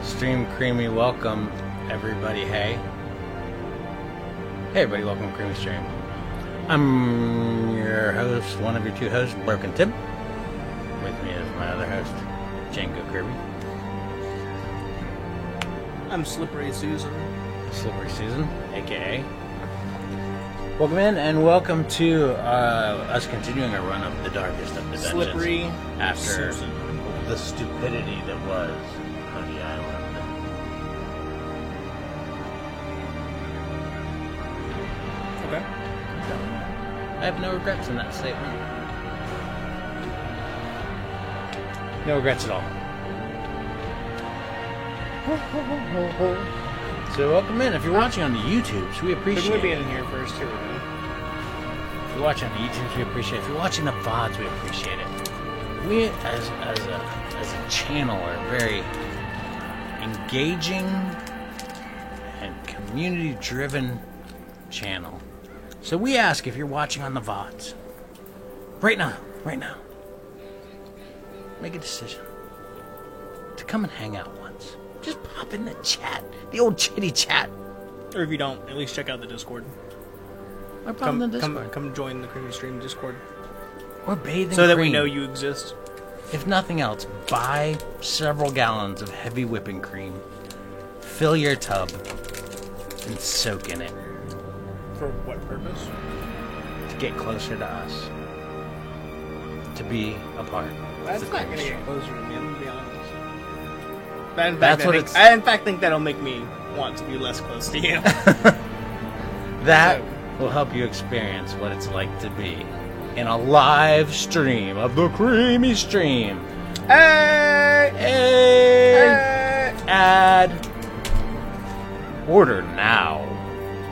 Stream Creamy, welcome everybody. Hey everybody, welcome to Creamy Stream. I'm your host, one of your two hosts, Broken Tim. With me is my other host, Django Kirby. I'm Slippery Susan. Slippery Susan, aka. Welcome in and welcome to us continuing our run of the darkest of the dungeons. Slippery after Susan. the stupidity that was Honey Island. Okay. I have no regrets in that statement. No regrets at all. So welcome in. If you're watching on the YouTubes, we appreciate Should we be it. in here first? Here we go. If you're watching on the YouTubes, we appreciate it. If you're watching the VODs, we appreciate it. We, as a channel, are very engaging and community-driven channel. So we ask if you're watching on the VODs, right now, make a decision to come and hang out once. Just pop in the chat, the old chitty chat. Or if you don't, at least check out the Discord. Or pop in the Discord. Come join the Creamy Stream Discord. Or bathe in So that we cream. know you exist. If nothing else, buy several gallons of heavy whipping cream, fill your tub, and soak in it For what purpose? to get closer to us, to be a part. That's of the not going to Creamy get closer to me, I'm going to be honest. I in fact think that'll make me want to be less close to you. That will help you experience what it's like to be in a live stream of the Creamy Stream. Hey! Hey! Ad. Order now.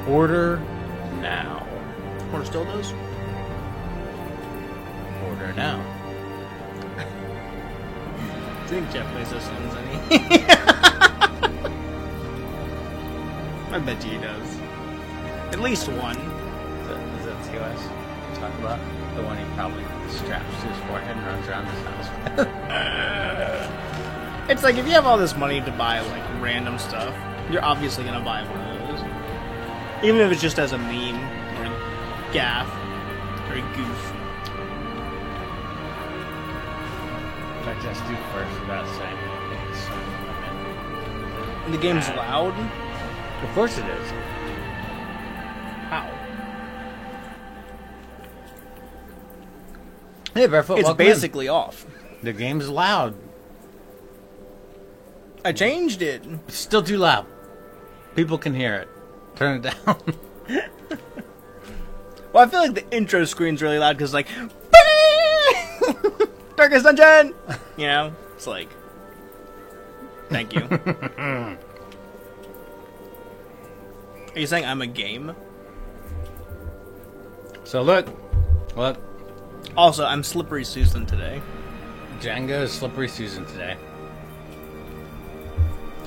Order now. More still does? Order now. Do you think Jeff plays this ones any? I bet you he does. At least one. Is that TOS you're talking about? The one he probably straps to his forehead and runs around his house. It's like if you have all this money to buy like random stuff, you're obviously gonna buy one of those. Even if it's just as a meme or a gaff or a goof. In fact, let's do first without saying anything. The game's loud? Of course it is. How? Hey, Barefoot, It's welcome in. basically off. The game's loud. I changed it. It's still too loud. People can hear it. Turn it down. Well, I feel like the intro screen's really loud because like Darkest Dungeon! You know? It's like thank you. Are you saying I'm a game? So look. Also, I'm Slippery Susan today. Django is Slippery Susan today.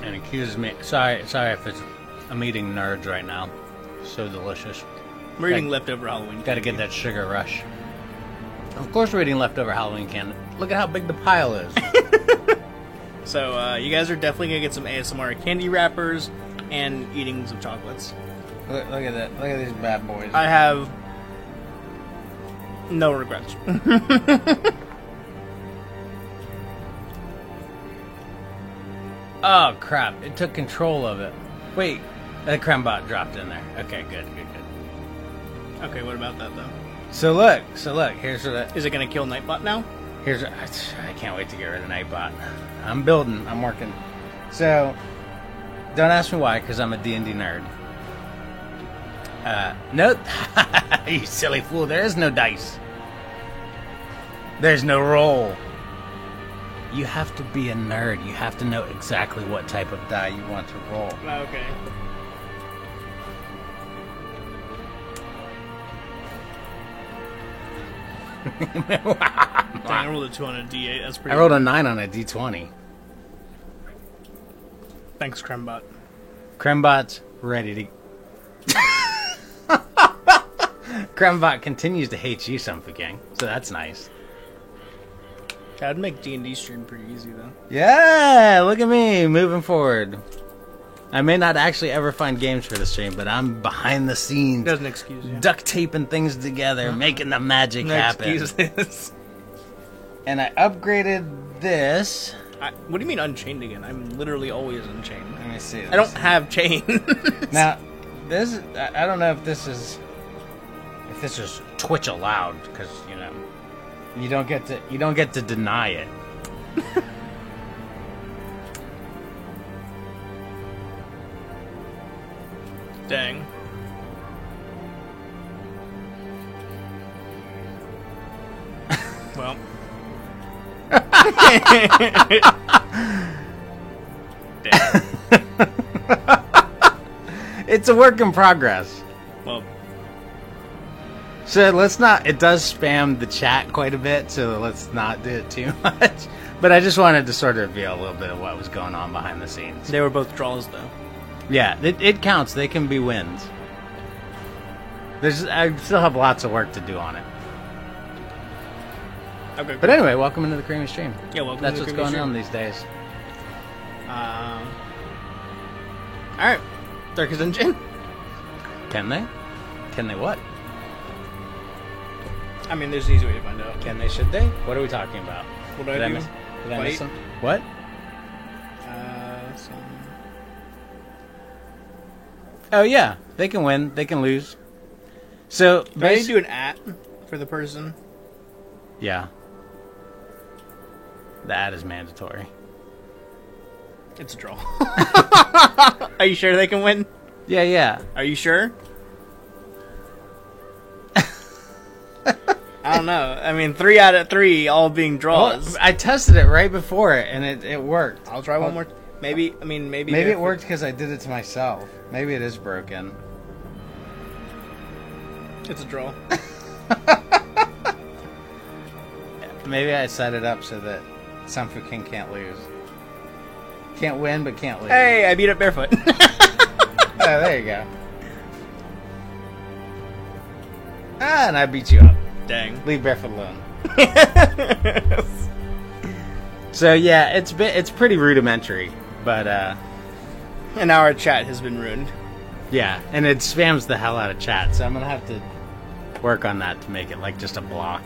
And accuses me. Sorry if I'm eating nerds right now. So delicious. We're eating leftover Halloween. Gotta get that sugar rush. Of course we're eating leftover Halloween candy. Look at how big the pile is. So, you guys are definitely gonna get some ASMR candy wrappers and eating some chocolates. Look at that. Look at these bad boys. I have no regrets. Oh crap, it took control of it. Wait, that Crembot dropped in there. Okay, good. Okay, what about that though? So look, here's what Is it gonna kill Nightbot now? I can't wait to get rid of Nightbot. I'm building, I'm working. So, don't ask me why, because I'm a D&D nerd. Nope. You silly fool, there is no dice. There's no roll. You have to be a nerd. You have to know exactly what type of die you want to roll. Okay. Dang, I rolled a 2 on a D8. That's pretty I rolled a 9 on a D20. Thanks, Crembot. Crembot's ready to... Crembot continues to hate you, son of a gang. So that's nice. That'd make D&D stream pretty easy, though. Yeah, look at me moving forward. I may not actually ever find games for the stream, but I'm behind the scenes, Doesn't excuse you. duct taping things together, making the magic No happen. excuses. And I upgraded this. What do you mean Unchained again? I'm literally always Unchained. Let me see. I don't have chain. Now, this I don't know if this is Twitch allowed, because you don't get to deny it. Dang. Well. Damn. It's a work in progress. Well, So let's not. It does spam the chat quite a bit, so let's not do it too much. But I just wanted to sort of reveal a little bit of what was going on behind the scenes. they were both draws, though. Yeah, it counts. They can be wins. I still have lots of work to do on it. Okay. But anyway, welcome into the Creamy Stream. Yeah, welcome That's to the what's Creamy going Stream. on these days. Alright. Darkest Dungeon. Can they? Can they what? I mean, there's an easy way to find out. Can they? Should they? What are we talking about? What do I do? Did I miss Fight? something? What? Oh yeah, they can win. They can lose. So Do I need to do an @ for the person? yeah, the ad is mandatory. It's a draw. Are you sure they can win? Yeah, yeah. Are you sure? I don't know. I mean, 3 out of 3 all being draws. Well, I tested it right before it, and it worked. I'll try one more. Maybe. I mean, maybe. Maybe it worked because I did it to myself. Maybe it is broken. It's a draw. Maybe I set it up so that Sunfu King can't lose. Can't win, but can't lose. Hey, I beat up barefoot. Oh, there you go. Ah, and I beat you up. Dang. Leave barefoot alone. So yeah, it's pretty rudimentary, but And now our chat has been ruined. yeah, and it spams the hell out of chat. So I'm gonna have to work on that to make it like just a block.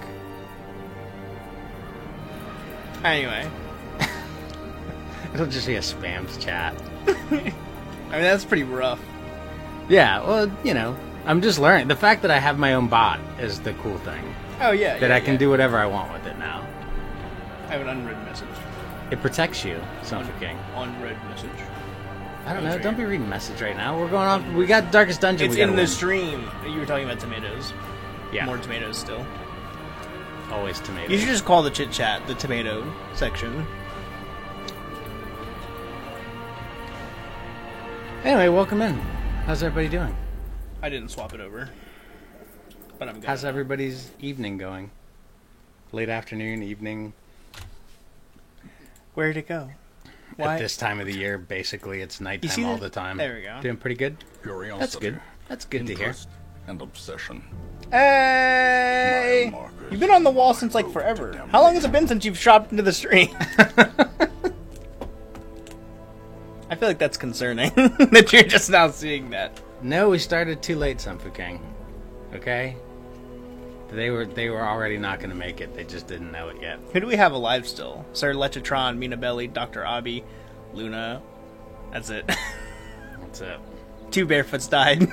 Anyway. It'll just be a spammed chat. I mean, that's pretty rough. Yeah, well, I'm just learning. The fact that I have my own bot is the cool thing. Oh, yeah. That I can do whatever I want with it now. I have an unread message. It protects you, Sunfu King. Unread message. I don't know. Don't be reading message right now. We're going on. We got Darkest Dungeon. It's we gotta in the win. stream. You were talking about tomatoes. Yeah, More tomatoes still. always tomatoes. You should just call the chit chat the tomato section. Anyway, welcome in. How's everybody doing? I didn't swap it over. But I'm good. How's everybody's evening going? Late afternoon, evening. Where'd it go? Why? At this time of the year, basically, it's You nighttime see all that? the time. There we go. Doing pretty good. Curiosity, That's good. That's good to hear. interest, and obsession. Hey! Mile markers. You've been on the wall since like forever. How long has it been since you've shopped into the stream? I feel like that's concerning that you're just now seeing that. No, we started too late, Sunfu King. Okay? They were already not going to make it. They just didn't know it yet. Who do we have alive still? Sir Lechatron, Mina Belly, Dr. Abi, Luna. That's it. What's up? 2 barefoots died.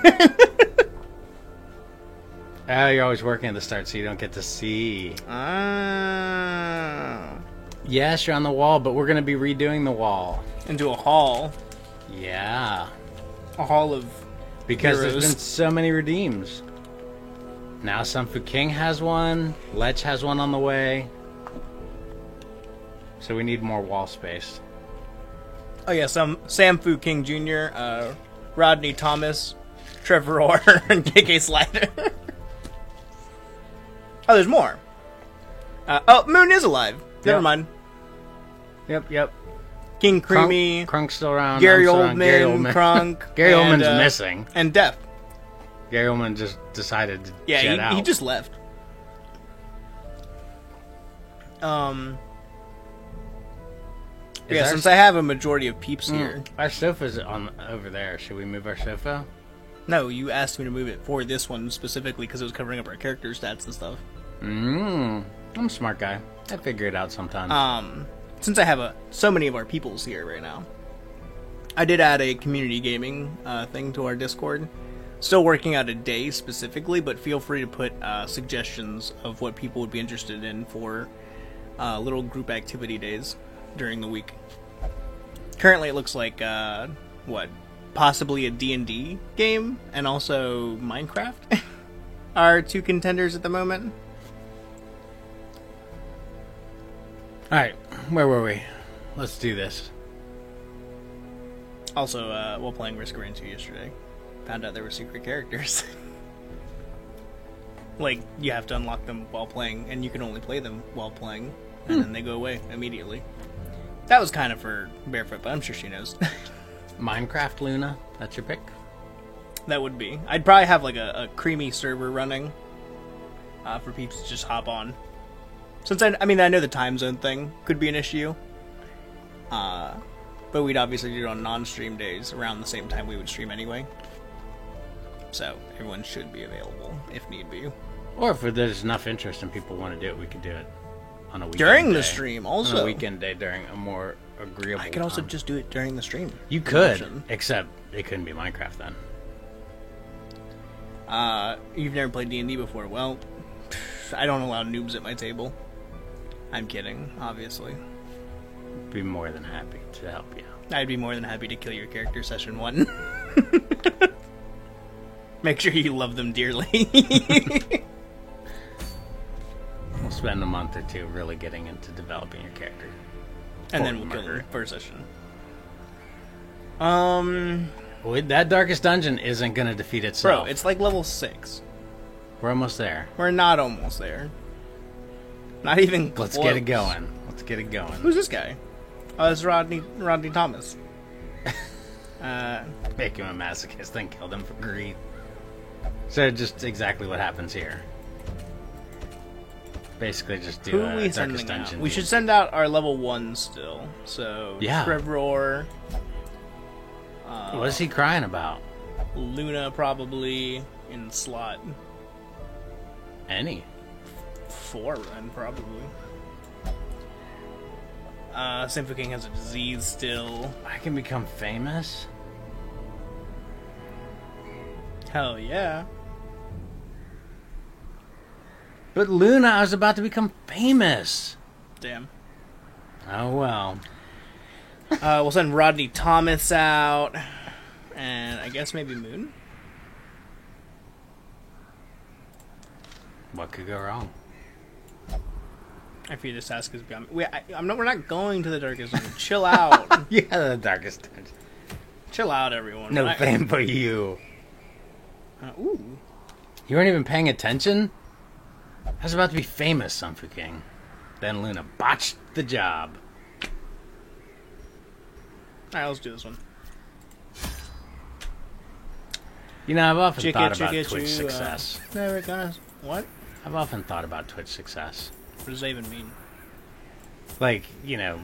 Oh, you're always working at the start, so you don't get to see. Yes, you're on the wall, but we're going to be redoing the wall. Into a hall. Yeah. A hall of Because heroes. there's been so many redeems. Now Sunfu King has one. Lech has one on the way. So we need more wall space. Oh yeah, Sam Fu King Jr., Rodney Thomas, Trevor Orr, and KK Slider. Oh, there's more. Moon is alive. Never Yep. mind. Yep. King Creamy, Crunk's still around. Gary I'm still around. Oldman, Crunk. Gary and, Oldman's missing. And Death. Gary Oldman just decided to jet Yeah, out. he just left. Yeah, since I have a majority of peeps here. Our sofa's on over there. Should we move our sofa? No, you asked me to move it for this one specifically because it was covering up our character stats and stuff. I'm a smart guy. I figure it out sometimes. Since I have so many of our peoples here right now, I did add a community gaming thing to our Discord. Still working out a day specifically, but feel free to put suggestions of what people would be interested in for little group activity days during the week. Currently it looks like, possibly a D&D game, and also Minecraft are two contenders at the moment. Alright, where were we? Let's do this. Also, while playing Risk of Rain 2 yesterday, found out there were secret characters. Like, you have to unlock them while playing, and you can only play them while playing, and then they go away immediately. That was kind of for Barefoot, but I'm sure she knows. Minecraft Luna, that's your pick? That would be. I'd probably have like a creamy server running for people to just hop on. Since I know the time zone thing could be an issue, but we'd obviously do it on non-stream days around the same time we would stream anyway. So everyone should be available if need be. Or if there's enough interest and people want to do it, we could do it on a weekend during the day. stream. Also, on a weekend day during a more agreeable. I could also time. just do it during the stream. You could, option. except it couldn't be Minecraft then. You've never played D&D before. Well, I don't allow noobs at my table. I'm kidding, obviously. Be more than happy to help you. I'd be more than happy to kill your character session 1. Make sure you love them dearly. We'll spend a month or two really getting into developing your character. And then we'll kill them first session. Well, that Darkest Dungeon isn't going to defeat itself. Bro, it's like level 6. We're almost there. We're not almost there. Not even close. Let's get it going. Let's get it going. Who's this guy? Oh, it's Rodney Thomas. Make him a masochist, then kill them for greed. So just exactly what happens here. Basically just do Who are we Darkest sending Dungeon. out? We should send out our level 1 still. So, yeah. Trevor, What is he crying about? Luna probably in slot Any. 4 then probably. Sinfu King has a disease still. I can become famous? Hell yeah. But Luna, I was about to become famous. Damn. Oh well. We'll send Rodney Thomas out. And I guess maybe Moon? What could go wrong? I fear this task is beyond me. We're not going to the Darkest Dungeon. Chill out. Yeah, the Darkest Dungeon. Chill out, everyone. No fame for you. Ooh. You weren't even paying attention? I was about to be famous, Sunfu King. Then Luna botched the job. Alright, let's do this one. You know, I've often Chicka, thought about chicka, Twitch choo, success. Never gonna... What? I've often thought about Twitch success. What does that even mean? Like, you know,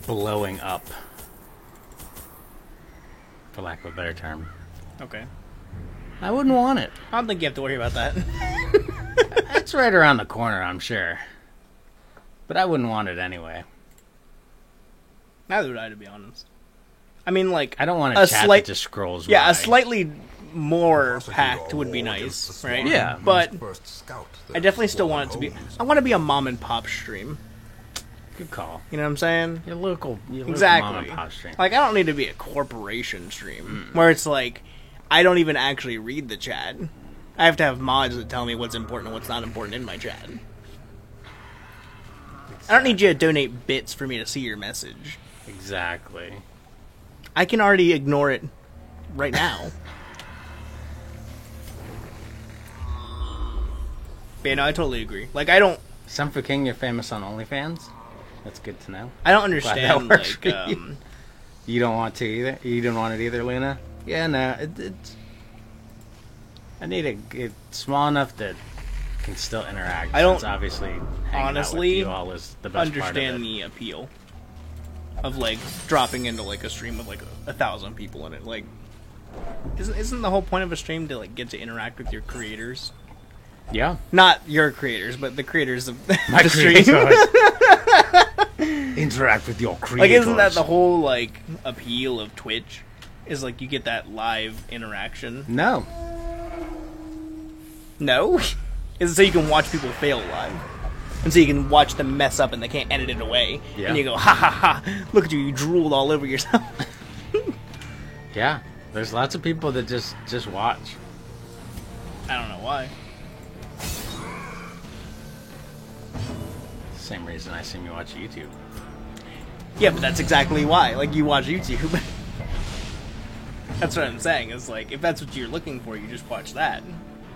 blowing up. For lack of a better term. Okay. I wouldn't want it. I don't think you have to worry about that. It's right around the corner, I'm sure. But I wouldn't want it anyway. Neither would I, to be honest. I mean, like... I don't want a chat that just scrolls by. Yeah, a slightly more packed would be nice, right? Yeah. But I definitely still want it to be... I want to be a mom and pop stream. Good call. You know what I'm saying? Your local Exactly. mom and pop stream. Like, I don't need to be a corporation stream where it's like, I don't even actually read the chat. I have to have mods that tell me what's important and what's not important in my chat. I don't need you to donate bits for me to see your message. Exactly. I can already ignore it right now. But yeah, no, I totally agree. Like, I don't... Sunfu King, you're famous on OnlyFans? That's good to know. I don't understand, that works like, for you. You don't want to either? You don't want it either, Luna? Yeah, no. It's... I need it's small enough that can still interact. I don't since obviously honestly out with you all is the best part of understand it. the appeal. of like dropping into like a stream with like 1,000 people in it. Like, isn't the whole point of a stream to like get to interact with your creators? Yeah. Not your creators, but the creators of My the stream. Interact with your creators. Like, isn't that the whole like appeal of Twitch? Is like you get that live interaction. No. No, is it so you can watch people fail live, and so you can watch them mess up and they can't edit it away, Yeah. and you go ha ha ha! Look at you, you drooled all over yourself. Yeah. There's lots of people that just watch. I don't know why. Same reason I assume you watch YouTube. Yeah, but that's exactly why. Like, you watch YouTube. That's what I'm saying. Is like, if that's what you're looking for, you just watch that.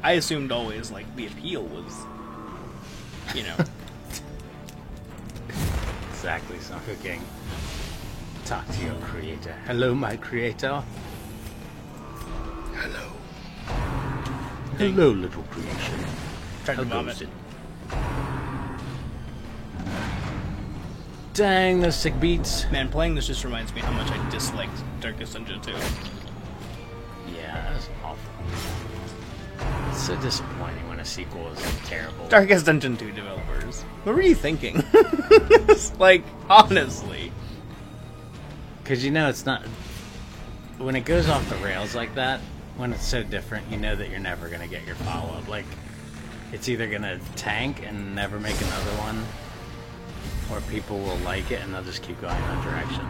I assumed always like the appeal was, you know. Exactly, Soccer King. Talk to your creator. Hello, my creator. Hello. Hello, little creation. Tried to How vomit. goes it? Dang, those sick beats. Man, playing this just reminds me how much I disliked Darkest Dungeon 2. Yeah, that's awful. It's so disappointing when a sequel is terrible. Darkest Dungeon 2 developers. What were you thinking? Like, honestly. Because you know it's not... When it goes off the rails like that, when it's so different, you know that you're never going to get your follow-up. Like, it's either going to tank and never make another one, or people will like it and they'll just keep going in that direction.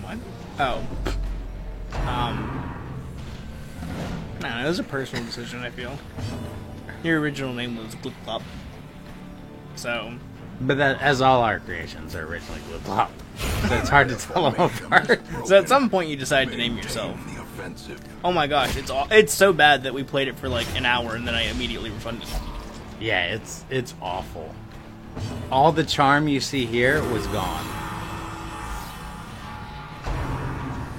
What? Oh. No, it was a personal decision, I feel. Your original name was Glip Glop. So, But that, as all our creations are originally Glip Glop, so it's hard to tell them apart. so at some point you decided to name yourself. The offensive. Oh my gosh, it's so bad that we played it for like an hour and then I immediately refunded it. Yeah, it's awful. All the charm you see here was gone.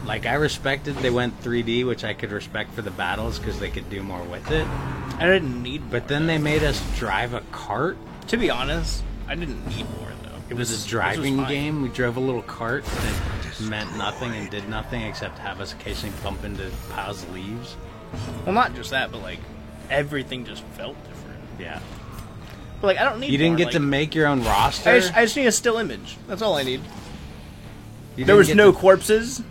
Like, I respected they went 3D, which I could respect for the battles because they could do more with it. I didn't need more. But then they made us drive a cart. To be honest, I didn't need more though. It was This a driving fine. game. We drove a little cart that meant nothing and did nothing except have us occasionally bump into piles of leaves. Well, not just that, but like everything just felt different. Yeah. But like I don't need. You didn't more, get like, to make your own roster? I just need a still image. That's all I need. You There didn't was get no to- corpses.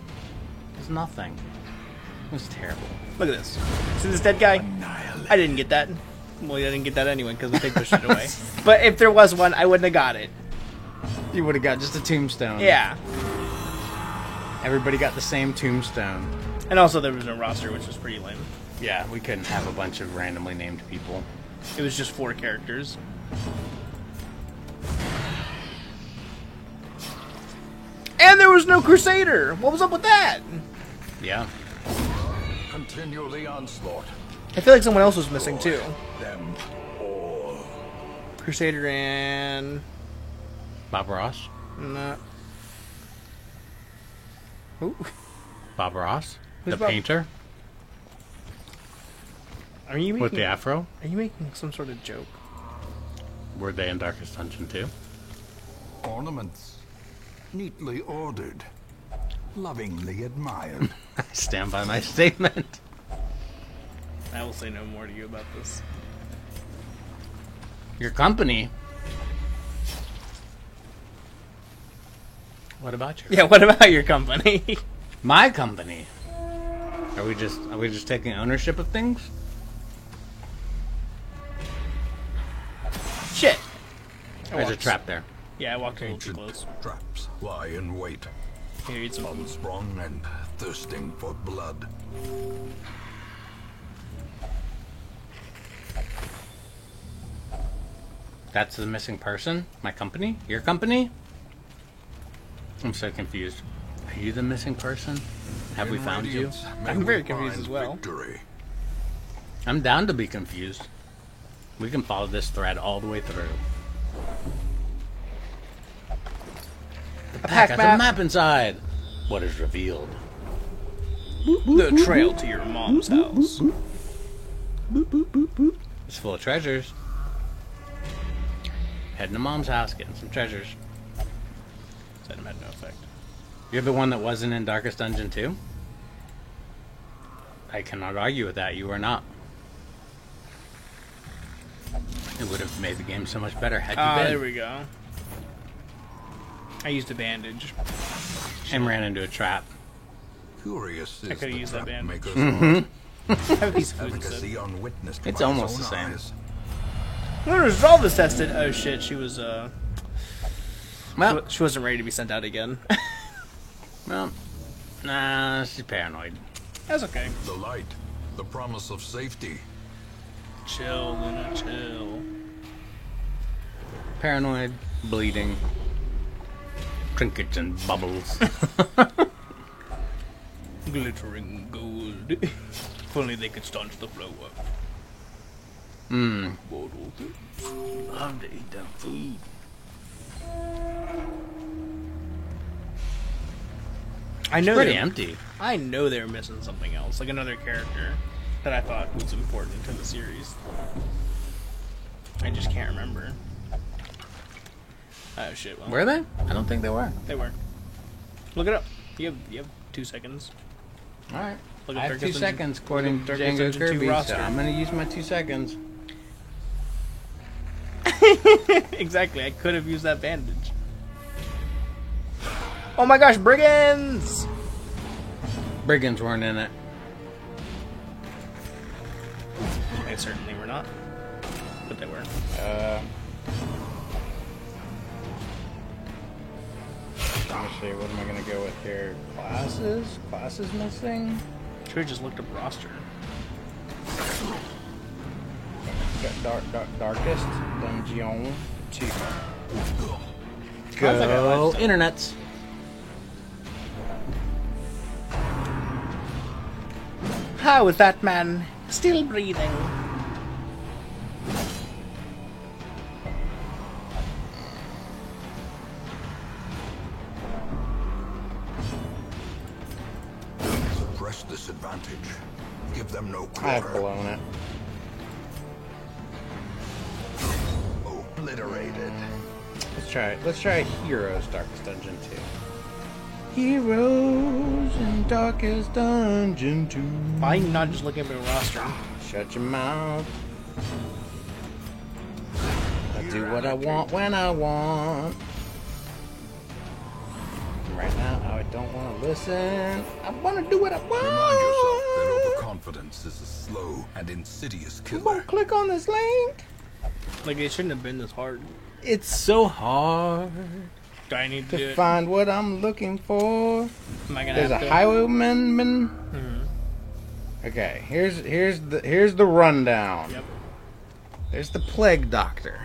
There's nothing. It was terrible. Look at this. See this dead guy? I didn't get that. Well, I didn't get that anyway because they pushed it away. But if there was one, I wouldn't have got it. You would have got just a tombstone. Yeah. Everybody got the same tombstone. And also there was no roster, which was pretty lame. Yeah, we couldn't have a bunch of randomly named people. It was just 4 characters. And there was no Crusader! What was up with that? Yeah. Continue the onslaught. I feel like someone else was missing too. Them all. Crusader and... Bob Ross? No. Ooh. Bob Ross? Who's the Bob? painter? Are you making... With the afro? Are you making some sort of joke? Were they in Darkest Dungeon too? Ornaments. Neatly ordered. Lovingly admired. I stand by my statement. I will say no more to you about this. Your company? What about your Yeah, what about your company? My company? Are we just taking ownership of things? Shit. There's a walked- trap there. Yeah, I walked a little too Ancient close. traps lie in wait. Here, eat some food. Unsprung and thirsting for blood. That's the missing person? My company? Your company? I'm so confused. Are you the missing person? Have we In found you? Radiance, may I'm we very confused find as well. Victory. I'm down to be confused. We can follow this thread all the way through. The pack has a map inside. What is revealed? The trail to your mom's house. It's full of treasures. Heading to Mom's house, getting some treasures. Sedum had no effect. You're the one that wasn't in Darkest Dungeon 2? I cannot argue with that. You were not. It would have made the game so much better had you Ah, been. there we go. I used a bandage. And ran into a trap. Curious is could've the used that trap bandage. maker's I have a piece of food instead. efficacy unwitnessed It's by almost his the own same. eyes. When resolve is tested, oh shit, she was Well, she wasn't ready to be sent out again. well, nah, she's paranoid. That's okay. The light, the promise of safety. Chill, Luna, chill. Paranoid, bleeding, trinkets and bubbles. Glittering gold. If only they could staunch the flow up. Mmm. Love to eat that food. I know Pretty they're- empty. I know they were missing something else, like another character that I thought was important to the series. I just can't remember. Oh shit! Well, Were they? I don't think they were. they were. Look it up. You have 2 seconds. Alright. Look I at have 2 Darkest seconds according to Darkest Django Dungeon 2 Kirby, so roster. I'm gonna use my 2 seconds. Exactly. I could have used that bandage. Oh my gosh, brigands! Brigands weren't in it. They certainly were not, but they were. Let me see, what am I gonna go with here? Classes? Classes missing? Should have just looked up roster. Darkest Dungeon 2. How's that guy Go lifestyle? internets. How is that man still breathing? Suppress this advantage. Give them no I've quarter. blown it. Obliterated. Let's try it. Let's try Heroes Darkest Dungeon 2. Heroes in Darkest Dungeon 2. Why are you not just looking at the roster? Shut your mouth. I do what I want when I want. Right now, I don't want to listen. I want to do what I want. Remind yourself that overconfidence is a slow and insidious Come killer. on, click on this link. Like, it shouldn't have been this hard. It's so hard Do I need to do to it? find what I'm looking for. Am I gonna There's a have to? highwayman. Okay, here's the rundown. Yep. There's the plague doctor.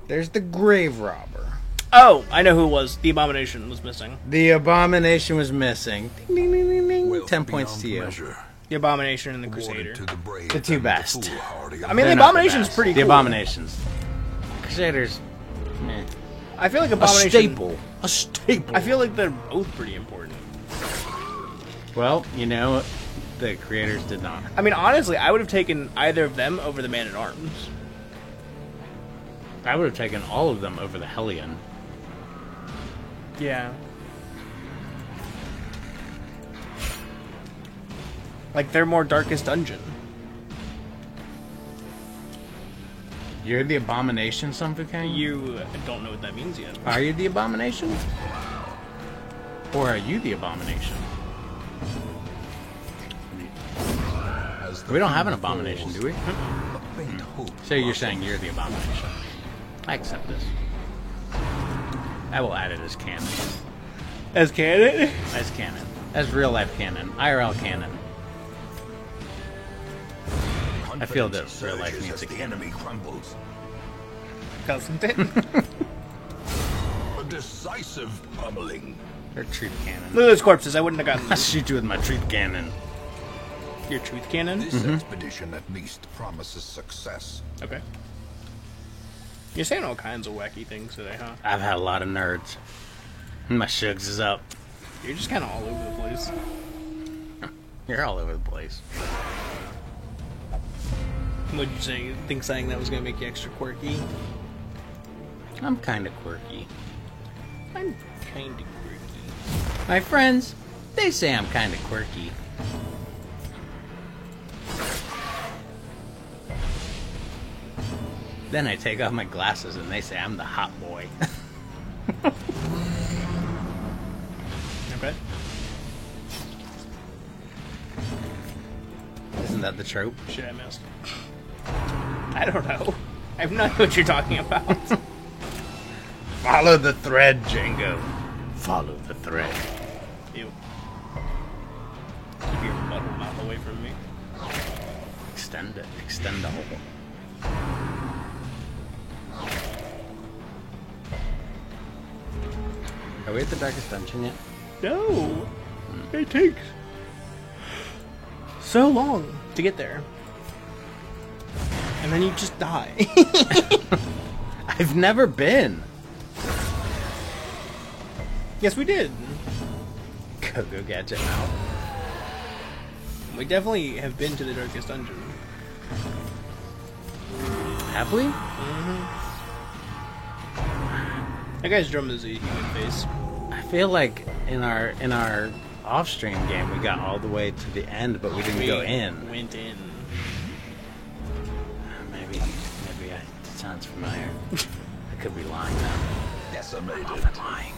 There's the grave robber. Oh, I know who it was. The Abomination was missing. The abomination was missing. Ding, ding, ding, ding, ding. Wealth 10 points beyond to you. measure, The Abomination and the awarded Crusader. to the brave The two and best. foolhardy. I mean, They're the not Abomination's best. pretty The cool. abominations. Crusaders. Meh. I feel like A Abomination. staple. A staple. I feel like they're both pretty important. Well, you know, the creators did not. I mean, honestly, I would have taken either of them over the Man-at-Arms. I would have taken all of them over the Hellion. Yeah. Like, they're more Darkest Dungeon. You're the abomination, Sunfuking? You don't know what that means yet. Are you the abomination? Or are you the abomination? As the We don't have an king abomination, falls, do we? a faint hope So you're blossoms. saying you're the abomination. I accept this. I will add it as canon. As canon? As canon. As real life canon. IRL canon. I feel that Confidence real life surges needs as a the canon. enemy crumbles. Doesn't it? A decisive pummeling. Or truth cannon. Look at those corpses. I wouldn't have gotten I this. shoot you with my truth cannon. Your truth cannon? This expedition at least promises success. Okay. You're saying all kinds of wacky things today, huh? I've had a lot of nerds. My shugs is up. You're just kind of all over the place. You're all over the place. What'd you say? You think saying that was gonna make you extra quirky? I'm kind of quirky. I'm kind of quirky. My friends, they say I'm kind of quirky. Then I take off my glasses and they say I'm the hot boy. Okay. Isn't that the trope? Shit, I missed. I don't know. I have no idea what you're talking about. Follow the thread, Django. Follow the thread. Ew. Keep your butthole mouth away from me. Extend it. Extend the hole. Are we at the darkest dungeon yet? No. It takes so long to get there. And then you just die. I've never been. Yes, we did. Go Gadget now. We definitely have been to the darkest dungeon. Have we? That guy's drum is a human face. I feel like in our off-stream game we got all the way to the end, but we didn't go in. Went in. Maybe it sounds familiar. I could be lying now. Decimated. I'm lying.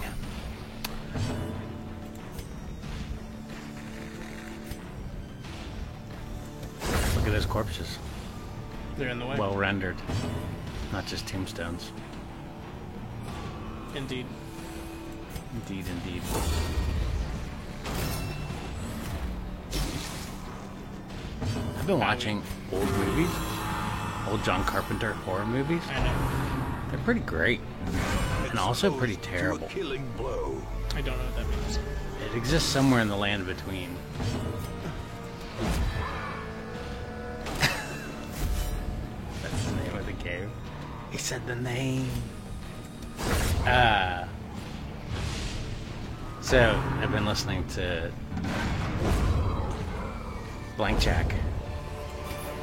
Look at those corpses. They're in the way. Well rendered. Not just tombstones. Indeed. Indeed, indeed. I've been watching old movies. Old John Carpenter horror movies. I know. They're pretty great. And also pretty terrible. To a killing blow. I don't know what that means. It exists somewhere in the land between. That's the name of the cave. He said the name. So, I've been listening to Blank Check.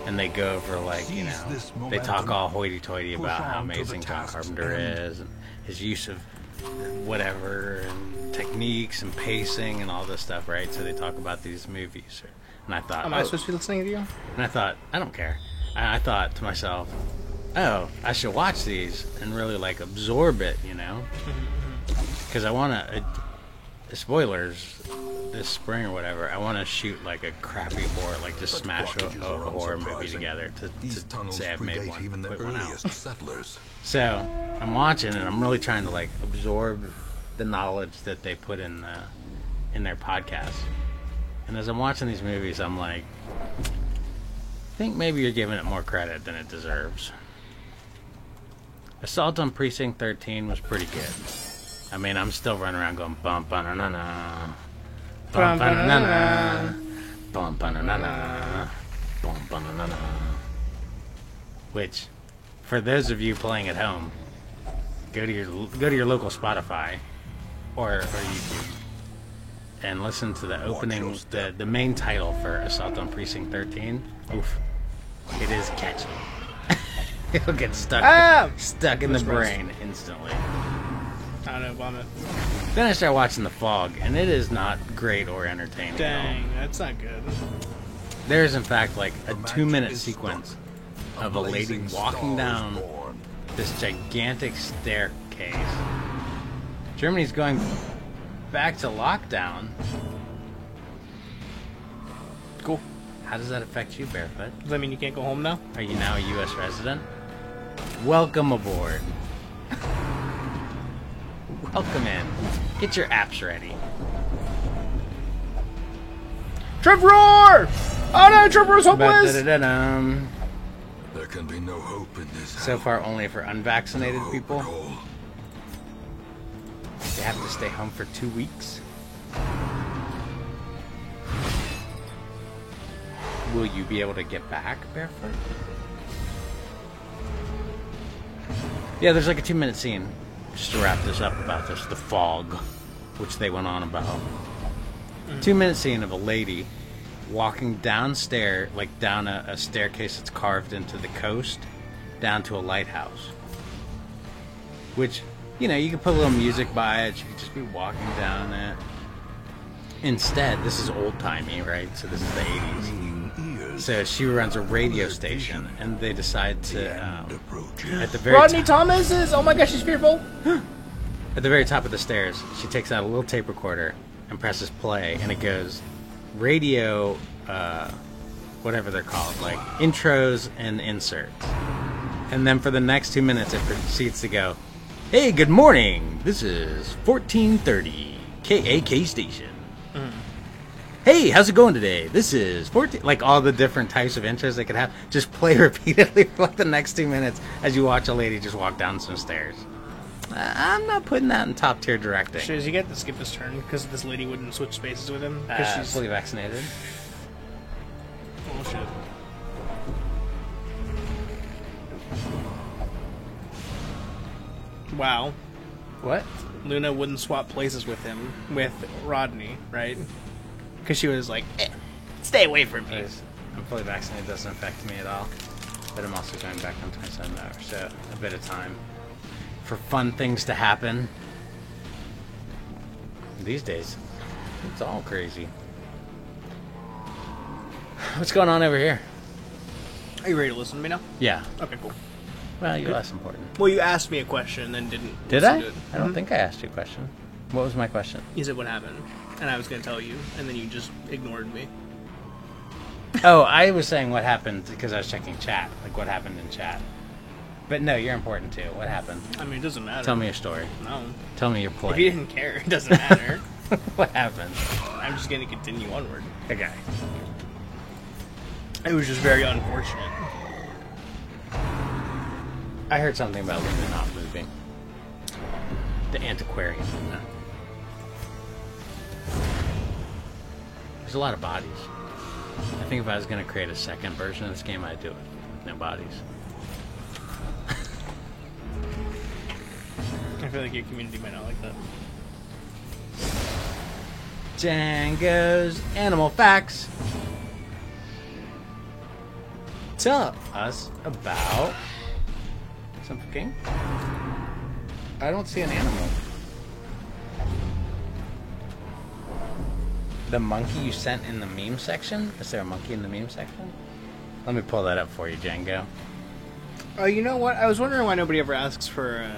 And they go over, like, you know, they talk all hoity-toity about how amazing John Carpenter is, and his use of whatever, and techniques, and pacing, and all this stuff, right? So they talk about these movies. And I thought, Am I supposed to be listening to you? and I thought, I don't care. I thought to myself, oh, I should watch these and really, like, absorb it, you know? Because I want to, spoilers, this spring or whatever, I want to shoot, like, a crappy horror, like, just smash a horror movie together These to tunnels say I've made predate one, even the put one out. earliest settlers. So, I'm watching and I'm really trying to, like, absorb the knowledge that they put in their podcast. And as I'm watching these movies, I'm like, I think maybe you're giving it more credit than it deserves. Assault on Precinct 13 was pretty good. I mean, I'm still running around going bum ba na na na, bum ba na na na, bum ba na na na, bum ba na na na. Which, for those of you playing at home, go to your local Spotify or YouTube and listen to the opening, the main title for Assault on Precinct 13. Oof, it is catchy. It'll get stuck in the brain instantly. I don't know, vomit. Then I start watching The Fog, and it is not great or entertaining at all. Dang, that's not good. There is, in fact, like a 2-minute sequence of a lady walking down this gigantic staircase. Germany's going back to lockdown. Cool. How does that affect you, Barefoot? Does that mean you can't go home now? Are you now a U.S. resident? Welcome aboard. Welcome in. Get your apps ready. Trevor! Oh no, Trevor's hopeless! Ba-da-da-dum. There can be no hope in this. So far, only for unvaccinated hope people. at all. They have to stay home for 2 weeks. Will you be able to get back, Barefoot? Yeah, there's like a 2-minute scene, just to wrap this up about this, The Fog, which they went on about. 2-minute scene of a lady walking downstairs, like down a staircase that's carved into the coast, down to a lighthouse. which, you know, you could put a little music by it. You could just be walking down it. Instead, this is old-timey, right? So this is the 80s. So she runs a radio station, and they decide to, at the very Rodney Thomas is. Oh my gosh, she's fearful. at the very top of the stairs, she takes out a little tape recorder and presses play, and it goes radio, whatever they're called, like intros and inserts. And then for the next 2 minutes, it proceeds to go, "Hey, good morning. This is 1430 KAK station. Hey, how's it going today? This is 14." Like all the different types of intros they could have, just play repeatedly for like the next 2 minutes as you watch a lady just walk down some stairs. I'm not putting that in top tier directing. Does he get to skip his turn because this lady wouldn't switch spaces with him? Because she's fully vaccinated. Oh shit. Wow. What? Luna wouldn't swap places with him, with Rodney, right? Because she was like, stay away from me. I'm fully vaccinated, doesn't affect me at all. But I'm also going back on 27 hours, so a bit of time for fun things to happen. These days, it's all crazy. What's going on over here? Are you ready to listen to me now? Yeah. Okay, cool. Well, you're less important. Well, you asked me a question and then didn't. Did listen I? to it. I don't think I asked you a question. What was my question? You said what happened, and I was going to tell you, and then you just ignored me. Oh, I was saying what happened because I was checking chat, like what happened in chat. But no, you're important too. What happened? I mean, it doesn't matter. Tell me your story. No. Tell me your play. If you didn't care, it doesn't matter. What happened? I'm just going to continue onward. Okay. It was just very unfortunate. I heard something about Luna not moving. The antiquarian Luna. There's a lot of bodies. I think if I was going to create a second version of this game, I'd do it with no bodies. I feel like your community might not like that. Django's Animal Facts. Tell us about something. I don't see an animal. The monkey you sent in the meme section? Is there a monkey in the meme section? Let me pull that up for you, Django. Oh, you know what? I was wondering why nobody ever asks for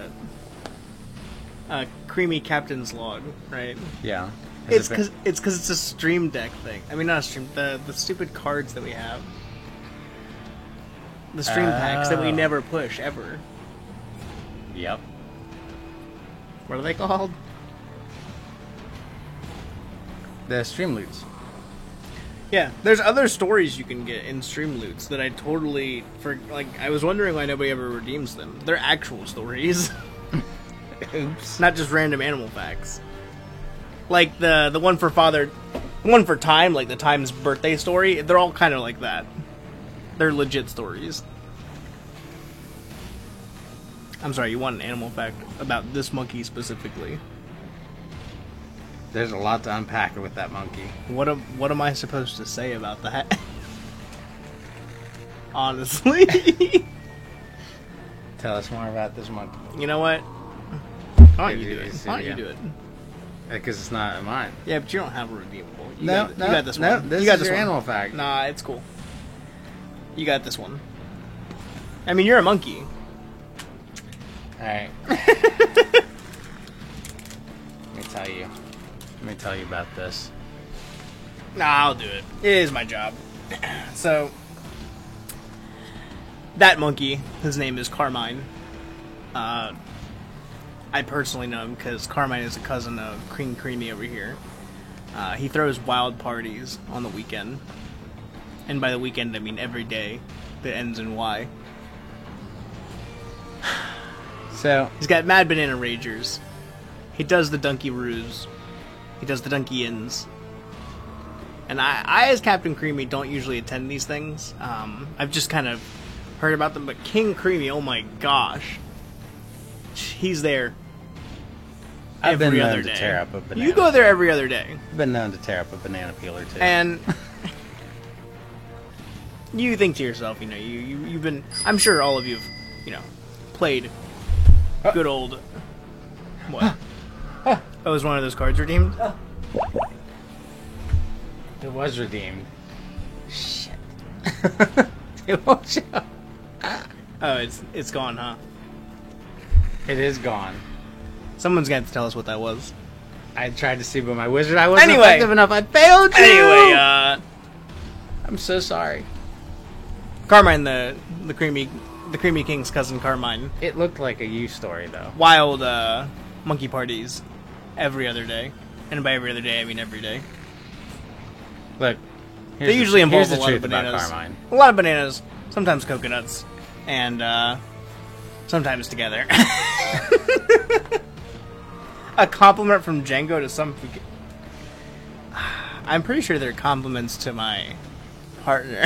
a creamy captain's log, right? Yeah. It's because it's a stream deck thing. I mean, not a stream. The stupid cards that we have. The stream packs that we never push ever. Yep. What are they called? The stream loots. Yeah, there's other stories you can get in stream loots that I totally I was wondering why nobody ever redeems them. They're actual stories. Oops. Not just random animal facts. Like the one for one for Time, like the Time's birthday story, they're all kind of like that. They're legit stories. I'm sorry, you want an animal fact about this monkey specifically. There's a lot to unpack with that monkey. What am I supposed to say about that? Honestly. Tell us more about this monkey. You know what? Why don't you do it? Why don't you do it? Because it's not mine. Yeah, but you don't have a redeemable. You No, got this no, one. this you got is this your one. animal fact. Nah, it's cool. You got this one. I mean, you're a monkey. Alright. Let me tell you about this. Nah, I'll do it. It is my job. So, that monkey, his name is Carmine. I personally know him because Carmine is a cousin of Cream Creamy over here. He throws wild parties on the weekend. And by the weekend, I mean every day that ends in Y. So, He's got Mad Banana Ragers. He does the Donkey Roos. He does the Donkey Inns. And I, as Captain Creamy, don't usually attend these things. I've just kind of heard about them. But King Creamy, oh my gosh. He's there I've been every known other to day. tear up a banana. You go there every other day. I've been known to tear up a banana peel or two. And you think to yourself, you've been, I'm sure all of you have, played Good old. What? Oh, was one of those cards redeemed? It was redeemed. Shit. It won't show. Oh, it's gone, huh? It is gone. Someone's gonna have to tell us what that was. I tried to see, but my wizard, I wasn't Anyway. effective enough. I failed you! Anyway, I'm so sorry. Carmine, the creamy king's cousin Carmine. It looked like a you story, though. Wild monkey parties every other day, and by every other day I mean every day. Look. They usually involve here's a the lot truth of about bananas. Carmine. A lot of bananas, sometimes coconuts, and sometimes together. A compliment from Django to some. I'm pretty sure they're compliments to my partner.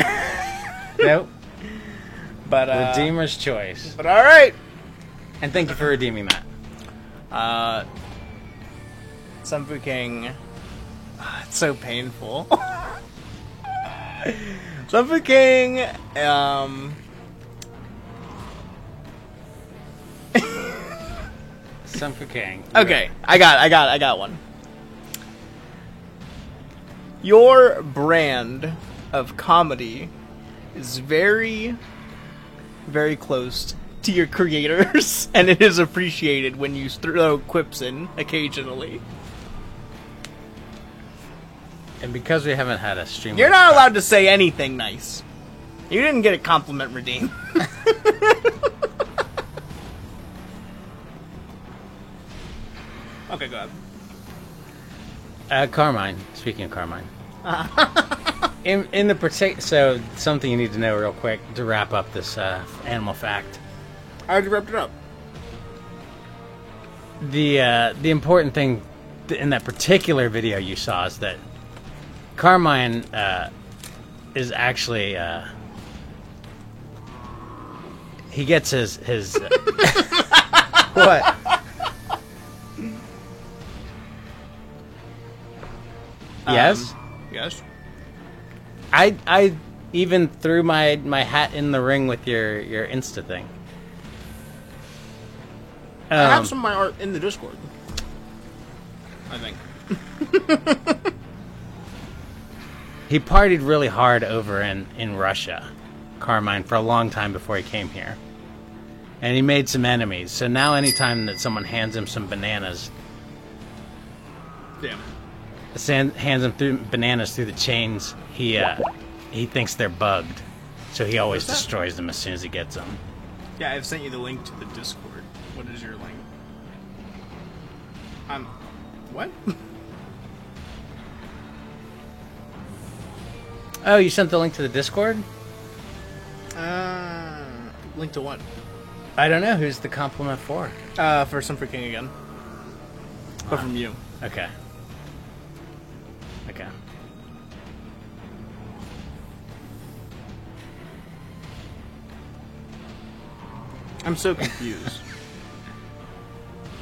Nope. But Redeemer's choice. But all right. And thank you for redeeming that. Sunfu King. It's so painful. Sunfu King. Some for King. Okay, I got one. Your brand of comedy is very, very close to your creators, and it is appreciated when you throw quips in occasionally. And because we haven't had a stream, You're not allowed to say anything nice. You didn't get a compliment redeemed. Okay, go ahead. Carmine. Speaking of Carmine, in the so something you need to know real quick to wrap up this animal fact. I already wrapped it up. The important thing in that particular video you saw is that Carmine is actually he gets his what? Yes. Yes. I even threw my hat in the ring with your Insta thing. I have some of my art in the Discord. I think. He partied really hard over in Russia, Carmine, for a long time before he came here. And he made some enemies. So now anytime that someone hands him some bananas, Damn. hands him through bananas through the chains, he thinks they're bugged. So he always What's that? destroys them as soon as he gets them. Yeah, I've sent you the link to the Discord. What is your link? What? Oh, you sent the link to the Discord? Link to what? I don't know. Who's the compliment for? For Sunfu King again. But from you. Okay. Okay. I'm so confused.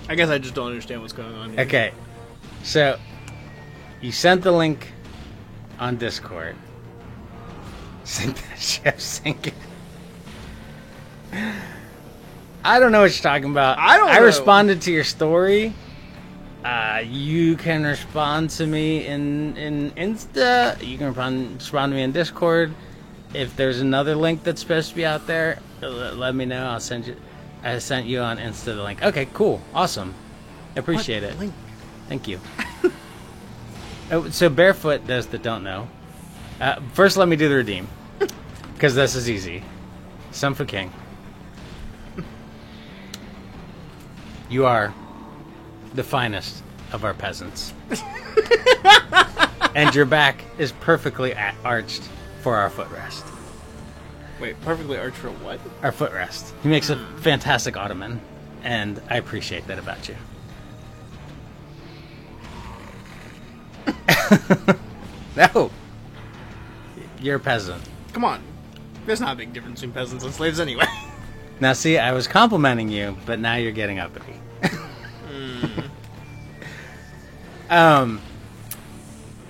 I guess I just don't understand what's going on here. Okay. So, you sent the link on Discord. Sent that Chef Sinking. I don't know what you're talking about. I don't know. Responded to your story. You can respond to me in Insta. You can respond to me in Discord. If there's another link that's supposed to be out there, let me know. I'll send you. I sent you on Insta the link. Okay, cool, awesome. Appreciate it. Link? Thank you. Oh, so Barefoot, those that don't know. First, let me do the redeem, because this is easy. Sunfu King. You are the finest of our peasants. And your back is perfectly arched for our footrest. Wait, perfectly arched for what? Our footrest. He makes a fantastic ottoman, and I appreciate that about you. No. You're a peasant. Come on. There's not a big difference between peasants and slaves anyway. Now, see, I was complimenting you, but now you're getting uppity.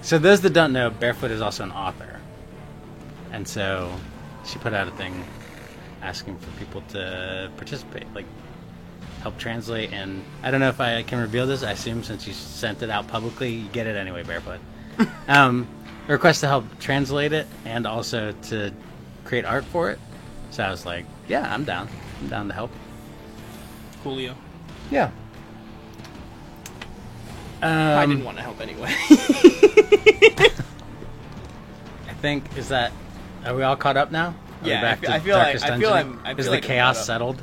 So those that don't know, Barefoot is also an author. And so she put out a thing asking for people to participate. Like, help translate, and I don't know if I can reveal this. I assume since you sent it out publicly, you get it anyway, Barefoot. A request to help translate it and also to create art for it. So I was like, yeah, I'm down. I'm down to help. Coolio. Yeah. I didn't want to help anyway. I think are we all caught up now? Are we Yeah, back I to feel Darkest like- I feel Dungeon? I'm- I Is feel the like I'm chaos caught up. settled?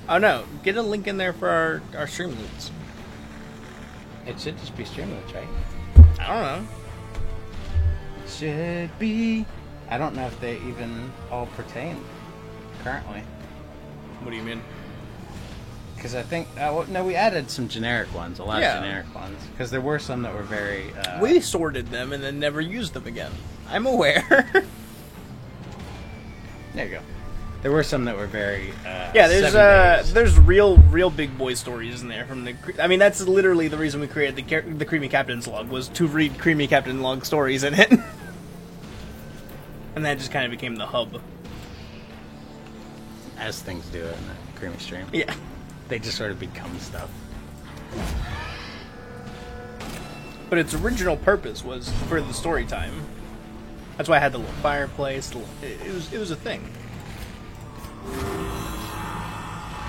Oh no, get a link in there for our stream links. It should just be Streamlabs, right? I don't know. Should be. I don't know if they even all pertain currently. What do you mean? Because I think, no, we added some generic ones, a lot Yeah. of generic ones. Because there were some that were very. We sorted them and then never used them again. I'm aware. There you go. There were some that were very. Yeah, 7 days. there's real big boy stories in there from the. I mean, that's literally the reason we created the Creamy Captain's Log, was to read Creamy Captain Log stories in it, and that just kind of became the hub. As things do in the Creamy Stream. Yeah. They just sort of become stuff. But its original purpose was for the story time. That's why I had the little fireplace. It was a thing.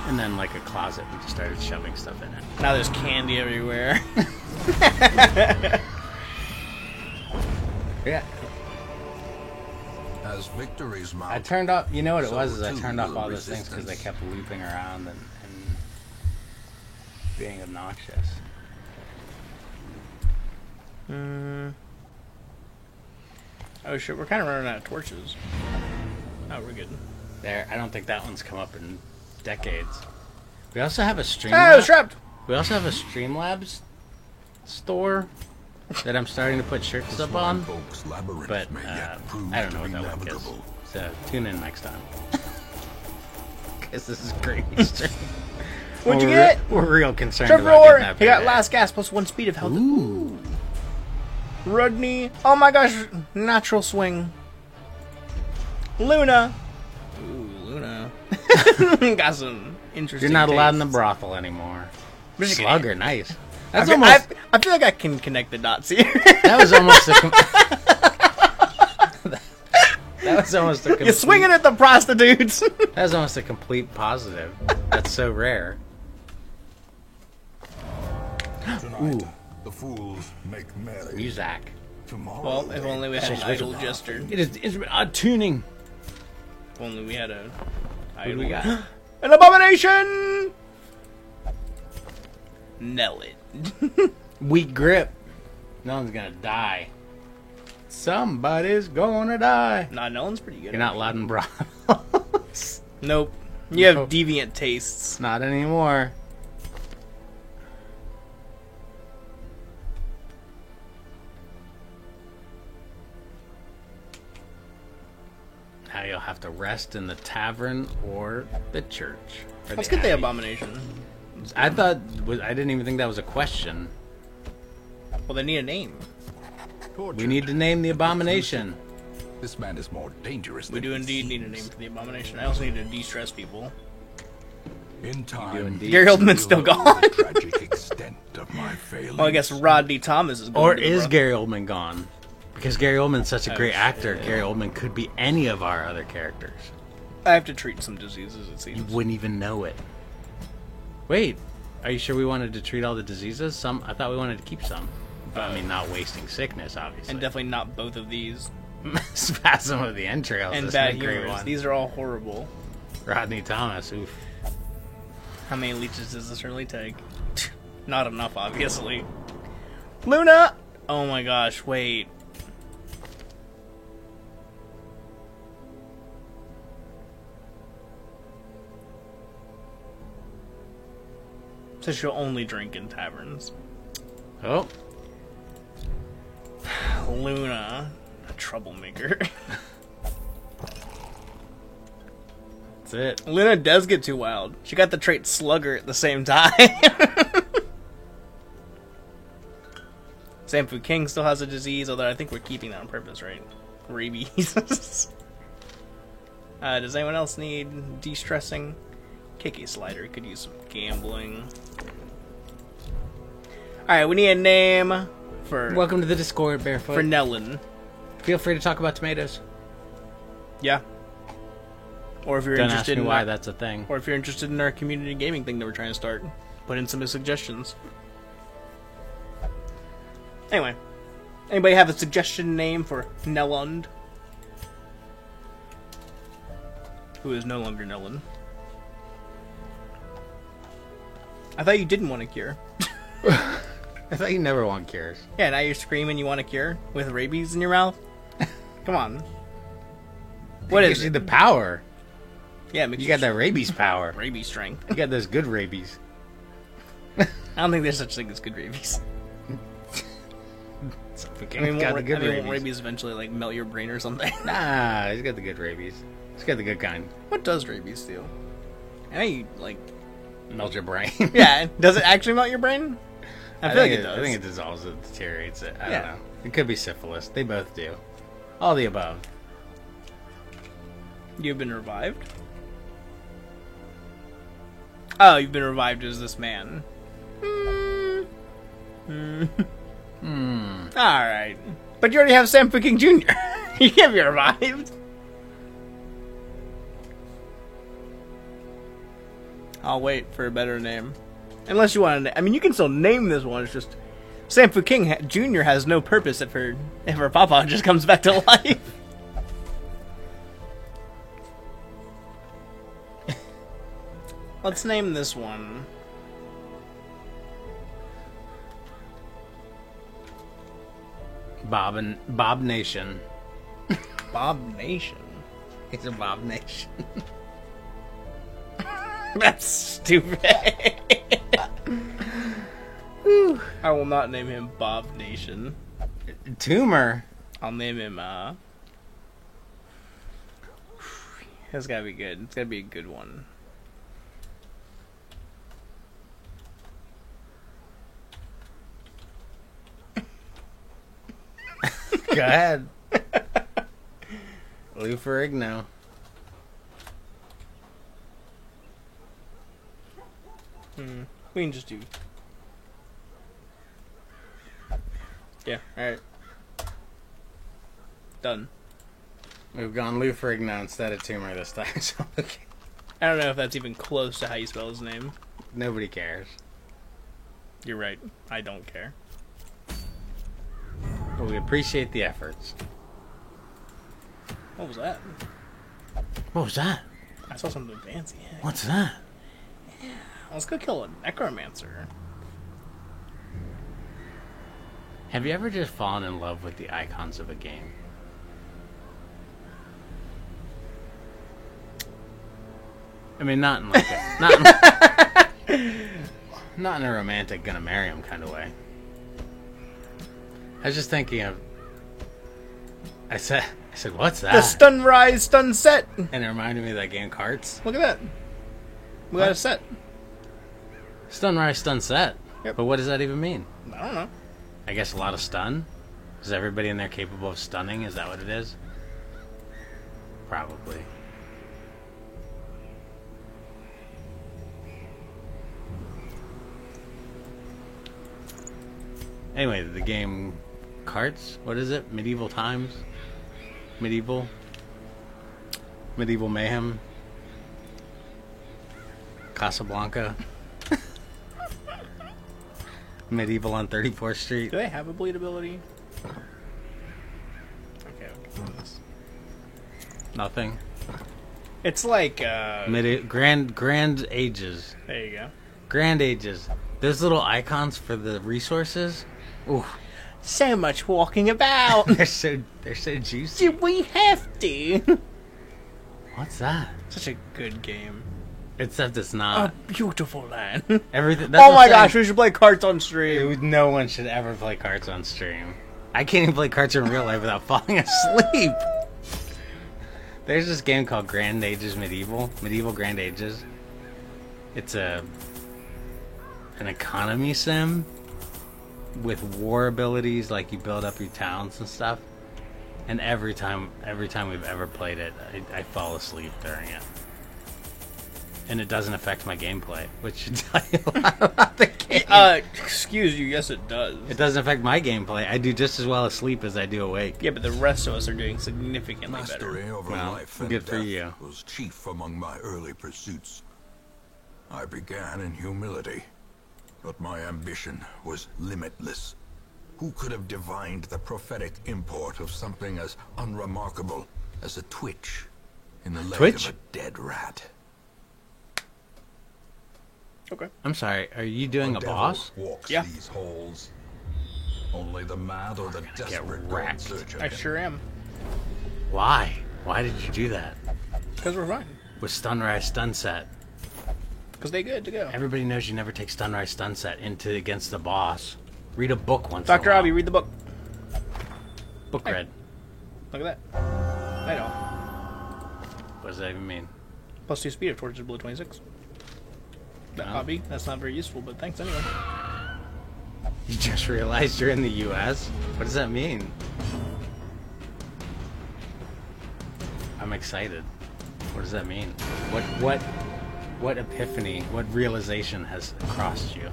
And then, like a closet, we just started shoving stuff in it. Now there's candy everywhere. Yeah. As victories mount, I turned off, you know what it So was, is I too turned off will all those things because they resistance. kept looping around and being obnoxious. Oh shit, we're kind of running out of torches. Oh, we're good. There, I don't think that one's come up in decades. We also have a Streamlabs. Ah, I was trapped! We also have a Streamlabs store that I'm starting to put shirts the up on, Swine Folk's labyrinth but may yet prove I don't to know what be that one is. navigable. So tune in next time. Because this is great. Stream. What'd you We're get? We're real concerned Trevor about Roar! getting that He got back. last gas plus 1 speed of health. Ooh. Rudney. Oh my gosh, natural swing. Luna. Ooh, Luna. Got some interesting. You're not allowed in the tastes. brothel anymore. Just kidding. Slugger, nice. I That's feel, almost. I feel like I can connect the dots here. That was almost a. That was almost a. You're Complete, swinging at the prostitutes. That was almost a complete positive. That's so rare. Tonight, the fools make merry. Muzak. Tomorrow, Well, if only we had an Just idol wait. jester. It is odd tuning. If only we had a What do idol. we got? An abomination. Nail it. Weak grip. No one's gonna die. Somebody's gonna die. Nah, Nellen's pretty good. You're not allowed in brothels. Nope. You have Nope. deviant tastes. Not anymore. Now you'll have to rest in the tavern or the church. Or Let's the get the abbey. abomination. I didn't even think that was a question. Well, they need a name. We need to name the abomination. This man is more dangerous We than do he indeed need a seems. name for the abomination. I also need to de-stress people. In time, indeed. Gary Oldman's you'll still know gone. the tragic extent of my failings. Well, I guess Rodney Thomas is going Or to the is brothel. Gary Oldman gone? Because Gary Oldman's such a Oh, great actor. shit. Gary Oldman could be any of our other characters. I have to treat some diseases, it You seems. wouldn't even know it. Wait, are you sure we wanted to treat all the diseases? Some, I thought we wanted to keep some. But I mean, not wasting sickness, obviously. And definitely not both of these. Spasm of the entrails. And the bad snake grave humors. one. These are all horrible. Rodney Thomas. Oof. How many leeches does this really take? Not enough, obviously. Luna! Oh my gosh, wait. So she'll only drink in taverns. Oh, Luna, a troublemaker. that's it. Luna does get too wild. She got the trait Slugger at the same time. Samfu King still has a disease, although I think we're keeping that on purpose, right? Rabies. Does anyone else need de-stressing? KK Slider could use some gambling. Alright, we need a name for Welcome to the Discord, Barefoot. for Nellen. Feel free to talk about tomatoes. Yeah. Or if you're Don't ask interested me in why that's a thing. or if you're interested in our community gaming thing that we're trying to start, put in some suggestions. Anyway, anybody have a suggestion name for Nelland? Who is no longer Nellen. I thought you didn't want a cure. I thought you never want cures. Yeah, now you're screaming you want a cure with rabies in your mouth? Come on. What gives is you it? the power? Yeah, it makes You got that rabies power. rabies strength. You got those good rabies. I don't think there's such thing as good rabies. I mean, got won't, the good won't rabies. rabies eventually like melt your brain or something? Nah, he's got the good rabies. He's got the good kind. What does rabies do? I know you like. Melt your brain. Yeah, does it actually melt your brain? I feel like it does. I think it dissolves it, deteriorates it. I Yeah. don't know. It could be syphilis. They both do. All the above. You've been revived? Oh, you've been revived as this man. Alright. But you already have Sam King Jr. You can't be revived. I'll wait for a better name. Unless you want to... I mean, you can still name this one. It's just... Sam King Jr. has no purpose if her papa just comes back to life. Let's name this one. Bob Nation. Bob Nation. He's a Bob Nation. That's stupid. Whew. I will not name him Bob Nation. Tumor. I'll name him, It's gotta be good. It's gotta be a good one. Go ahead. Lou Ferrigno. We can just do... Yeah, alright. Done. We've gone Lou Ferrigno instead of Tumor this time, so okay. I don't know if that's even close to how you spell his name. Nobody cares. You're right. I don't care. But we appreciate the efforts. What was that? What was that? I saw something fancy. What's that? Let's go kill a necromancer. Have you ever just fallen in love with the icons of a game? I mean, not in like a, not in a romantic gonna marry him kind of way. I was just thinking of. I said, what's that? The stun rise, stun set. And it reminded me of that game Carts. Look at that. We got a set. Stun rise, stun set. Yep. But what does that even mean? I don't know. I guess a lot of stun. Is everybody in there capable of stunning? Is that what it is? Probably. Anyway, the game Carts? What is it? Medieval Times? Medieval Mayhem? Casablanca? Medieval on 34th Street? Do they have a bleed ability? Okay. Nothing. It's like, Grand Ages. there you go. Grand Ages. Those little icons for the resources. Ooh, So much walking about. they're so juicy. Do we have to? What's that? Such a good game. Except it's A not. beautiful land. Everything. Oh my gosh, we should play carts on stream. No one should ever play carts on stream. I can't even play carts in real life without falling asleep. There's this game called Grand Ages Medieval Grand Ages. It's an economy sim with war abilities, like you build up your towns and stuff. And every time we've ever played it, I fall asleep during it. And it doesn't affect my gameplay, which should tell you a lot about the game. Excuse you, yes it does. It doesn't affect my gameplay. I do just as well asleep as I do awake. Yeah, but the rest of us are doing significantly Mastery better. over Well, life and good for death you. was chief among my early pursuits. I began in humility, but my ambition was limitless. Who could have divined the prophetic import of something as unremarkable as a twitch in the leg Twitch? of a dead rat? Okay. I'm sorry, are you doing a devil boss? Walks Yeah. these halls. Only the mad or the desperate go in wrecked. search of I him. sure am. Why? Why did you do that? Because we're fine. With Stunrise Stunset. Because they good to go. Everybody knows you never take Stunrise Stunset into against the boss. Read a book once Dr. in a while. Abby, read the book. Book read. Look at that. I know. What does that even mean? +2 speed of Torches Blue 26. That hobby, that's not very useful, but thanks anyway. You just realized you're in the US? What does that mean? I'm excited. What does that mean? What epiphany, what realization has crossed you?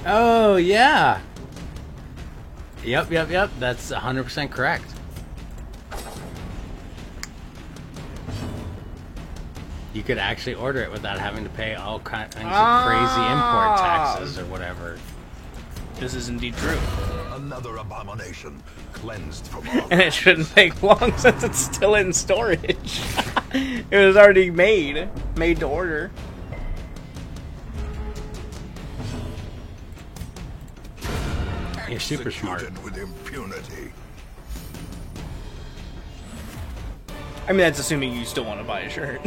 Oh, yeah. Yep. That's 100% correct. You could actually order it without having to pay all kinds of crazy import taxes or whatever. This is indeed true. Another abomination cleansed from all. And it shouldn't take long since it's still in storage. It was already made to order. You're super smart. Executed with impunity. I mean, that's assuming you still want to buy a shirt.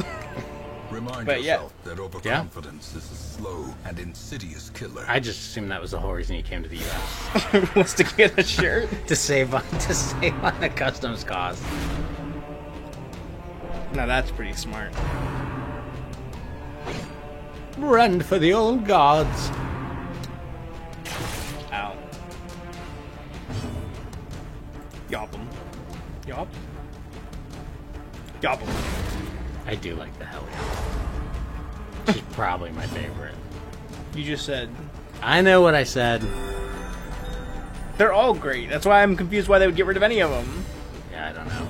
Remind But yeah. yourself that overconfidence is a slow and insidious killer. I just assumed that was the whole reason you came to the US. Wants to get a shirt. to save on the customs cost. Now that's pretty smart. Run for the old gods. Ow. Yop 'em. Yop. Yop 'em. I do like the Hellion. She's probably my favorite. You just said I know what I said. they're all great. That's why I'm confused why they would get rid of any of them. Yeah, I don't know.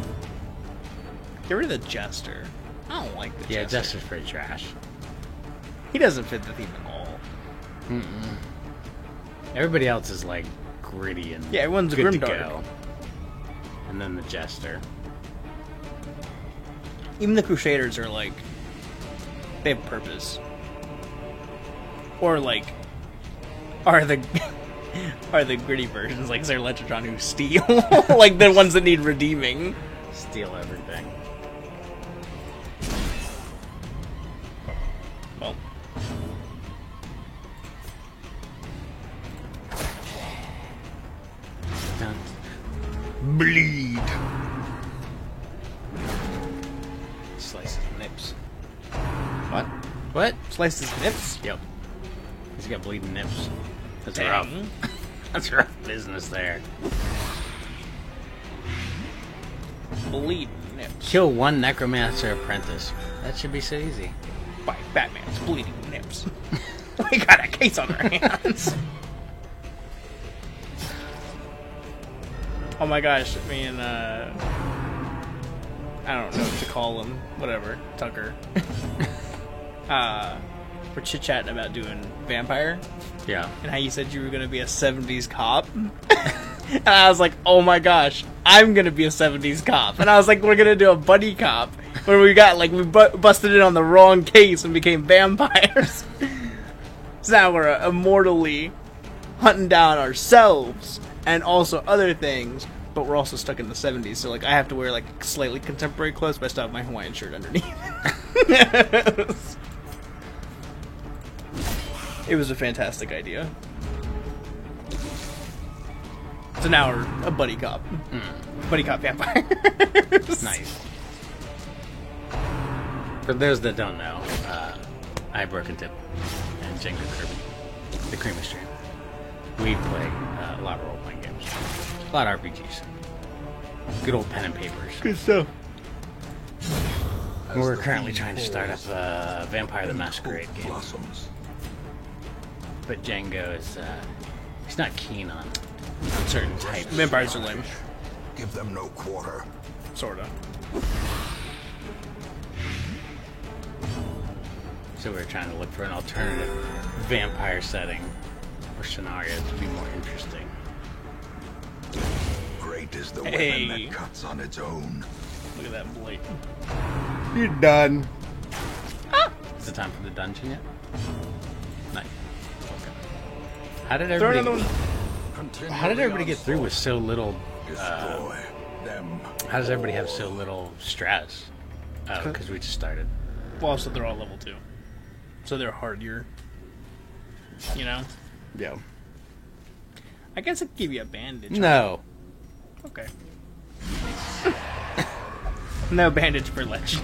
Get rid of the Jester. I don't like the Yeah, Jester. Jester's pretty trash. He doesn't fit the theme at all. Everybody else is like gritty and Yeah, everyone's good to grimdark. go. And then the Jester. Even the Crusaders are like, they have purpose. Or like, are the gritty versions like Zerletron who steal, like the ones that need redeeming. Steal everything. Well, Dun. bleed. Slice his nips. What? What? Slice his nips? Yep. He's got bleeding nips. That's Dang. rough. That's rough business there. Bleed nips. Kill one Necromancer apprentice. That should be so easy. By Batman's bleeding nips. We got a case on our hands. Oh my gosh, me and I don't know what to call him. Whatever, Tucker. We're chit-chatting about doing Vampire, Yeah. and how you said you were gonna be a 70s cop. And I was like, oh my gosh, I'm gonna be a 70s cop. And I was like, we're gonna do a buddy cop, where we got, like, we busted in on the wrong case and became vampires. So now we're immortally hunting down ourselves, and also other things, but we're also stuck in the 70s, so, like, I have to wear, like, slightly contemporary clothes, but I still have my Hawaiian shirt underneath. It was a fantastic idea. So now we're a buddy cop. Buddy cop vampire. Nice. For those that don't know, I Broken Tip and Jenga Kirby, the creamy stream. We play a lot of role-playing games. A lot of RPGs. Good old pen and papers. Good stuff. We're currently trying to start up Vampire the Masquerade game. Blossoms. But Django is, he's not keen on certain types. Vampires are lame. Give them no quarter. Sorta. So we're trying to look for an alternative vampire setting or scenario to be more interesting. Great is the Hey. weapon that cuts on its own. Look at that blade. You're done. Is it time for the dungeon yet? Nice. Okay. How did Throw another everybody? one. How did everybody get through with so little? Destroy them. How does everybody have so little stress? Oh, because we just started. Well, also they're all level 2. So they're hardier. You know? Yeah. I guess I'd give you a bandage. No. Okay. No bandage for Lich.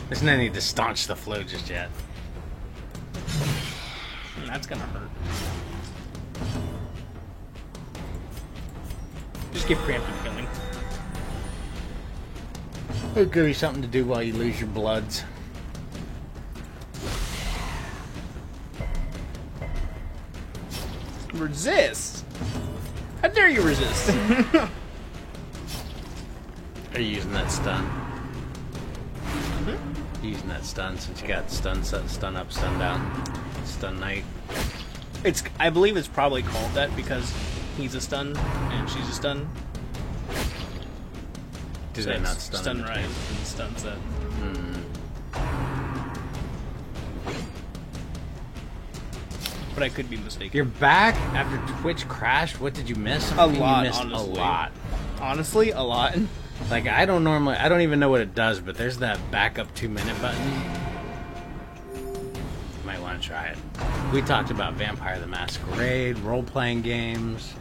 There's no need to staunch the flow just yet. That's gonna hurt. Just get preemptive killing. It'll give you something to do while you lose your bloods. Resist? How dare you resist? Are you using that stun? You using that stun since you got stun set, stun up, stun down, stun knight. I believe it's probably called that because he's a stun and she's a stun. Do So they it's not stun? Stun in rise between? and stun set. But I could be mistaken. You're back after Twitch crashed. What did you miss? A You lot, missed honestly. a lot. Honestly, a lot. Like I don't even know what it does, but there's that backup 2-minute button. Might want to try it. We talked about Vampire the Masquerade, role-playing games,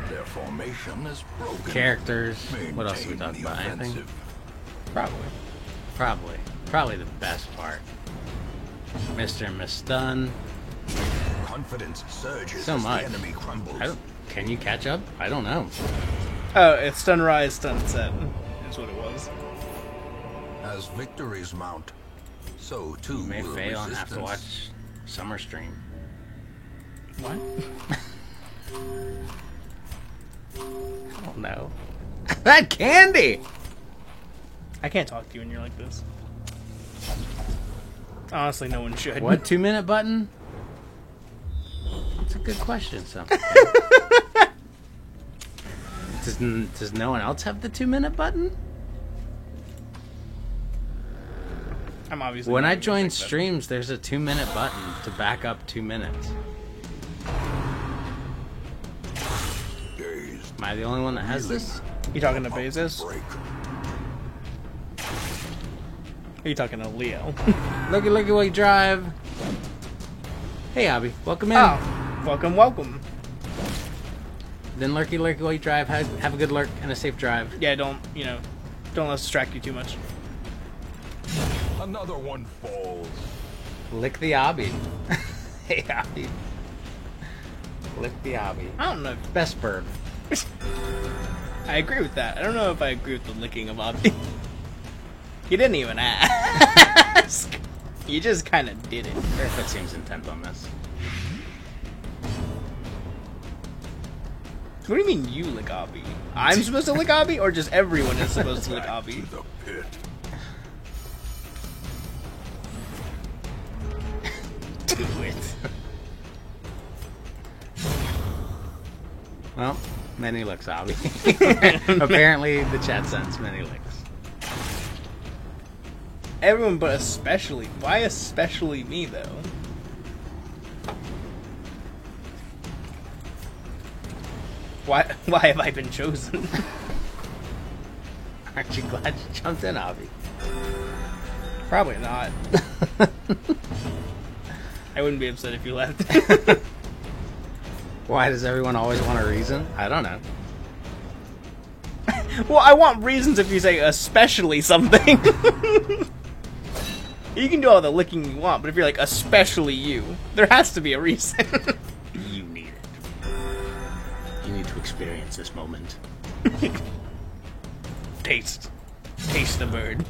Their formation is broken. characters. What else did we Maintain talk the about? Anything? offensive. Probably the best part. Mr. and Miss Stun. Confidence surges So as much. the enemy crumbles. Can you catch up? I don't know. Oh, it's stun rise, stun set. Is what it was. As victories mount, so too You may will fail and have to resistance. watch Summer Stream. What? I don't know. That candy! I can't talk to you when you're like this. Honestly, no one should. What 2-minute button? That's a good question, so. Does no one else have the 2-minute button? I'm obviously. When not I gonna join fix that. streams, there's a 2-minute button to back up 2 minutes. Dazed, Am I the only one that has this? You talking to Bezos? break. Are you talking to Leo? Looky while you drive. Hey, Abby, welcome in. Oh, welcome. Then lurky while you drive. Have a good lurk and a safe drive. Yeah, don't let us distract you too much. Another one falls. Lick the Abby. Hey, Abby. Lick the Abby. I don't know. Best bird. I agree with that. I don't know if I agree with the licking of Abby. You didn't even ask. You just kind of did it. That seems intent on this. What do you mean you lick Abby? I'm supposed to lick Abby, or just everyone is supposed to lick Back Abby? to the pit. Do it. Well, many licks, Abby. Apparently, the chat sends many licks. Everyone, but especially. Why especially me, though? Why have I been chosen? Aren't you glad you jumped in, Abby? Probably not. I wouldn't be upset if you left. Why does everyone always want a reason? I don't know. Well, I want reasons if you say especially something. You can do all the licking you want, but if you're like, especially you, there has to be a reason. You need it. You need to experience this moment. Taste the bird.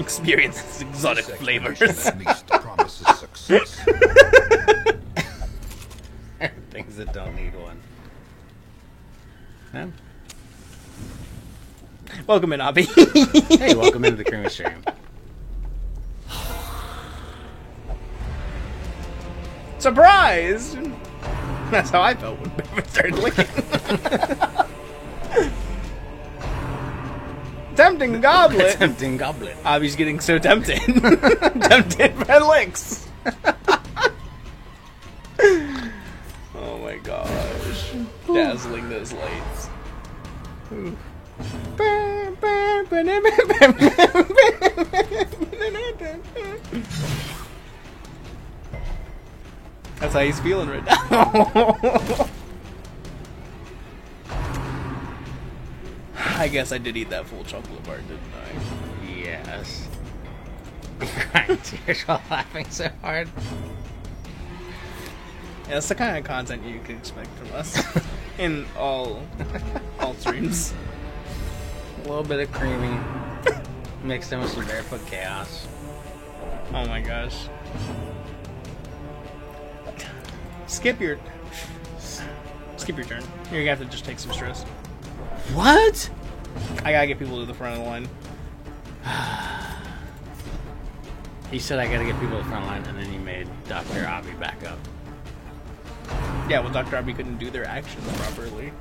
Experience its exotic This flavors. expedition at least promises success. Things that don't need one. Huh? Welcome in, Abby. Hey, welcome into the Creamy Stream. Surprise! That's how I felt when Bevan started licking. Tempting goblet. Tempting goblet. Abby's getting so tempted. Tempted by licks. Oh my gosh. Dazzling those lights. Ooh. That's how he's feeling right now. I guess I did eat that full chocolate bar, didn't I? Yes. You're crying tears while laughing so hard. Yeah, that's the kind of content you can expect from us in all streams. A little bit of creamy. Mixed in with some barefoot chaos. Oh my gosh. Skip your turn. You're gonna have to just take some stress. What? I gotta get people to the front of the line. He said I gotta get people to the front line, and then he made Dr. Abby back up. Yeah, well, Dr. Abby couldn't do their actions properly.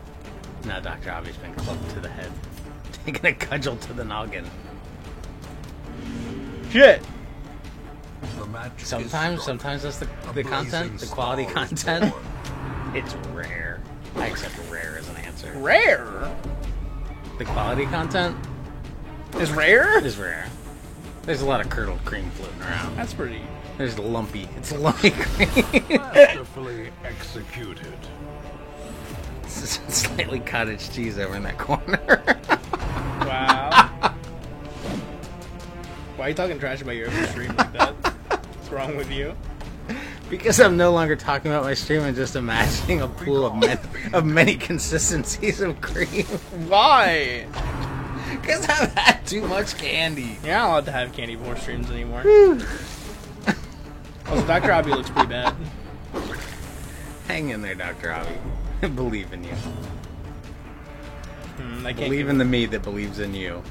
Now Dr. Abby's been clubbed to the head. Taking a cudgel to the noggin. Shit! The match is Sometimes struck. that's the A content, blazing the quality star is content. born. It's rare. I accept rare as an answer. Rare? The quality content Is rare? is rare. There's a lot of curdled cream floating around. That's pretty... There's lumpy. It's lumpy cream. Masterfully executed. Slightly cottage cheese over in that corner. Wow. Why are you talking trash about your own stream like that? What's wrong with you? Because I'm no longer talking about my stream and just imagining a pool of many consistencies of cream. Why? Because I've had too much candy. You're not allowed to have candy before streams anymore. Also, Dr. Abby looks pretty bad. Hang in there, Dr. Abby. I believe in you. I can't Believe in the me that believes in you.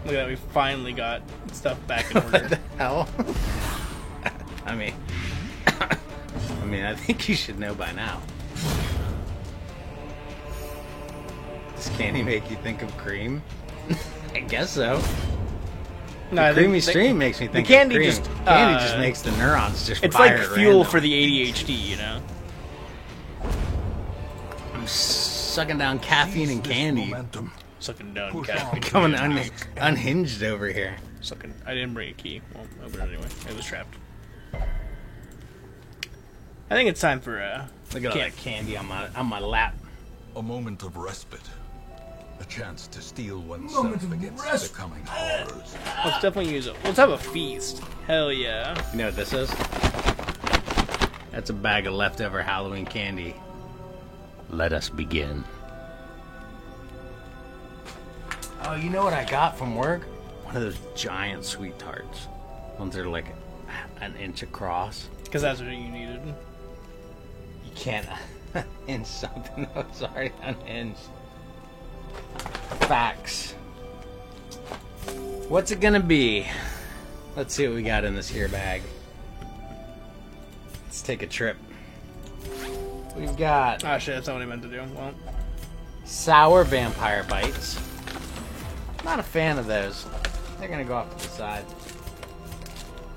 Look at that, we finally got stuff back in What the order. hell? I mean, I think you should know by now. Does candy make you think of cream? I guess so. No, I think Creamy stream makes me think candy of cream. just, Candy just makes the neurons just it's fire like at fuel random. for the ADHD, you know? I'm sucking down caffeine and This candy. momentum. Sucking down Push cat. on. Becoming unhinged over here. Sucking. I didn't bring a key. Well, open it anyway. It was trapped. I think it's time for Look at all that candy on my lap. A moment of respite. A chance to steel oneself against the coming horrors. Let's definitely use it. Let's have a feast. Hell yeah. You know what this is? That's a bag of leftover Halloween candy. Let us begin. Oh, you know what I got from work? One of those giant sweet tarts. Ones that are like an inch across. Because that's what you needed. You can't hinge something that's already unhinged. Facts. What's it gonna be? Let's see what we got in this here bag. Let's take a trip. We've got Ah, shit, that's not what I meant to do. Well, sour vampire bites. Not a fan of those. They're gonna go off to the side.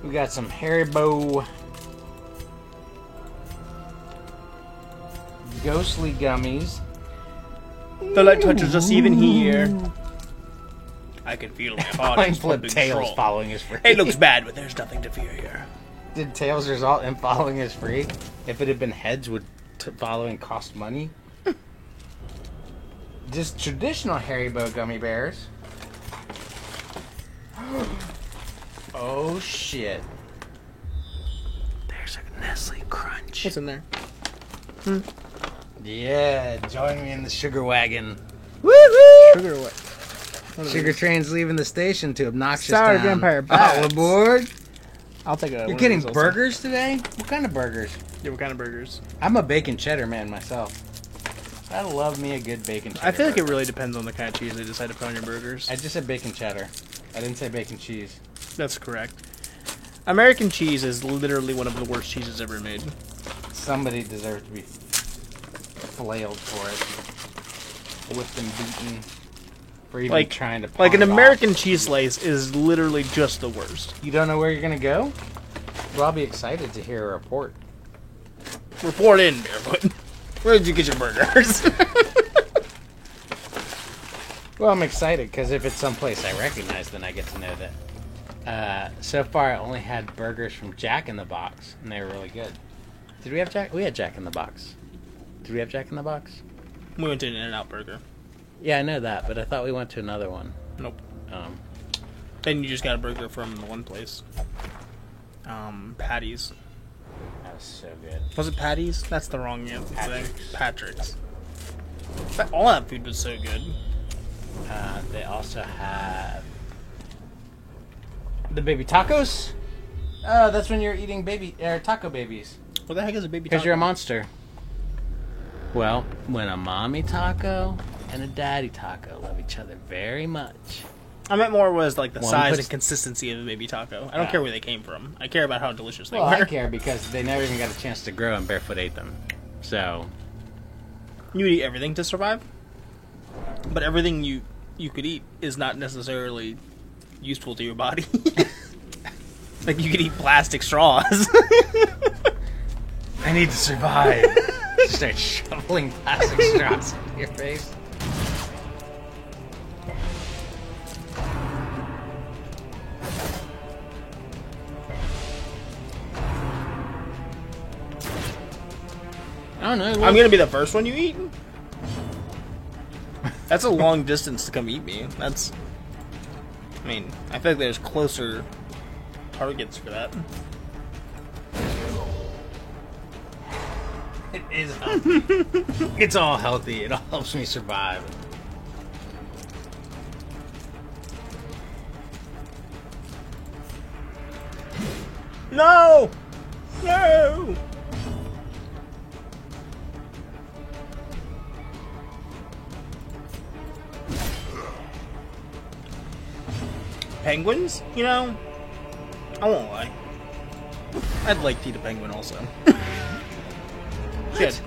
We got some Haribo ghostly gummies. the light touches us even here. I can feel my heart Coin is flip pumping Tails strong. following is free. It looks bad, but there's nothing to fear here. Did Tails result in following is free? If it had been heads, would following cost money? Just traditional Haribo gummy bears. Oh shit. There's a Nestle Crunch. What's in there? Yeah, join me in the sugar wagon. Sugar or what? What are Sugar these? train's leaving the station to Obnoxious Sour Town. Vampire All Bats. aboard. I'll take a. You're one of getting these also. burgers today? What kind of burgers? Yeah, what kind of burgers? I'm a bacon cheddar man myself. I love me a good bacon cheddar. I feel like it burger. really depends on the kind of cheese they decide to put on your burgers. I just said bacon cheddar. I didn't say bacon cheese. That's correct. American cheese is literally one of the worst cheeses ever made. Somebody deserves to be flailed for it. Whipped and beaten. For even Like, trying to like an pawn it American off. cheese slice is literally just the worst. You don't know where you're gonna go? Well, I'll be excited to hear a report. Report in, Barefoot. Where did you get your burgers? Well, I'm excited because if it's someplace I recognize, then I get to know that. So far, I only had burgers from Jack in the Box, and they were really good. Did we have Jack? We had Jack in the Box. Did we have Jack in the Box? We went to an In-N-Out Burger. Yeah, I know that, but I thought we went to another one. Nope. Um, Then you just got a burger from the one place. Patty's. that was so good. Was it Patty's? That's the wrong answer. Patrick's. Patrick's. But all that food was so good. They also have the baby tacos. Oh, that's when you're eating taco babies. What the heck is a baby Because taco? you're a monster. Well, when a mommy taco and a daddy taco love each other very much. I meant more was like the Well, size but and consistency of a baby taco. I don't Yeah. care where they came from. I care about how delicious they Well, were. I care because they never even got a chance to grow and Barefoot ate them. So, You eat everything to survive, but everything you could eat is not necessarily useful to your body. Like you could eat plastic straws. I need to survive. Start shoveling plastic straws into your face. I don't know. I'm gonna be the first one you eat. That's a long distance to come eat me. That's. I mean, I feel like there's closer targets for that. It is healthy. It's all healthy. It all helps me survive. No! No! Penguins? You know, I won't lie. I'd like to eat a penguin also. Shit.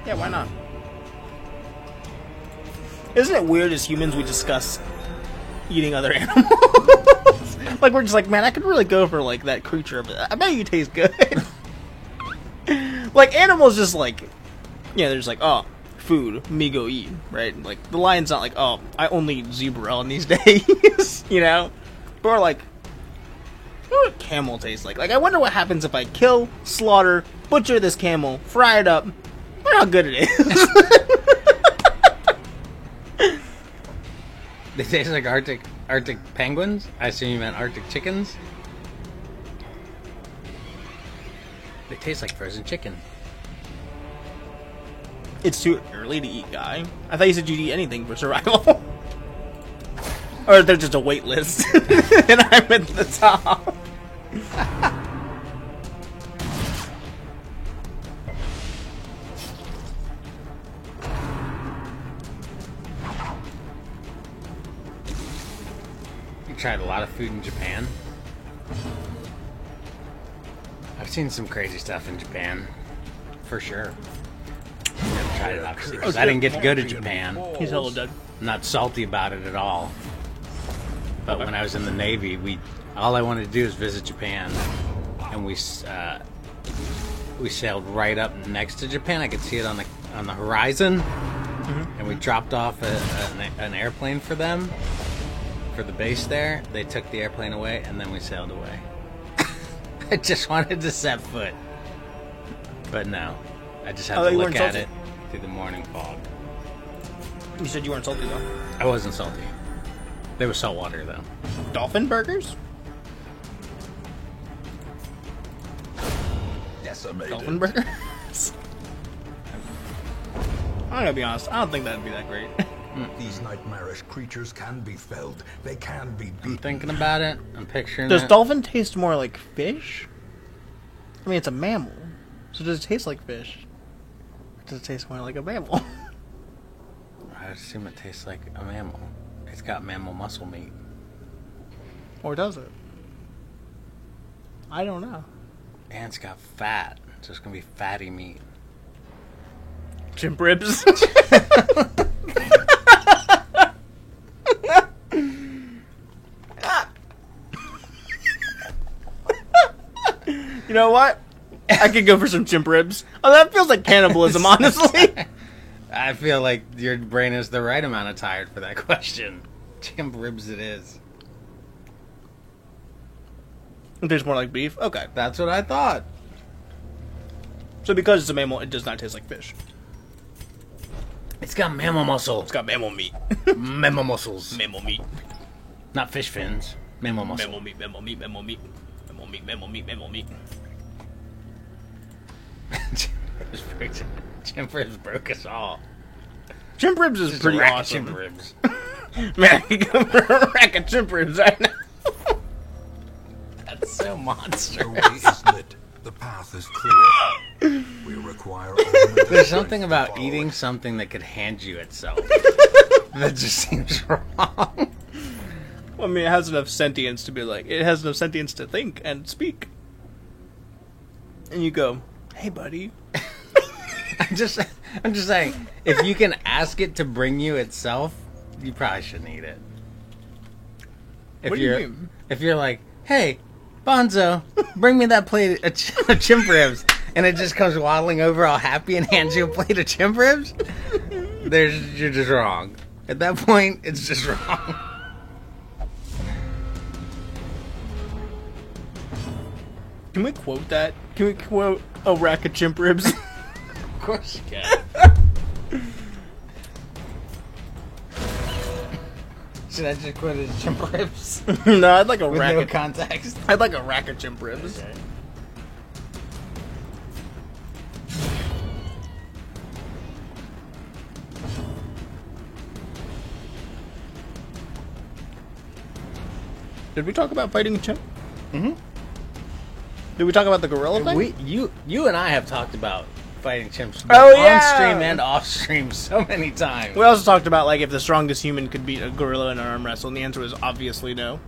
Yeah, why not? Isn't it weird as humans we discuss eating other animals? Like we're just like, man, I could really go for like that creature. I bet you taste good. Like animals, just like, yeah, they're just like, oh, food, me go eat, right? Like the lion's not like, oh, I only eat zebra on these days, you know? But we're like, what would camel taste like? Like I wonder what happens if I kill, slaughter, butcher this camel, fry it up. I wonder how good it is. They taste like Arctic penguins? I assume you meant Arctic chickens? They taste like frozen chicken. It's too early to eat, guy. I thought you said you'd eat anything for survival. Or they're just a wait list. And I'm at the top. You tried a lot of food in Japan? I've seen some crazy stuff in Japan. For sure. Never tried it, obviously, because I didn't get to go to Japan. He's hello, Doug. I'm not salty about it at all. But when I was in the Navy, all I wanted to do was visit Japan, and we sailed right up next to Japan. I could see it on the horizon, and we dropped off an airplane for them, for the base there. They took the airplane away, and then we sailed away. I just wanted to set foot, but no, I just had Oh, to you look weren't at salty? it through the morning fog. You said you weren't salty, though. I wasn't salty. There was salt water though. Dolphin burgers? Decimated. Dolphin burgers? I'm gonna be honest, I don't think that'd be that great. These nightmarish creatures can be felled. They can be I'm beaten. thinking about it. I'm picturing Does it. dolphin taste more like fish? I mean, it's a mammal. So does it taste like fish? Or does it taste more like a mammal? I assume it tastes like a mammal. It's got mammal muscle meat. Or does it? I don't know. And it's got fat. So it's going to be fatty meat. Chimp ribs. You know what? I could go for some chimp ribs. Oh, that feels like cannibalism, honestly. I feel like your brain is the right amount of tired for that question. Chimp ribs it is. It tastes more like beef. Okay. That's what I thought. So because it's a mammal, it does not taste like fish. It's got mammal muscle. It's got mammal meat. Mammal muscles. Mammal meat. Not fish fins. Mammal muscle. Mammal meat, mammal meat, mammal meat. Mammal meat, mammal meat, mammal meat. Chimp ribs broke us all. Chimp ribs is Just pretty a rack of awesome. Chimp ribs. Man, I could go for a rack of chimp ribs right now. That's so The monstrous. way is lit. The path is clear. We require only There's something about eating something that could hand you itself. That just seems wrong. I mean, it has enough sentience to be like, it has enough sentience to think and speak. And you go, hey, buddy. I'm just saying, if you can ask it to bring you itself, you probably shouldn't eat it. If What do you you're, mean? If you're like, hey, Bonzo, bring me that plate of chimp ribs, and it just comes waddling over all happy and hands you a plate of chimp ribs, you're just wrong. At that point, it's just wrong. Can we quote that? Can we quote a rack of chimp ribs? Of course you can. Should I just quote it as chimp ribs? No, I'd like a With rack no of context. I'd like a rack of chimp ribs. Okay. Did we talk about fighting a chimp? Mm-hmm. Did we talk about the gorilla thing? You and I have talked about fighting chimps Oh, on yeah! stream and off stream so many times. We also talked about like if the strongest human could beat a gorilla in an arm wrestle, and the answer was obviously no.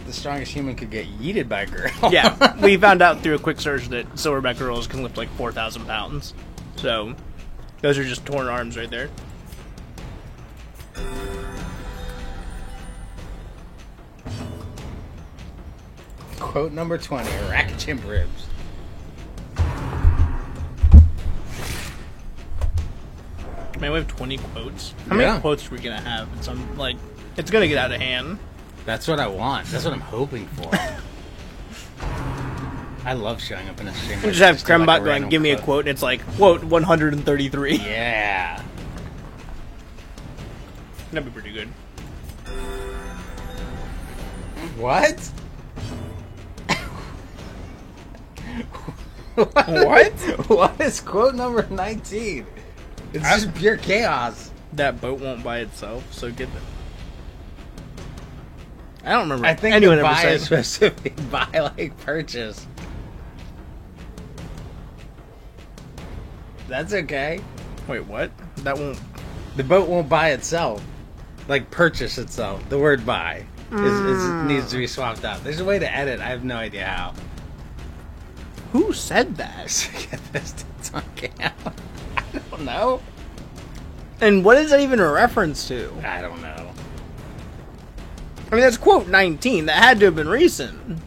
The strongest human could get yeeted by a girl. Yeah, we found out through a quick search that silverback gorillas can lift like 4,000 pounds. So, those are just torn arms right there. Quote number 20, a rack of chimp ribs. Man, we have 20 quotes. How many Yeah. quotes are we gonna have? It's gonna get out of hand. That's what I want. That's what I'm hoping for. I love showing up in a stream. We just have Crembot going, give me a quote, and it's like, quote 133. Yeah. That'd be pretty good. What? What? What is quote number 19? It's just pure chaos. That boat won't buy itself, so get it. I don't remember I think anyone the ever buy saying. is supposed to be buy like purchase. That's okay. Wait, what? That won't. The boat won't buy itself. Like purchase itself. The word buy needs to be swapped out. There's a way to edit. I have no idea how. Who said that? Get this tits on cam. I don't know. And what is that even a reference to? I don't know. I mean, that's quote 19. That had to have been recent.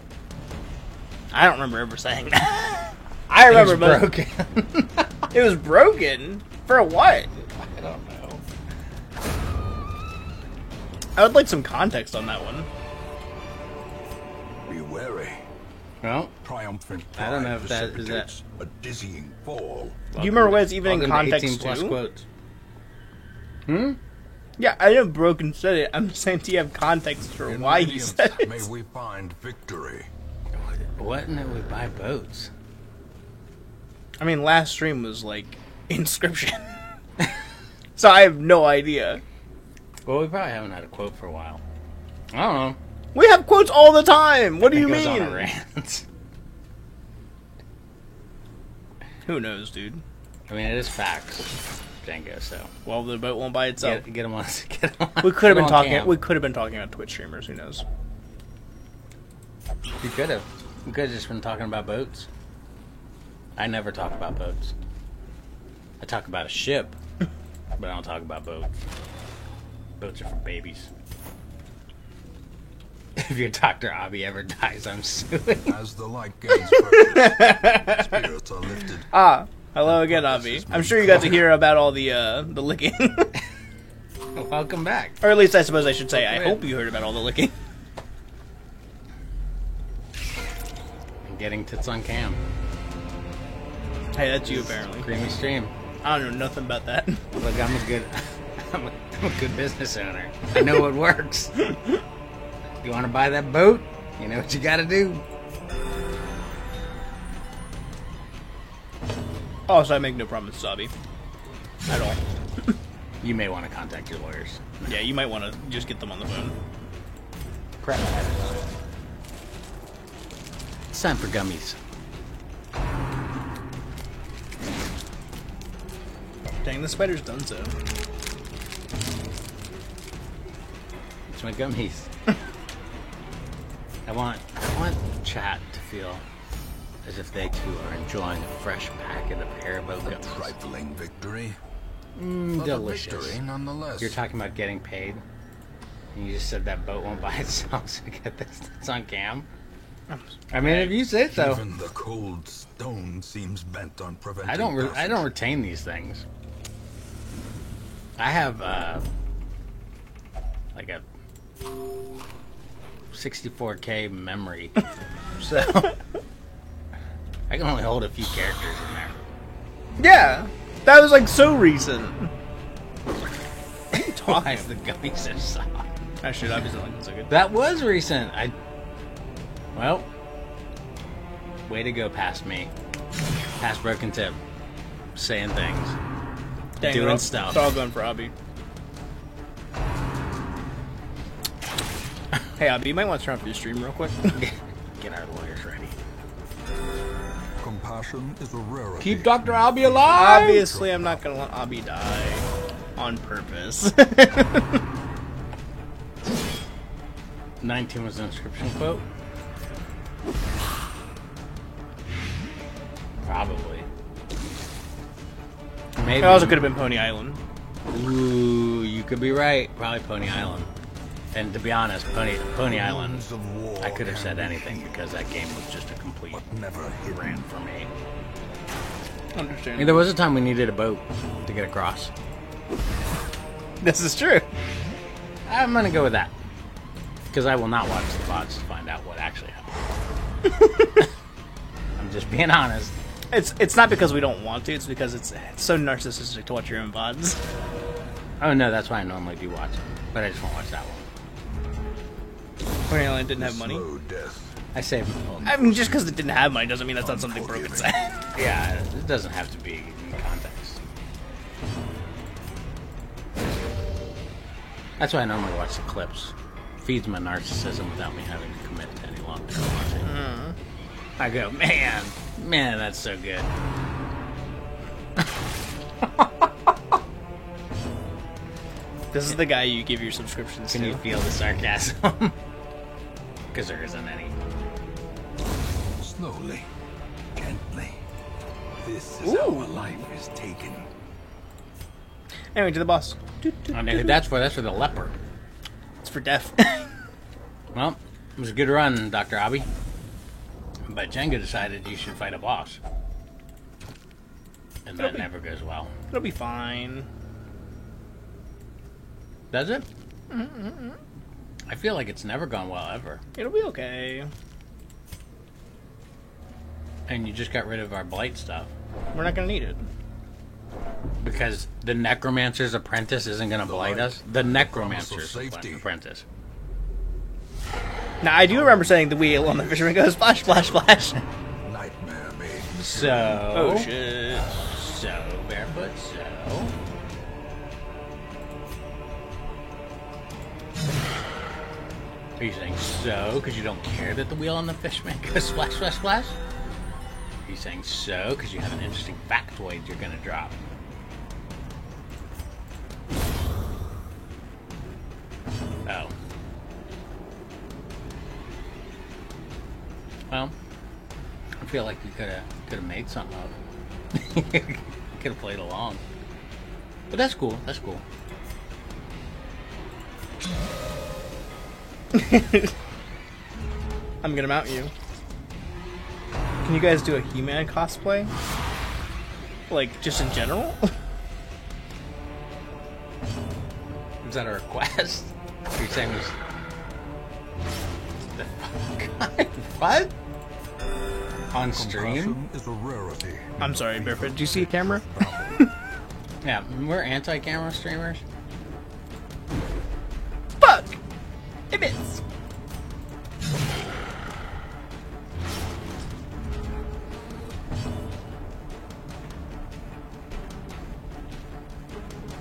I don't remember ever saying that. I remember It's most- broken. It was broken? For what? I don't know. I would like some context on that one. Be wary. Well, Triumphant I don't know pride if that is that. precipitates a dizzying fall. Do you remember what it's even in welcome to 18 context plus to? quotes. Yeah, I know Broken said it. I'm saying, do you have context for In why he Radiant, said it? may we find victory. What? No, we buy boats. I mean, last stream was like Inscription. So I have no idea. Well, we probably haven't had a quote for a while. I don't know. We have quotes all the time. What do you It goes on a mean? rant. Who knows, dude? I mean, it is facts, Django. So Well, the boat won't by itself. get him on. Get him on We could have been on talking. cam. We could have been talking about Twitch streamers. Who knows? We could have. We could have just been talking about boats. I never talk about boats. I talk about a ship, but I don't talk about boats. Boats are for babies. If your Dr. Abby ever dies, I'm suing. As the light gains focus, spirits are lifted. Ah, hello again, Avi. I'm sure you got to hear about all the licking. Welcome back. Or at least I suppose I should say, I Wait. hope you heard about all the licking. I'm getting tits on cam. Hey, that's you apparently. Creamy stream. I don't know nothing about that. Look, I'm a good, I'm a good business owner. I know what works. You want to buy that boat? You know what you got to do. Also, I make no promises, Avi. At all. You may want to contact your lawyers. Yeah, you might want to just get them on the phone. Crap. It's time for gummies. Dang, the spider's done so. It's my gummies. I want chat to feel as if they too are enjoying a fresh packet of Haribo A gummies. trifling victory. But a Delicious. victory nonetheless. You're talking about getting paid, and you just said that boat won't by itself. So get this. It's on cam. I mean, if you say so. Even the cold stone seems bent on preventing I don't passage. retain these things. I have like a 64K memory, so I can only hold a few characters in there. Yeah, that was like so recent. Why is the gummy so soft? Actually, obviously not so good. That was recent. Well, way to go past me, past Broken Tip, saying things. Dang, Doing they're all- stuff. They're all going for Abby. Hey, Abby, you might want to turn off your stream real quick. Get our lawyers ready. Compassion is a rarity. Keep Dr. Albie alive! Obviously, I'm not going to let Abby die on purpose. 19 was the inscription quote. Probably. Maybe. It also could have been Pony Island. Ooh, you could be right. Probably Pony Island. And to be honest, Pony Island, Winds of war I could have can said be anything healed, because that game was just a complete but never hidden. rant for me. I mean, Understand. there was a time we needed a boat to get across. This is true. I'm gonna go with that. Because I will not watch the VODs to find out what actually happened. I'm just being honest. It's not because we don't want to. It's because it's so narcissistic to watch your own VODs. Oh no, that's why I normally do watch it. But I just won't watch that one. Pony Island didn't have money. Slow death. I save I mean, just because it didn't have money doesn't mean that's not something Broken said. Yeah, it doesn't have to be in context. That's why I normally watch the clips. Feeds my narcissism without me having to commit to any long-term watching. I go, man, that's so good. This is the guy you give your subscriptions Can to. you feel the sarcasm? Because there isn't any. Slowly, gently. This is how a life is taken. Anyway, to the boss. I know who that's for. That's for the leper. It's for death. Well, it was a good run, Dr. Abby. But Jenga decided you should fight a boss. And that never goes well. It'll be fine. Does it? I feel like it's never gone well, ever. It'll be okay. And you just got rid of our blight stuff. We're not gonna need it. Because the Necromancer's Apprentice isn't going to blight us. The Necromancer's safety. Apprentice. Now, I do remember setting the wheel on the fisherman goes splash, splash, splash. Nightmare made. So... Oh, shit. So, Barefoot, so... Are you saying so because you don't care that the wheel on the fisherman goes splash, splash, splash? Are you saying so because you have an interesting factoid you're going to drop? Oh. Well, I feel like you could have made something up. You could have played along. But that's cool. That's cool. I'm gonna mount you. Can you guys do a He-Man cosplay? Like, just in general? Is that a request? You're saying was... What? On stream? Compassion is a rarity. I'm sorry, Barefoot. Do you see a camera? Yeah, we're anti-camera streamers. Fuck! It missed!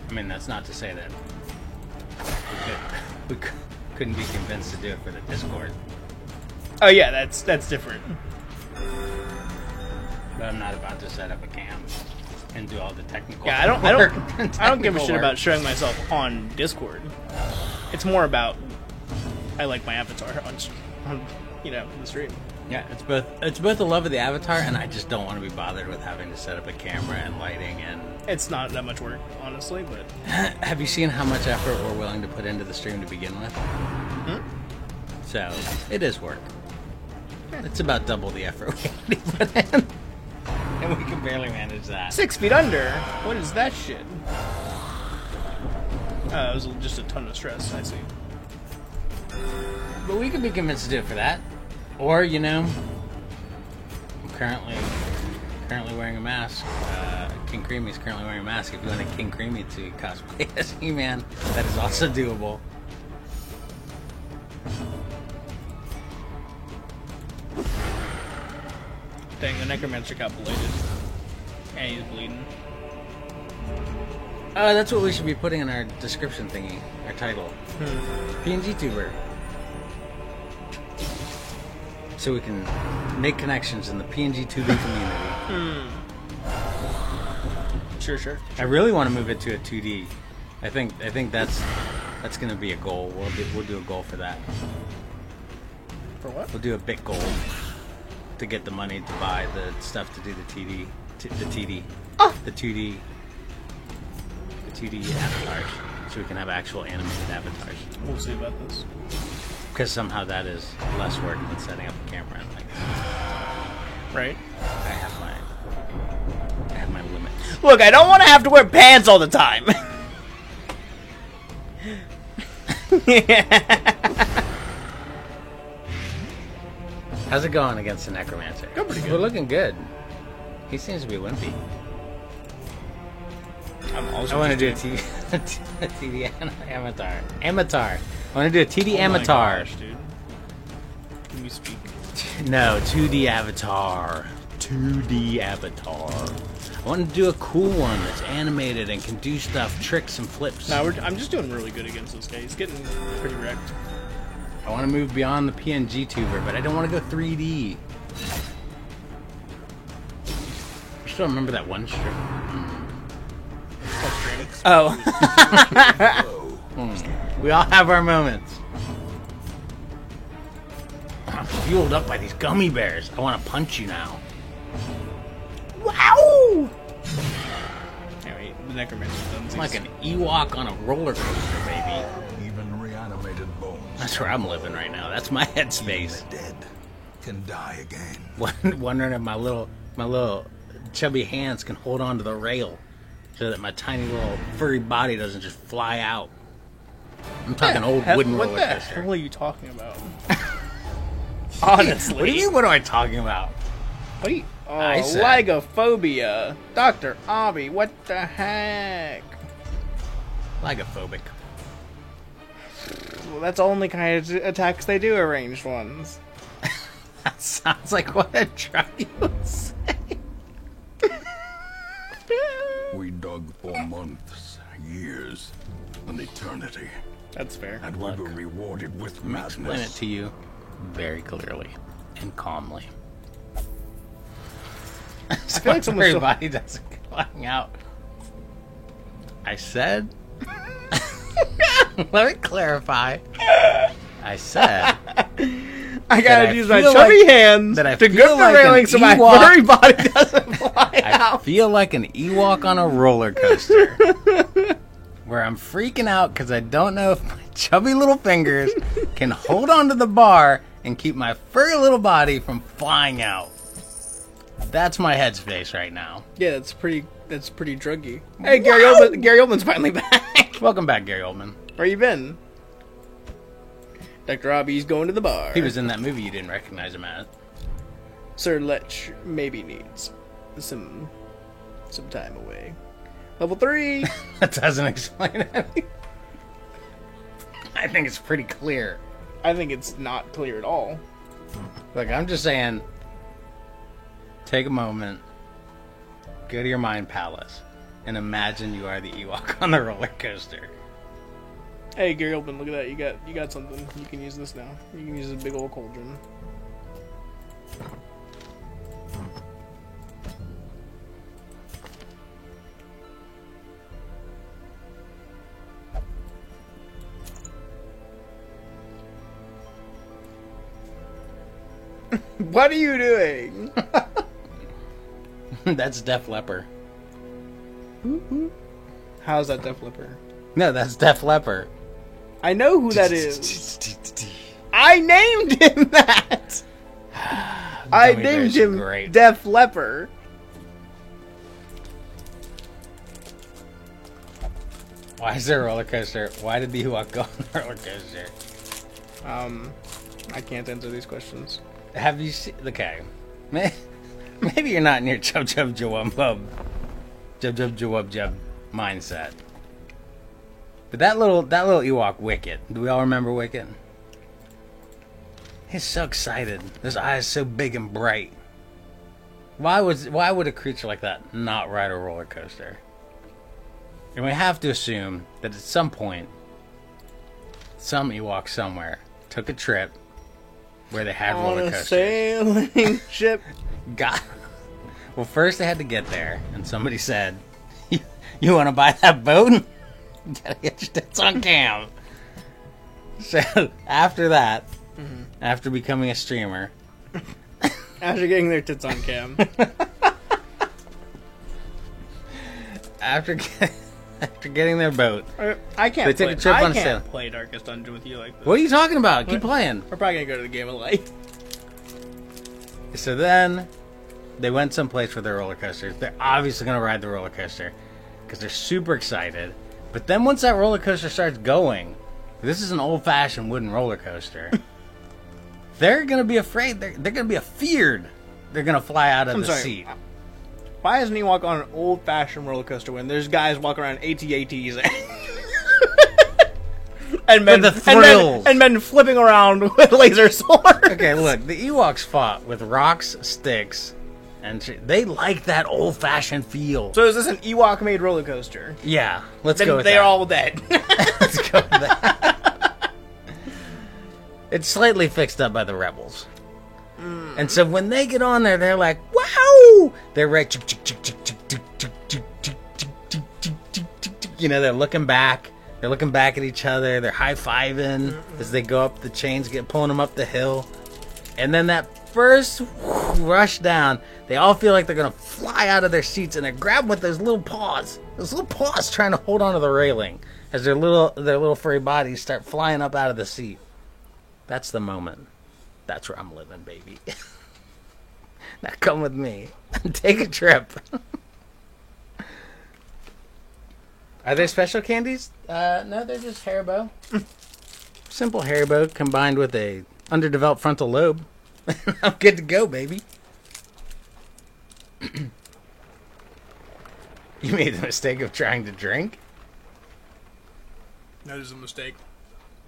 I mean, that's not to say that we couldn't be convinced to do it for the Discord. Oh yeah, that's different. But I'm not about to set up a cam and do all the technical. Yeah, I don't give a shit work. about showing myself on Discord. It's more about I like my avatar on the stream. Yeah, it's both the love of the avatar, and I just don't want to be bothered with having to set up a camera and lighting. And It's not that much work, honestly, but have you seen how much effort we're willing to put into the stream to begin with? So it is work. It's about double the effort we put in, and we can barely manage that. 6 feet under. What is that shit? It was just a ton of stress. I see. But we could be convinced to do it for that. Or, I'm currently wearing a mask. King Creamy's currently wearing a mask. If you want a King Creamy to cosplay as He-Man, that is also doable. Dang, the Necromancer got bladed. And he's bleeding. That's what we should be putting in our description thingy, our title. PNG Tuber. So we can make connections in the PNG tubing community. Sure. I really want to move it to a 2D. I think that's going to be a goal. We'll do a goal for that. For what? We'll do a bit goal to get the money to buy the stuff to do the TD, the 2D avatars, so we can have actual animated avatars. We'll see about this. Because somehow that is less work than setting up a camera and like. Right? I have my limits. Look, I don't want to have to wear pants all the time. How's it going against the Necromancer? Going pretty good. We're looking good. He seems to be wimpy. I want to do a TD Amatar. I want to do a TD Amatar. Gosh, dude. Can you speak? No, 2D Avatar. 2D Avatar. I want to do a cool one that's animated and can do stuff, tricks and flips. No, I'm just doing really good against this guy. He's getting pretty wrecked. I want to move beyond the PNG tuber, but I don't want to go 3D. I still remember that one strip. Oh. We all have our moments. I'm fueled up by these gummy bears. I want to punch you now. Wow! Anyway, the Necromancer's done. It's like an Ewok on a roller coaster, baby. Even reanimated bones. That's where I'm living right now. That's my headspace. The dead can die again. Wondering if my little chubby hands can hold on to the rail so that my tiny little furry body doesn't just fly out. I'm talking old wooden roller What the coaster. hell are you talking about? Honestly. What do you mean? What am I talking about? What do you... Oh, I said. Lygophobia. Dr. Obby, what the heck? Lygophobic. Well, that's the only kind of attacks they do, are ranged ones. That sounds like what a drug you would say. We dug for months, years, an eternity, That's fair. and we were rewarded with Explain it madness. to you very clearly and calmly. I feel like someone's everybody doesn't flying out. I said. Let me clarify. I said I gotta I use my feel chubby like- hands that I to feel grip the like an railing so my Ewok. furry body doesn't fly I out. feel like an Ewok on a roller coaster, where I'm freaking out because I don't know if my chubby little fingers can hold onto the bar and keep my furry little body from flying out. That's my headspace right now. Yeah, that's pretty druggy. Hey, Gary Oldman's finally back. Welcome back, Gary Oldman. Where you been? Dr. Obby's going to the bar. He was in that movie you didn't recognize him at. Sir Lech maybe needs some time away. Level 3. That doesn't explain anything. I think it's pretty clear. I think it's not clear at all. Look, I'm just saying, take a moment, go to your mind palace, and imagine you are the Ewok on the roller coaster. Hey, Gary Oldman, look at that. You got something. You can use this now. You can use this big old cauldron. What are you doing? That's Def Leppard. How's that Def Leppard? No, that's Def Leppard. I know who that is. I named him that. I Gummy named bears are him great. Def Leppard. Why is there a roller coaster? Why did the Ewok go on the roller coaster? I can't answer these questions. Have you seen... Okay. Maybe you're not in your Jub Jub mindset. But that little Ewok, Wicket. Do we all remember Wicket? He's so excited. His eyes so big and bright. Why would a creature like that not ride a roller coaster? And we have to assume that at some point, some Ewok somewhere took a trip where they had On roller a coasters. sailing ship. Well, first they had to get there, and somebody said, "You want to buy that boat? You gotta get your tits on cam." So after that, after becoming a streamer, After getting their tits on cam. after getting their boat, I can't. They took play, a trip I on can't sail. play Darkest Dungeon with you like this. what are you talking about? Keep playing. We're probably gonna go to the Game of Light. So then they went someplace with their roller coasters. They're obviously going to ride the roller coaster because they're super excited. But then once that roller coaster starts going, this is an old-fashioned wooden roller coaster. They're going to be afraid. They're going to be afeared. They're going to fly out of I'm the sorry. seat. Why doesn't he walk on an old-fashioned roller coaster when there's guys walking around AT-ATs and men, For the thrills. and men flipping around with laser swords? Okay, look. The Ewoks fought with rocks, sticks, and they like that old-fashioned feel. So is this an Ewok-made roller coaster? Yeah, let's Then go with they're that. all dead. Let's go with that. It's slightly fixed up by the rebels. And so when they get on there, they're like, wow! They're right. You know, they're looking back. They're looking back at each other. They're high-fiving as they go up the chains, pulling them up the hill. And then that first rush down, they all feel like they're going to fly out of their seats, and they're grabbing with those little paws. Those little paws trying to hold onto the railing as their little furry bodies start flying up out of the seat. That's the moment. That's where I'm living, baby. Now come with me and take a trip. Are they special candies? No, they're just Haribo. Simple Haribo combined with a. 'Combined with a underdeveloped frontal lobe. I'm good to go, baby. You made the mistake of trying to drink? That is a mistake.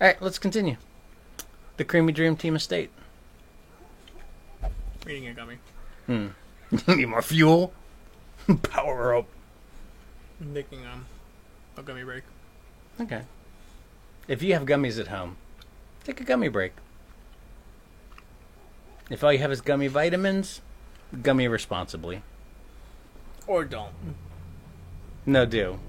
Alright, let's continue. The Creamy Dream Team Estate. Eating a gummy. You need more fuel? Power up. I'm taking a gummy break. Okay. If you have gummies at home, take a gummy break. If all you have is gummy vitamins, gummy responsibly. Or don't. No, do.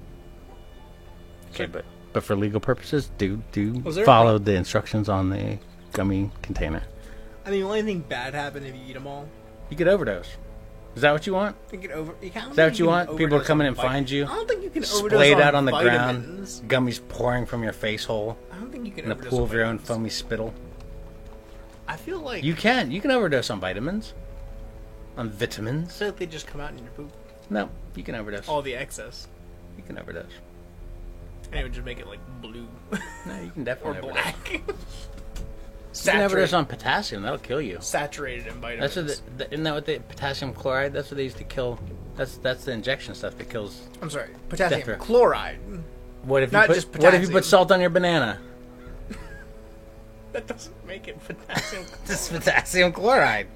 Okay, but for legal purposes, do Was there follow the instructions on the gummy container. I mean, the only thing bad happen if you eat them all. You could overdose. Is that what you want? You can Is that what you want? People to come in and find you? I don't think you can overdose Splayed out on the vitamins. ground, gummies pouring from your face hole I don't think you can in a overdose pool on of your own vitamins. foamy spittle. I feel like You can overdose on vitamins. On vitamins. so they just come out in your poop. No, you can overdose. All the excess. You can overdose. And it would just make it like blue No, you can or definitely overdose. black. You can overdose on potassium. That'll kill you. Saturated in vitamins. That's what isn't that what the potassium chloride? That's what they used to kill. That's the injection stuff that kills. I'm sorry, potassium Definitely. chloride. What if Not you just put what if you potassium. put salt on your banana? That doesn't make it potassium. This is potassium chloride.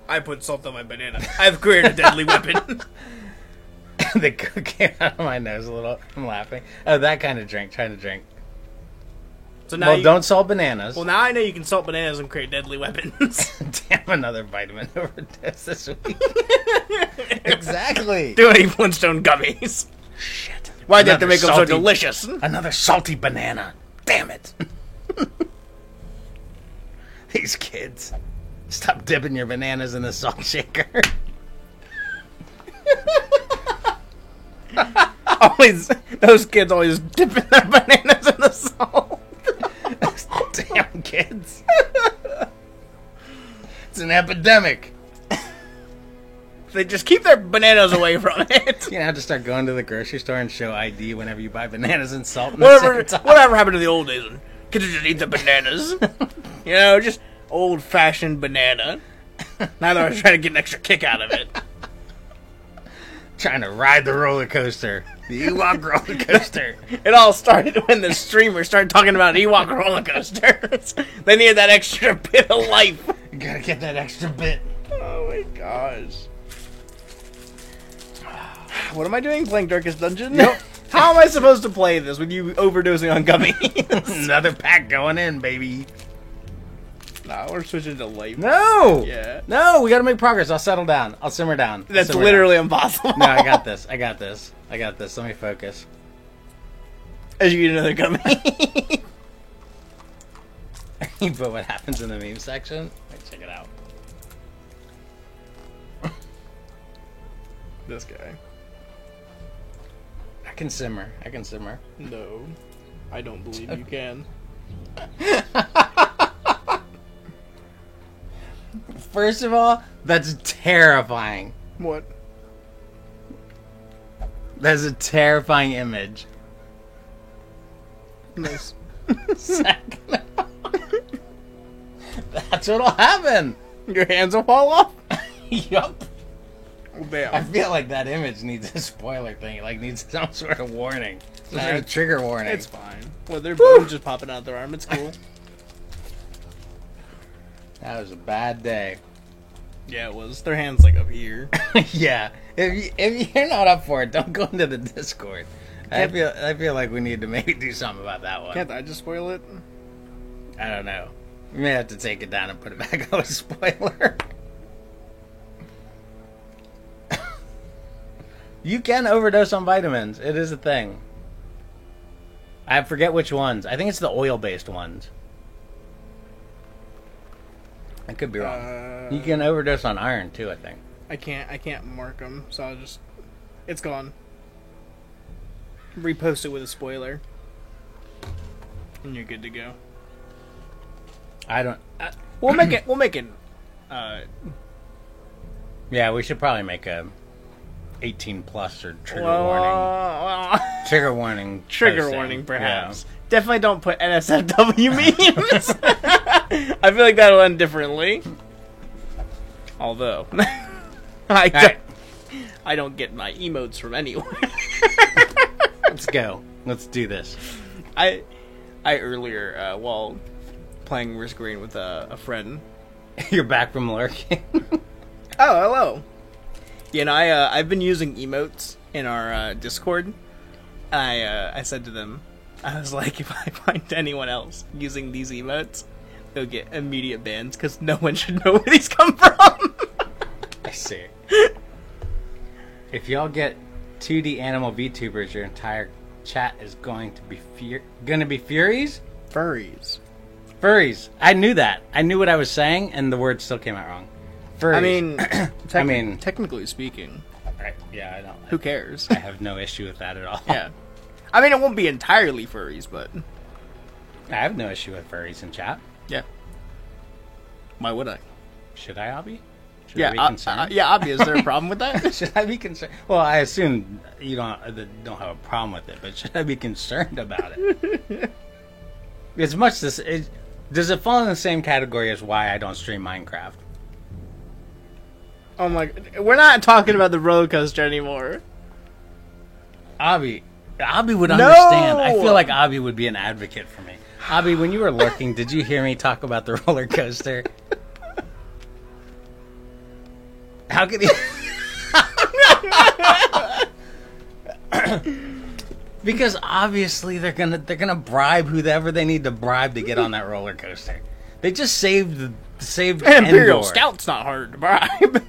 I put salt on my banana. I've created a deadly weapon. The cook came out of my nose a little. I'm laughing. Oh, that kind of drink. Trying to drink. So now Well, you, don't salt bananas. Well, now I know you can salt bananas and create deadly weapons. Damn, another vitamin overdose this week. Exactly. Do any Flintstone gummies. Shit. Why'd they have to Another make them so salty- delicious? Another salty banana. Damn it. These kids. Stop dipping your bananas in the salt shaker. Always, those kids always dipping their bananas in the salt. Damn kids. It's an epidemic. They just keep their bananas away from it. You're gonna have to start going to the grocery store and show ID whenever you buy bananas and salt. In the same Whatever, time. whatever happened to the old days when kids would just eat the bananas? You know, just old-fashioned banana. Now they're trying to get an extra kick out of it. Trying to ride the roller coaster. The Ewok roller coaster. It all started when the streamers started talking about Ewok roller coasters. They needed that extra bit of life. You gotta get that extra bit. Oh my gosh. What am I doing? Playing Darkest Dungeon? Nope. How am I supposed to play this with you overdosing on gummies? Another pack going in, baby. Nah, we're switching to life. No! Yeah. No, we gotta make progress. I'll settle down. I'll simmer down. I'll That's simmer literally impossible. down. No, I got this. I got this. I got this. Let me focus. As you eat another gummy. But what happens in the meme section? Wait, check it out. This guy. I can simmer. I can simmer. No. I don't believe you can. First of all, that's terrifying. What? That's a terrifying image. Nice. Second of all, that's what'll happen. Your hands will fall off? Yup. Oh, I bam. feel like that image needs a spoiler thing. Like needs some sort of warning. Some sort of trigger warning. It's fine. Well, their bones just popping out their arm. It's cool. That was a bad day. Yeah, it was. Their hands like up here. Yeah. If you're not up for it, don't go into the Discord. I feel like we need to maybe do something about that one. Can't I just spoil it? I don't know. We may have to take it down and put it back on a spoiler. You can overdose on vitamins. It is a thing. I forget which ones. I think it's the oil-based ones. I could be wrong. You can overdose on iron too, I think. I can't mark them, so I'll just... It's gone. Repost it with a spoiler. And you're good to go. I don't... We'll make it, Yeah, we should probably make a 18 plus or trigger warning. Trigger warning. Trigger posting. warning, perhaps. Yeah. Definitely don't put NSFW memes. I feel like that'll end differently. Although, I Alright. I don't get my emotes from anywhere. Let's go. Let's do this. I earlier, while playing Risk Rain with a friend. You're back from lurking. Oh, hello. Yeah, and I've been using emotes in our Discord. I said to them, I was like, if I find anyone else using these emotes, they'll get immediate bans because no one should know where these come from. I see. If y'all get 2D animal VTubers, your entire chat is going to be Furies? Furries. Furries. I knew that. I knew what I was saying, and the word still came out wrong. Furries. I mean, technically speaking, Right. Yeah, I don't. who cares? I have no issue with that at all. Yeah. I mean, it won't be entirely furries, but I have no issue with furries in chat. yeah. Why would I? Should I, Abby? Should Yeah, I be concerned? yeah. Obviously, is there a problem with that? Should I be concerned? Well, I assume you don't have a problem with it, but should I be concerned about it? As much as does it fall in the same category as why I don't stream Minecraft? Oh my! We're not talking about the roller coaster anymore. Abby would understand. I feel like Abby would be an advocate for me. Abby, when you were lurking, did you hear me talk about the roller coaster? How could he? Because obviously they're gonna bribe whoever they need to bribe to get on that roller coaster. They just saved Imperial Endor. Scout's not hard to bribe.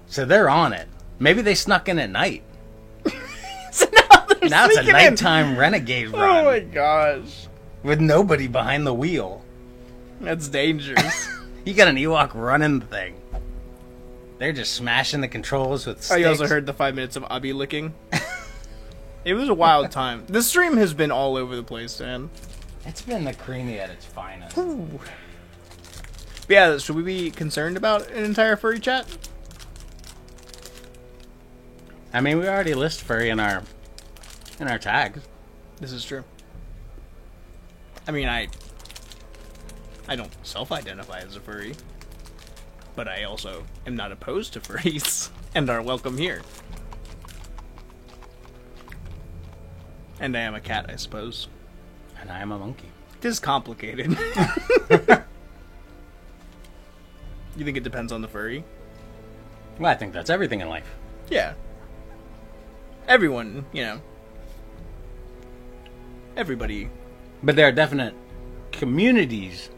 So they're on it. Maybe they snuck in at night. So Now it's a sneaking in. nighttime renegade run Oh my gosh, with nobody behind the wheel. that's dangerous. You got an Ewok running the thing. They're just smashing the controls with sticks. Oh, you also heard the 5 minutes of Abby licking. It was a wild time. The stream has been all over the place, man. It's been the creamy at its finest. But yeah, should we be concerned about an entire furry chat? I mean, we already list furry in our tags. This is true. I mean, I don't self-identify as a furry, but I also am not opposed to furries and are welcome here. And I am a cat, I suppose. And I am a monkey. It is complicated. You think it depends on the furry? Well, I think that's everything in life. Yeah. Everyone, you know. Everybody. But there are definite communities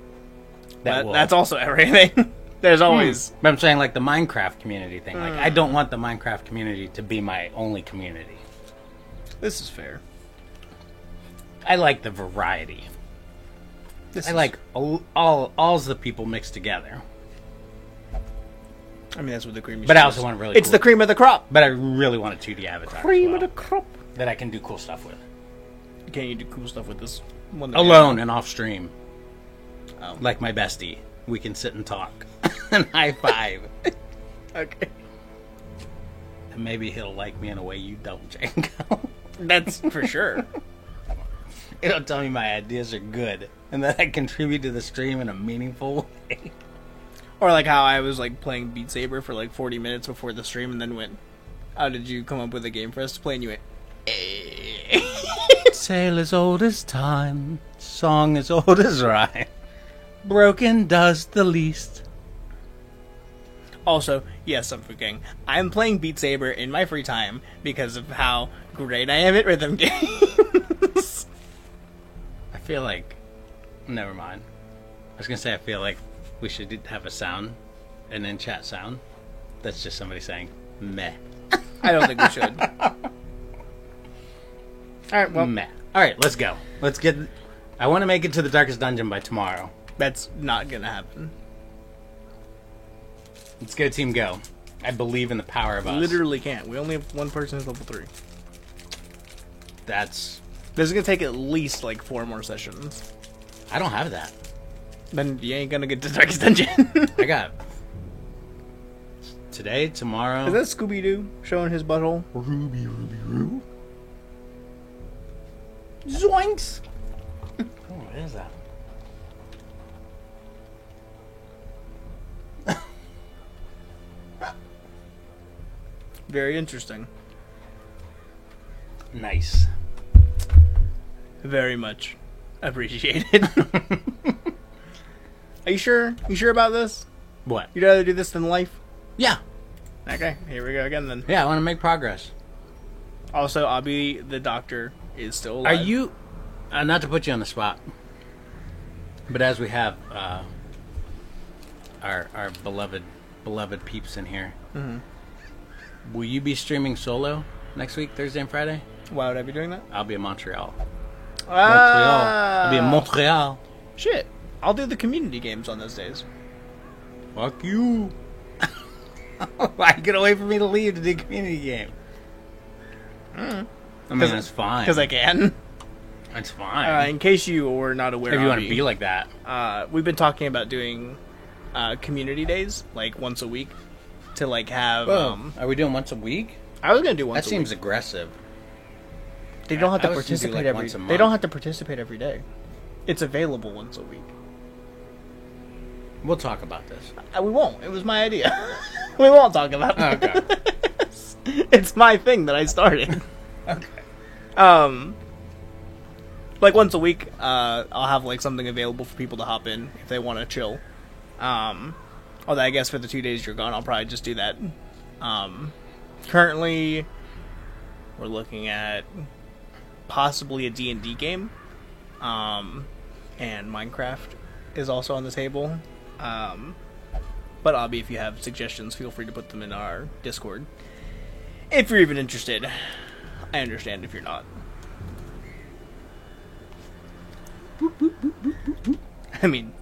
that will... That's also everything. There's always... But I'm saying, like, the Minecraft community thing. Like, I don't want the Minecraft community to be my only community. This is fair. I like the variety. I like all the people mixed together. I mean, that's what the cream is. But I also want really It's cool... the cream of the crop. But I really want a 2D avatar Cream as of well, the crop. that I can do cool stuff with. Can't you do cool stuff with this one? that Alone and off stream. Oh. Like my bestie. We can sit and talk. And high five. Okay. And maybe he'll like me in a way you don't, Janko. That's for sure. It'll tell me my ideas are good. And that I contribute to the stream in a meaningful way. Or like how I was like playing Beat Saber for like 40 minutes before the stream and then went, how did you come up with a game for us to play? And you went, Tale as old as time, song as old as rhyme. Broken does the least. Also, yes, I'm forgetting. I'm playing Beat Saber in my free time because of how great I am at rhythm games. I feel like... Never mind. I was gonna say I feel like we should have a sound, an in-chat sound. That's just somebody saying, meh. I don't think we should. Alright, well, Meh. Alright, let's go. Let's get... I want to make it to the Darkest Dungeon by tomorrow. that's not gonna happen. Let's go, team, go. I believe in the power of us. Literally can't. We only have one person who's level 3. That's... This is gonna take at least like 4 more sessions. I don't have that. Then you ain't gonna get to Darkest Dungeon. I got... Today, tomorrow... Is that Scooby-Doo showing his butthole? Ruby, Ruby, Roo? Zoinks! Oh, what is that? Very interesting. Nice. Very much appreciated. Are you sure? You sure about this? What? You'd rather do this than life? Yeah. Okay, here we go again then. Yeah, I want to make progress. Also, Abby the doctor is still Are alive. you... not to put you on the spot, but as we have our beloved peeps in here, will you be streaming solo next week, Thursday and Friday? Why would I be doing that? I'll be in Montreal. Ah, I'll be in Montreal. Shit. I'll do the community games on those days. Fuck you. Why get away from me to leave to do a community game? I mean, that's fine. Because I can. That's fine. In case you were not aware, if you want to Abby, be like that. we've been talking about doing community days, like once a week, to like have. Are we doing once a week? I was gonna do once. That a seems week. aggressive. They don't have to I was gonna do, participate like, every. once a They month. don't have to participate every day. It's available once a week. We'll talk about this. We won't. It was my idea. We won't talk about it. Okay. It's my thing that I started. Okay. Like once a week, I'll have like something available for people to hop in if they want to chill. Although I guess for the 2 days you're gone, I'll probably just do that. Currently, we're looking at possibly a D&D game, and Minecraft is also on the table. But Abby, if you have suggestions, feel free to put them in our Discord. If you're even interested. I understand if you're not. I mean,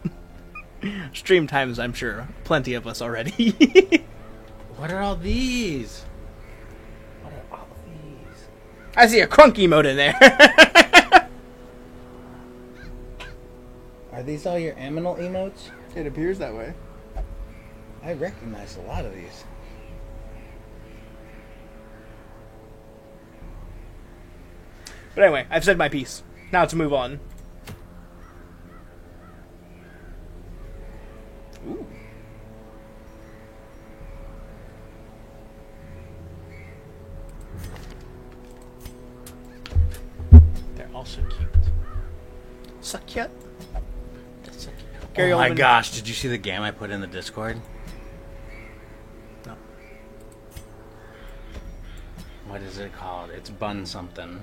stream times, I'm sure. Plenty of us already. What are all these? I see a crunk emote in there. Are these all your aminal emotes? It appears that way. I recognize a lot of these. But anyway, I've said my piece. Now to move on. Ooh. They're also cute. Suck yet? They're so cute. Gary Oh my Oldman. gosh, did you see the game I put in the Discord? No. What is it called? It's Bun something.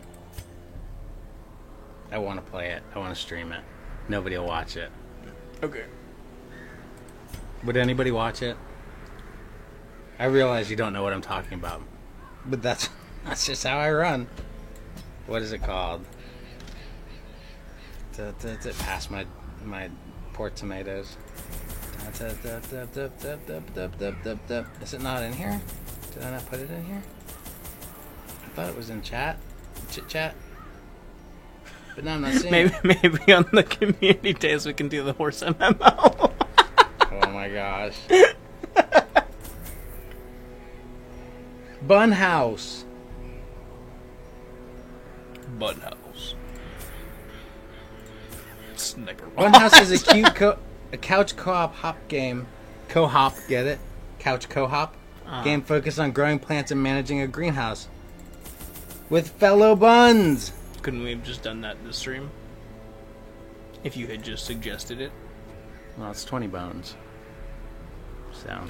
I want to play it. I want to stream it. Nobody will watch it. Okay. Would anybody watch it? I realize you don't know what I'm talking about. But that's just how I run. What is it called? Pass my pork tomatoes. Is it not in here? Did I not put it in here? I thought it was in chat. Chit chat. But now I'm not seeing it. Maybe on the community days we can do the horse MMO. Oh my gosh. Bunhouse. Bunhouse. Snicker. Bunhouse is a cute a couch co-op hop game. Co-hop, get it? Couch co-hop. Game focused on growing plants and managing a greenhouse. With fellow buns. Couldn't we have just done that this stream? If you had just suggested it. Well, it's 20 bones. So,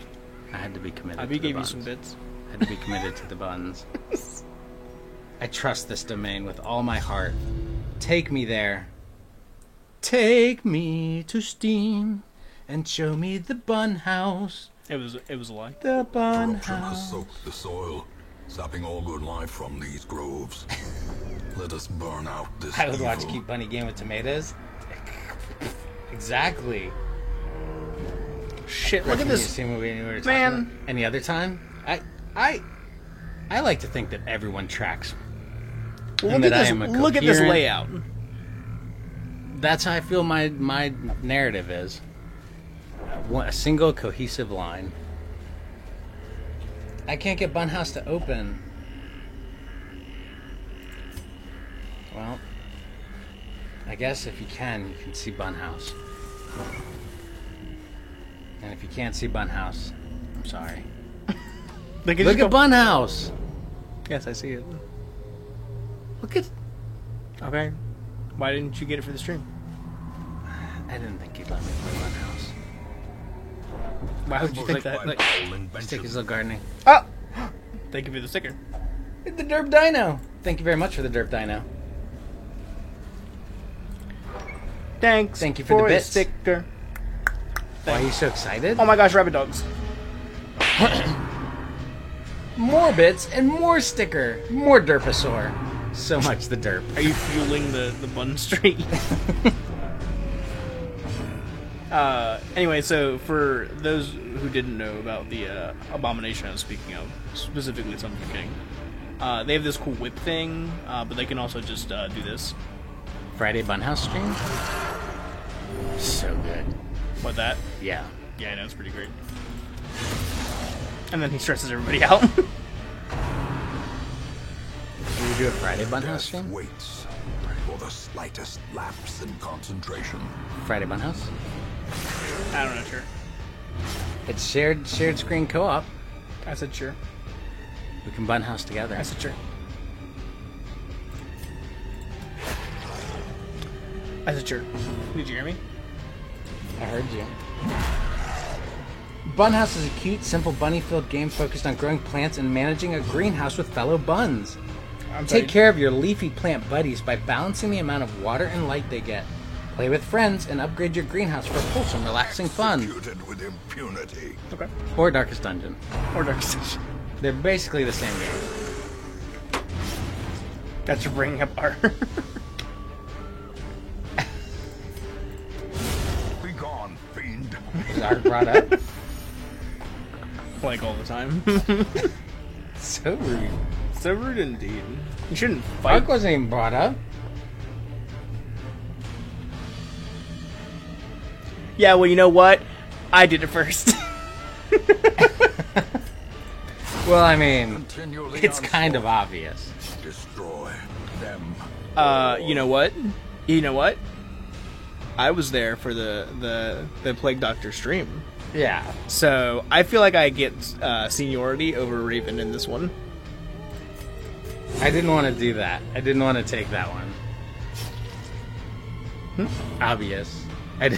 I had to be committed Abby to the gave you buns. some bits. I had to be committed to the buns. I trust this domain with all my heart. Take me there. Take me to Steam and show me the bun house. It was a lie. The bun Corruption has house. soaked the soil, sapping all good life from these groves. Let us burn out this I would watch evil. Cute Bunny Game with Tomatoes. Exactly. Shit, look at Recommend you this. see a movie anywhere to Man. talk about. Any other time? I like to think that everyone tracks. Look and at that I this. am a Look at this coherent- layout. That's how I feel my narrative is. A single cohesive line. I can't get Bunhouse to open. Well, I guess if you can see Bunhouse. And if you can't see Bunhouse, I'm sorry. Look at Bunhouse. Yes, I see it. Look at. Okay. Why didn't you get it for the stream? I didn't think he'd let me play Bunhouse. Why would you think Like that? my whole Stick invention. is still gardening. Oh! Thank you for the sticker. The Derp Dino. Thank you very much for the Derp Dino. Thanks. Thank you for the bits. sticker. Why are you so excited? Oh my gosh, rabbit dogs. More bits and more sticker. More Derposaur. So much the derp. Are you fueling the bun streak? Anyway, so for those who didn't know about the abomination I was speaking of, specifically Son of the King, they have this cool whip thing, but they can also just do this. Friday Bunhouse stream? So good. What, that? Yeah. Yeah, I know, it's pretty great. And then he stresses everybody out. Can we do a Friday Bunhouse Death stream? waits for the slightest lapse in concentration. Friday Bunhouse? I don't know, sure. It's shared screen co-op. I said sure. We can Bunhouse together. I said sure. I said sure. Did you hear me? I heard you. Bunhouse is a cute, simple bunny-filled game focused on growing plants and managing a greenhouse with fellow buns. I'm sorry. Take care of your leafy plant buddies by balancing the amount of water and light they get. Play with friends and upgrade your greenhouse for wholesome, relaxing fun. Executed with impunity. Okay. Or Darkest Dungeon. Or Dark Station. They're basically the same game. That you're bringing up art. Be gone, fiend. Is art brought up? Like all the time. So rude. So rude indeed. You shouldn't fight. Art wasn't even brought up. Yeah, well, you know what? I did it first. Well, I mean, Continually it's kind of onslaught. obvious. Destroy them. You know what? You know what? I was there for the Plague Doctor stream. Yeah. So, I feel like I get seniority over Raven in this one. I didn't want to do that. I didn't want to take that one. Obvious. I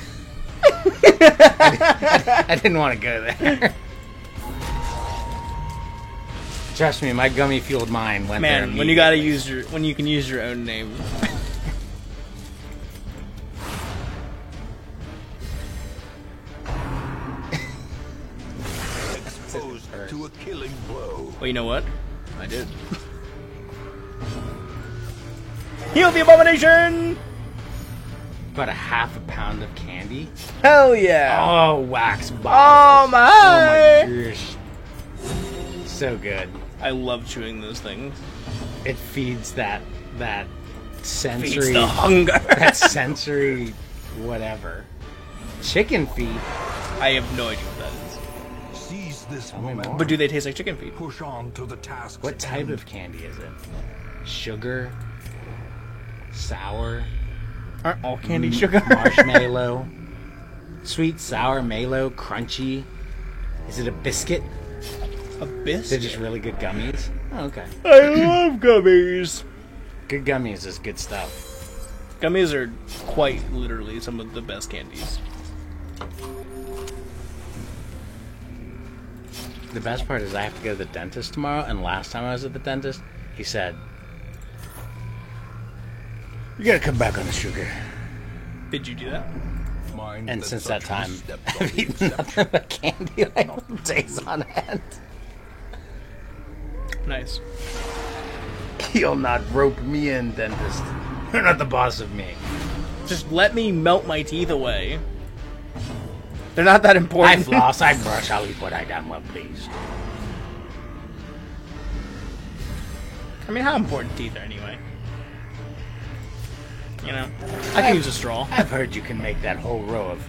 didn't want to go there. Trust me, my gummy fueled mind went there. Man, when you gotta use when you can use your own name. Exposed to a killing blow. Well, you know what? I did. Heal the abomination! About a half a pound of candy. Hell yeah! Oh, wax Oh bottles. my! Oh my gosh. So good. I love chewing those things. It feeds that sensory Feeds the hunger. that sensory whatever. Chicken feet. I have no idea what that is. Seize this me moment. more. But do they taste like chicken feet? Push on to the task. What type of candy is it? Sugar? Sour? Aren't all candy sugar? Marshmallow? Sweet, sour, mallow, crunchy? Is it a biscuit? A They're biscuit? just really good gummies? Oh, okay. I love gummies! Good gummies is good stuff. Gummies are quite literally some of the best candies. The best part is I have to go to the dentist tomorrow, and last time I was at the dentist, he said, "You gotta come back on the sugar." Did you do that? Mind And that since such that time, missteps I've are the eaten nothing but candy like days on end. Nice. You'll not rope me in, dentist. You're not the boss of me. Just let me melt my teeth away. They're not that I important. floss, I brush, I'll eat what I damn well please. I mean, how important teeth are anyway? You know? I can use a straw. I've heard you can make that whole row of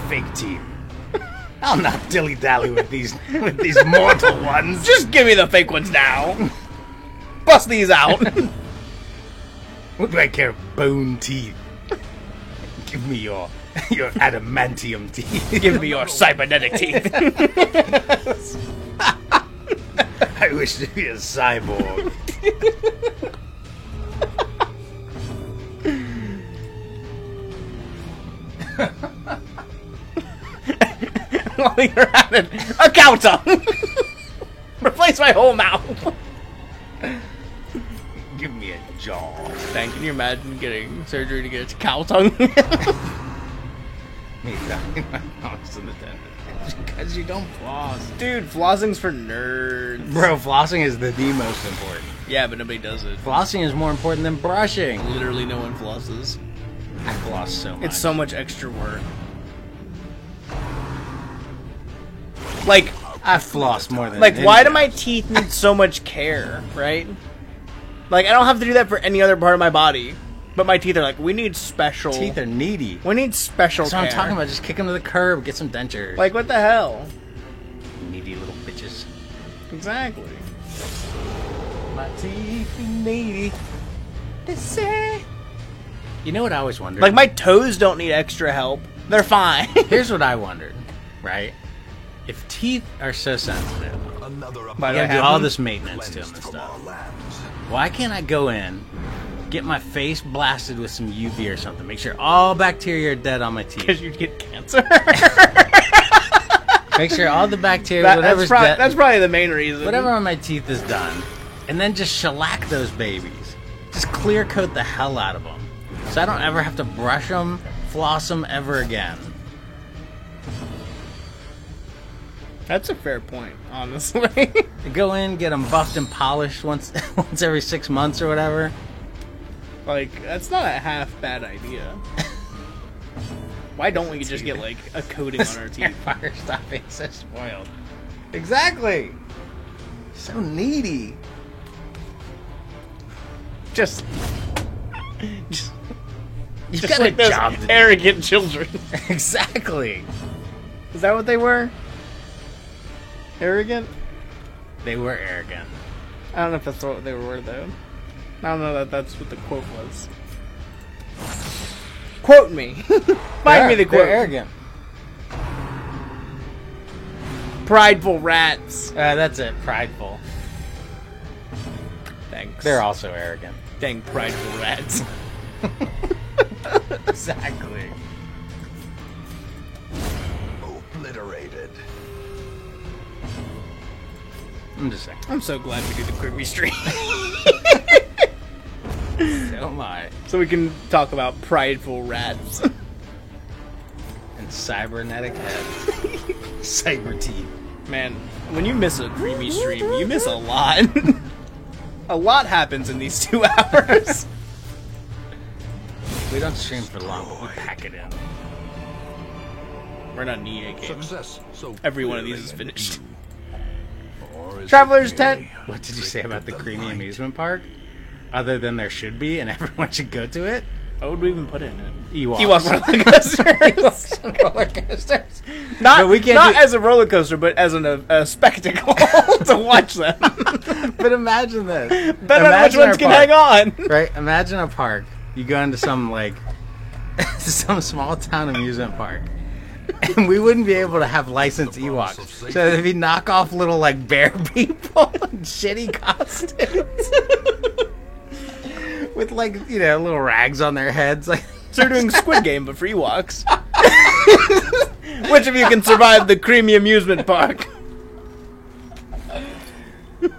fake teeth. I'll not dilly-dally with these mortal ones. Just give me the fake ones now. Bust these out. What do I care? Bone teeth. Give me your adamantium teeth. Give me your cybernetic teeth. I wish to be a cyborg. While you're at it, a cow tongue! Replace my whole mouth! Give me a jaw. Dang, can you imagine getting surgery to get a cow tongue? Me dying my mouth's in the dentist. Because you don't floss. Dude, flossing's for nerds. Bro, flossing is the most important. Yeah, but nobody does it. Flossing is more important than brushing. Literally no one flosses. I floss so much. It's so much extra work. Like, I floss more than why anyone. do my teeth need so much care, right? Like, I don't have to do that for any other part of my body. But my teeth are like, we need special... Teeth are needy. We need special That's care. what I'm talking about. Just kick them to the curb, get some dentures. Like, what the hell? Needy little bitches. Exactly. My teeth are needy. They say. You know what I always wondered? Like, my toes don't need extra help. They're fine. Here's what I wondered, right? If teeth are so sensitive, Another By you the way, gotta do have all them? this maintenance to them and from our stuff. lands. Why can't I go in, get my face blasted with some UV or something, make sure all bacteria are dead on my Because teeth, you'd get cancer. make sure all the bacteria, that's, whatever's probably, dead, that's probably the main reason. whatever on my teeth is done, and then just shellac those babies. Just clear coat the hell out of them, so I don't ever have to brush them, floss them ever again. That's a fair point, honestly. Go in, get them buffed and polished once every 6 months or whatever. Like, that's not a half bad idea. Why don't we just get, like, a coating on our teeth? Fire stopping so spoiled. Exactly. So needy. Just You've just got like a those job to do. arrogant children. Exactly. Is that what they were? Arrogant? They were arrogant. I don't know if that's what they were, though. I don't know that that's what the quote was. Quote me. Find me the quote. They're arrogant. Prideful rats. That's it. Prideful. Thanks. They're also arrogant. Dang prideful rats. Exactly. Obliterated. I'm just saying. I'm so glad we did the Kirby stream. So am I. So we can talk about prideful rats. And cybernetic heads. Cyber teeth. Man, when you miss a creamy stream, you miss a lot. A lot happens in these 2 hours. We don't stream for long, but we pack it in. We're not NIA games. Success. So Every one of these clearly is in finished. view. Or is Traveler's it Tent. merely What did you say trick about of the creamy light? amusement park? Other than there should be, and everyone should go to it? What would we even put in it? Ewoks. Ewok roller coasters. roller coasters. Not, But we can't not do- as a roller coaster, but as a spectacle to watch them. But imagine this. Bet on which Imagine ones our can park. hang on. Right? Imagine a park. You go into some, like, some small town amusement park. And we wouldn't be able to have licensed Ewoks. So there'd be knockoff little, like, bear people in shitty costumes. With, like, you know, little rags on their heads. Like, So we're doing Squid Game, but for Ewoks. Which of you can survive the creamy amusement park?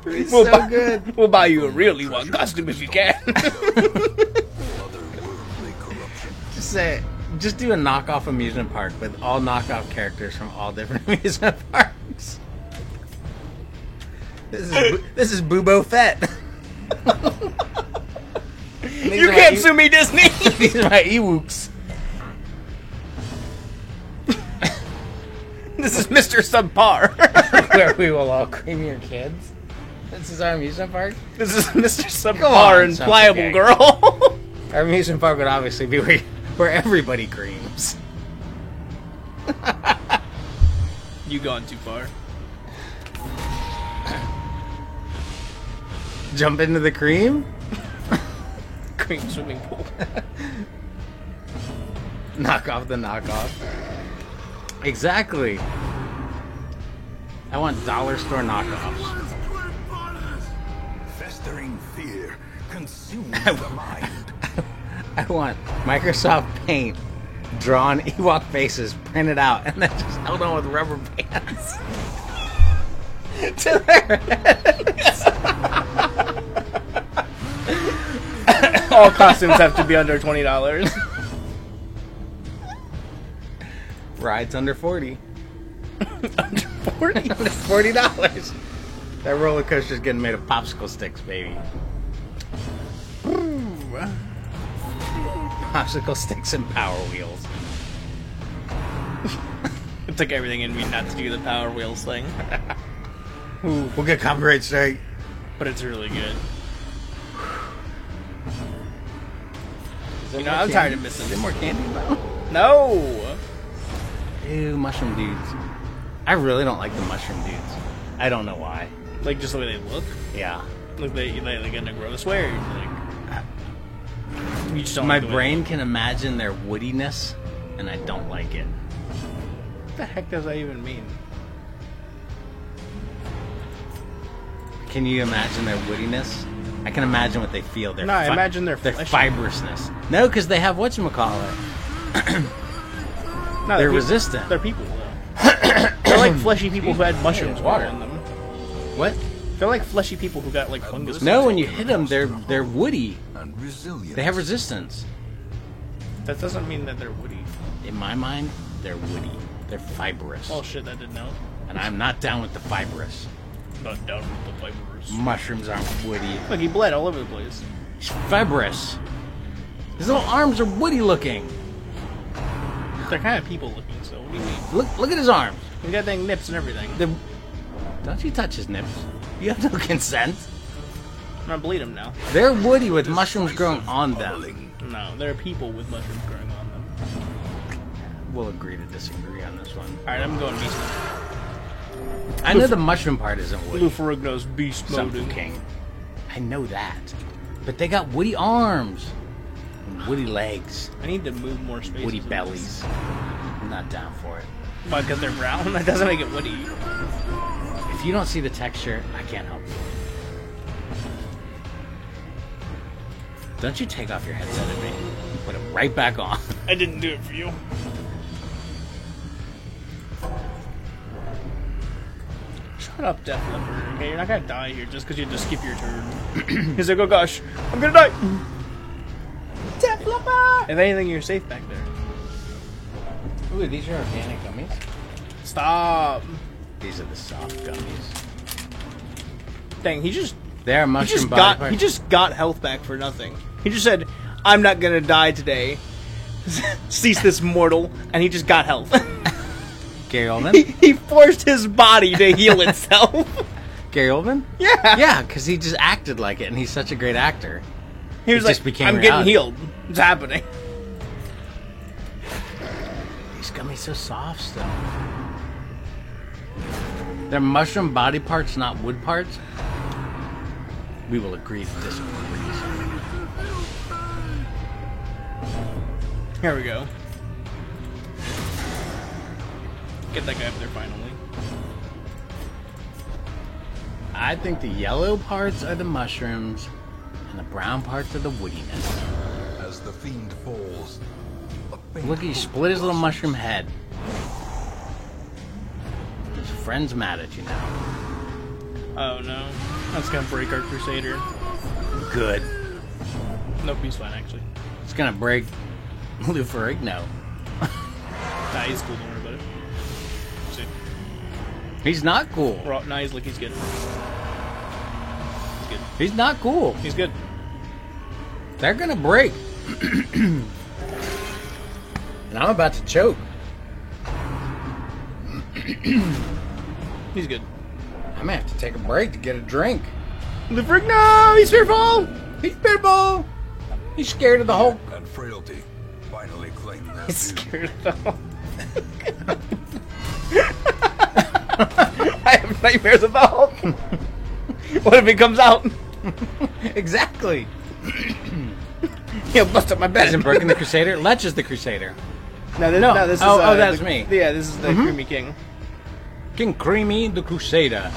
it's We'll so buy, good. We'll buy you a real Ewok costume if you can. Otherworldly corruption. Just say, just do a knockoff amusement park with all knockoff characters from all different amusement parks. This is Boobo Fett. You can't sue me, Disney. These are my Ewoks. This is Mr. Subpar. Where we will all cream your kids. This is our amusement park. This is Mr. Come Subpar on, and Something Pliable Gang. Girl. Our amusement park would obviously be where everybody creams. You gone too far. Jump into the cream? Cream swimming pool. Knock off the knockoff. Exactly. I want dollar store knockoffs. consumes the mind. I want Microsoft Paint drawn Ewok faces printed out and then just held on with rubber bands to their heads. All costumes have to be under $20. Rides under 40. Under 40? Under $40. That roller coaster's getting made of popsicle sticks, baby. Popsicle sticks and Power Wheels. It took everything in me not to do the Power Wheels thing. Ooh, we'll get copyright strike. But it's really good. Is there You know, more I'm tired of candy? missing Is there it. more candy though? No! Ew, mushroom dudes. I really don't like the mushroom dudes. I don't know why. Like, just the way they look. Yeah. Like, they gonna gross weird. Like, you just don't My like the way brain can imagine their woodiness, and I don't like it. What the heck does that even mean? Can you imagine their woodiness? I can imagine what they feel. No, I imagine their their fleshy. fibrousness. No, because they have whatchamacallit. No, They're people- resistant. They're people, though. They're like fleshy people who had mushrooms it's water. on them. What? They're like fleshy people who got like fungus. No, when you hit them, they're woody. And resilient. They have resistance. That doesn't mean that they're woody. In my mind, they're woody. They're fibrous. Oh shit, that didn't help. And I'm not down with the fibrous. Not down with the fibers. Mushrooms aren't woody. Look, he bled all over the place. He's fibrous. His little arms are woody looking. They're kind of people looking, so what do you mean? Look at his arms. He got dang nips and everything. Don't you touch his nips. You have no consent. I'm gonna bleed him now. They're woody with mushrooms growing on them. Bubbling. No, there are people with mushrooms growing on them. We'll agree to disagree on this one. Alright, I'm going beast I know the mushroom part isn't mode. woody. Lou Ferrigno's beast mode. Something King. I know that. But they got woody arms. And woody legs. I need to move more space. Woody bellies. I'm not down for it. Why, because they're brown? That doesn't make it woody. If you don't see the texture, I can't help you. Don't you take off your headset at me. You put it right back on. I didn't do it for you. Shut up, Def Leppard. Okay, you're not gonna die here just because you had to skip your turn. He's like, oh gosh, I'm gonna die. Def Leppard. If anything, you're safe back there. Ooh, these are organic gummies. Stop. These are the soft gummies. Dang, he just They're he mushroom just body got parts. he just got health back for nothing. He just said, I'm not gonna die today. Cease this mortal, and he just got health. Gary Oldman? He forced his body to heal itself. Gary Oldman? Yeah. Yeah, because he just acted like it, and he's such a great actor. He was It like, just became I'm reality. getting healed. It's happening. These gummies so soft still. They're mushroom body parts, not wood parts. We will agree to disagree. Here we go. Get that guy up there finally. I think the yellow parts are the mushrooms, and the brown parts are the woodiness. As the fiend falls, a faint Look, he hope split his little blossoms. mushroom head. His friend's mad at you now. Oh no. That's gonna break our Crusader. Good. Nope, he's fine actually. It's gonna break Lou Ferrigno. Nah, he's cool, don't worry about it. See? He's not cool. Nah, he's good. He's good. He's not cool. He's good. They're gonna break. And I'm about to choke. He's good. I may have to take a break to get a drink. The frick, no! He's fearful! He's pitbull. He's scared of the Hulk. And frailty finally claim their He's due. scared of the Hulk. I have nightmares of the Hulk. What if he comes out? Exactly. He'll bust up my bed. Isn't Birkin the Crusader? Lech is the Crusader. No, this, No. no, this is. Oh, that's me. Yeah, this is the Creamy King. King Creamy the Crusader.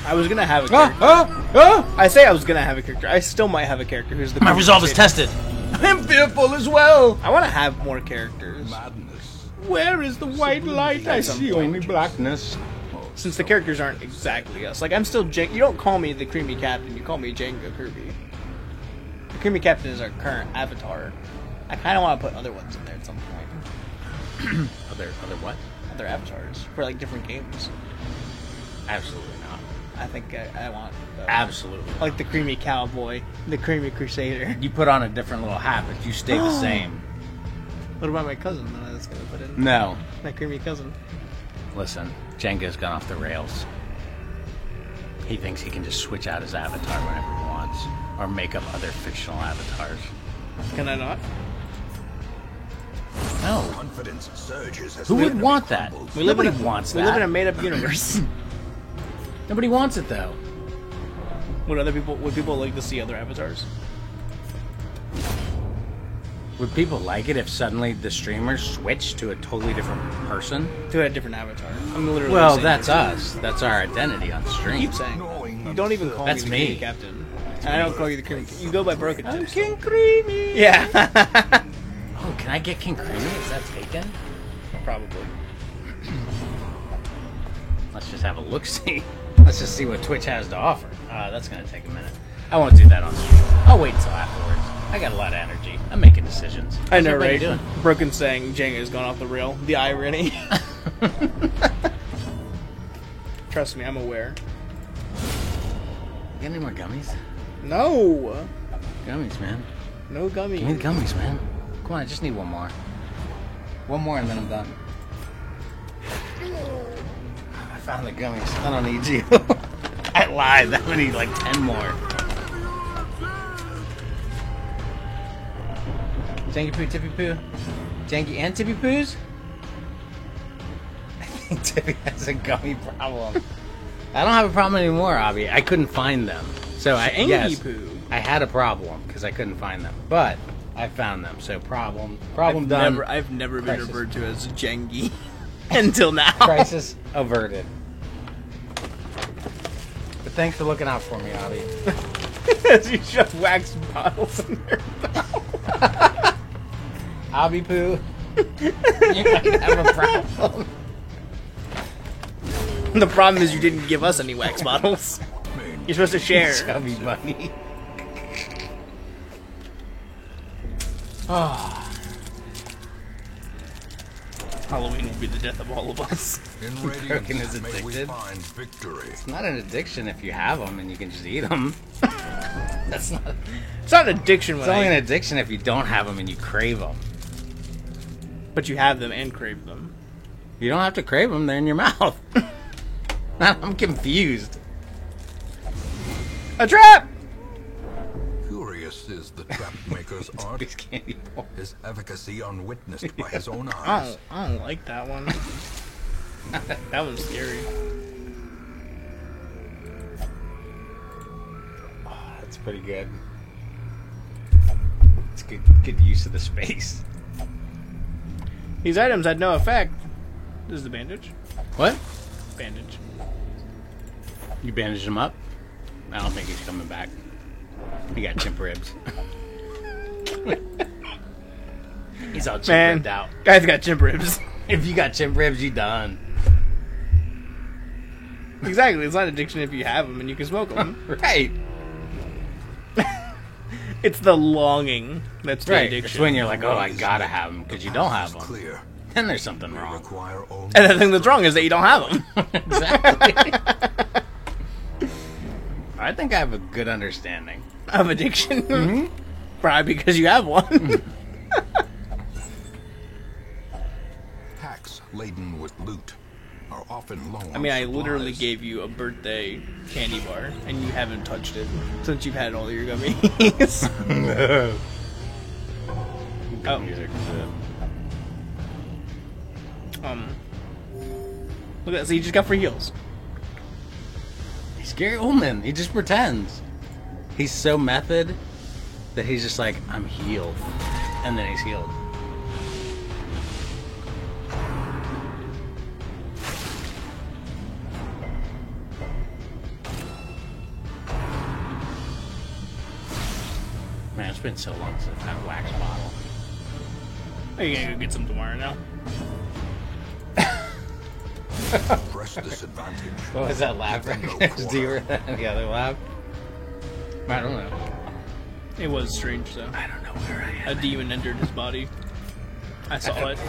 I was gonna have a Ah, character. ah, ah! I say I was gonna have a character. I still might have a character who's the. My resolve is tested. I'm fearful as well. I want to have more characters. Madness. Where is the white light? I see only blackness. Since the characters aren't exactly us. Like, I'm still You don't call me the Creamy Captain, you call me Jenga Kirby. The Creamy Captain is our current avatar. I kind of want to put other ones in there at some point. Other what? Other avatars. For, like, different games. Absolutely not. I think I want... Absolutely. like the Creamy Cowboy, the Creamy Crusader. You put on a different little hat, but you stay the same. What about my cousin that I was going to put in? No. My Creamy cousin. Listen, Jenga's gone off the rails. He thinks he can just switch out his avatar whenever he wants, or make up other fictional avatars. Can I not? No. Confidence surges as Who the would enemy want that? crumbles. Nobody wants that. We live in a made-up universe. Nobody wants it though. Would people like to see other avatars? Would people like it if suddenly the streamers switched to a totally different person? To a different avatar. I'm literally Well, saying that's this. us. That's our identity on You stream. keep saying. Knowing You don't even call That's me the me. Creamy Captain. And I don't call you the Creamy. You go by Broken I'm Tips. King Creamy. Yeah. Oh, can I get King Creamy? Is that taken? Probably. Let's just have a look-see. Let's just see what Twitch has to offer. That's gonna take a minute. I won't do that on stream. I'll wait until afterwards. I got a lot of energy. I'm making decisions. I know, How's right? everybody Broken saying Jenga has gone off the rail. The irony. doing? Trust me, I'm aware. You got any more gummies? No. Gummies, man. No gummy. Give me the gummies, man. Come on, I just need one more. One more and then I'm done. I found the gummies. I don't need you. I lied. I'm gonna need like 10 more. Janky Poo, Tippy Poo. Janky and Tippy Poos? I think Tippy has a gummy problem. I don't have a problem anymore, Abby. I couldn't find them. So Janky yes, Poo. I had a problem because I couldn't find them. But I found them. So problem I've done. I've never been Crisis. referred to as Jengi until now. Crisis averted. But thanks for looking out for me, Abby. As you shove wax bottles in their mouth. Abby Poo, you might have a problem. The problem is you didn't give us any wax bottles. You're supposed to share. Chubby bunny. Oh, Halloween will be the death of all of us. In Broken is radiance, may we addicted. find victory. it's not an addiction if you have them and you can just eat them. That's not. It's not an addiction It's when only an addiction if you don't have them and you crave them. but you have them and crave them. You don't have to crave them; they're in your mouth. I'm confused. A trap! Curious is the trap maker's art, These candy balls. his efficacy unwitnessed by his own I eyes. don't like that one. That one's scary. That's pretty good. It's good use of the space. These items had no effect. This is the bandage. What? Bandage. You bandaged him up? I don't think he's coming back. He got chimp ribs. He's all chimp Man, ribbed out. guy's got chimp ribs. If you got chimp ribs, you done. Exactly. It's not addiction if you have them and you can smoke them. Right. It's the longing that's the Right. addiction. It's when you're like, oh, I gotta have them because you don't have them. Clear. Then there's something They wrong. require only And the thing that's wrong is that you don't have them. Exactly. I think I have a good understanding. Of addiction. Probably because you have one. packs laden with loot are often low on I mean, I literally supplies. gave you a birthday candy bar, and you haven't touched it since you've had all your gummies. Oh. Music. Look at that. So you just got free heals. He's Gary Oldman. He just pretends. He's so method that he's just like, I'm healed. And then he's healed. Man, it's been so long since I've had wax bottle. Are you gonna go get some tomorrow now? Press disadvantage. What was that laugh? Do you hear the other laugh? I don't know. It was strange though. I don't know where I am. A demon entered his body. I saw it.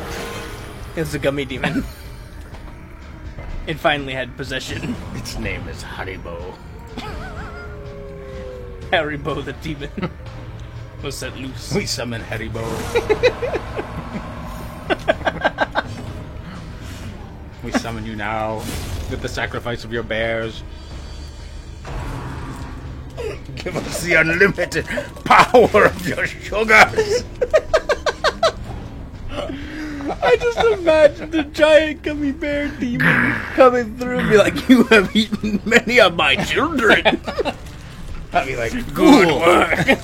It's a gummy demon. It finally had possession. Its name is Haribo. Haribo the demon was set loose. We summon Haribo. We summon you now with the sacrifice of your bears. Give us the unlimited power of your sugars. I just imagine the giant gummy bear demon coming through and be like, "You have eaten many of my children." I'll be like, good work.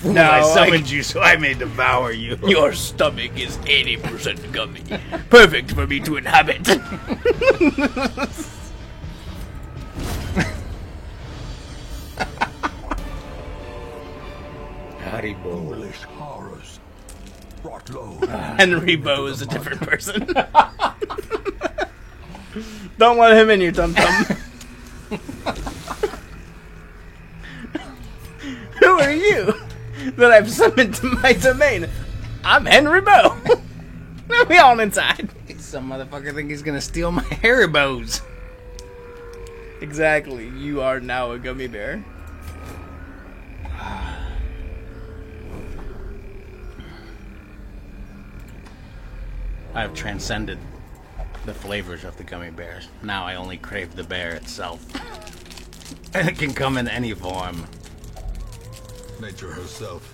Now I summoned you, so I may devour you. Your stomach is 80% gummy. Perfect for me to inhabit. Haribo. Foolish horrors. Brought low. Henry Bow is a different person. Don't let him in your tum-tum. Who are you that I've summoned to my domain? I'm Henry Bow. We all inside. Some motherfucker think he's gonna steal my Haribos. Exactly. You are now a gummy bear. I've transcended the flavors of the gummy bears. Now I only crave the bear itself. And it can come in any form. Nature herself,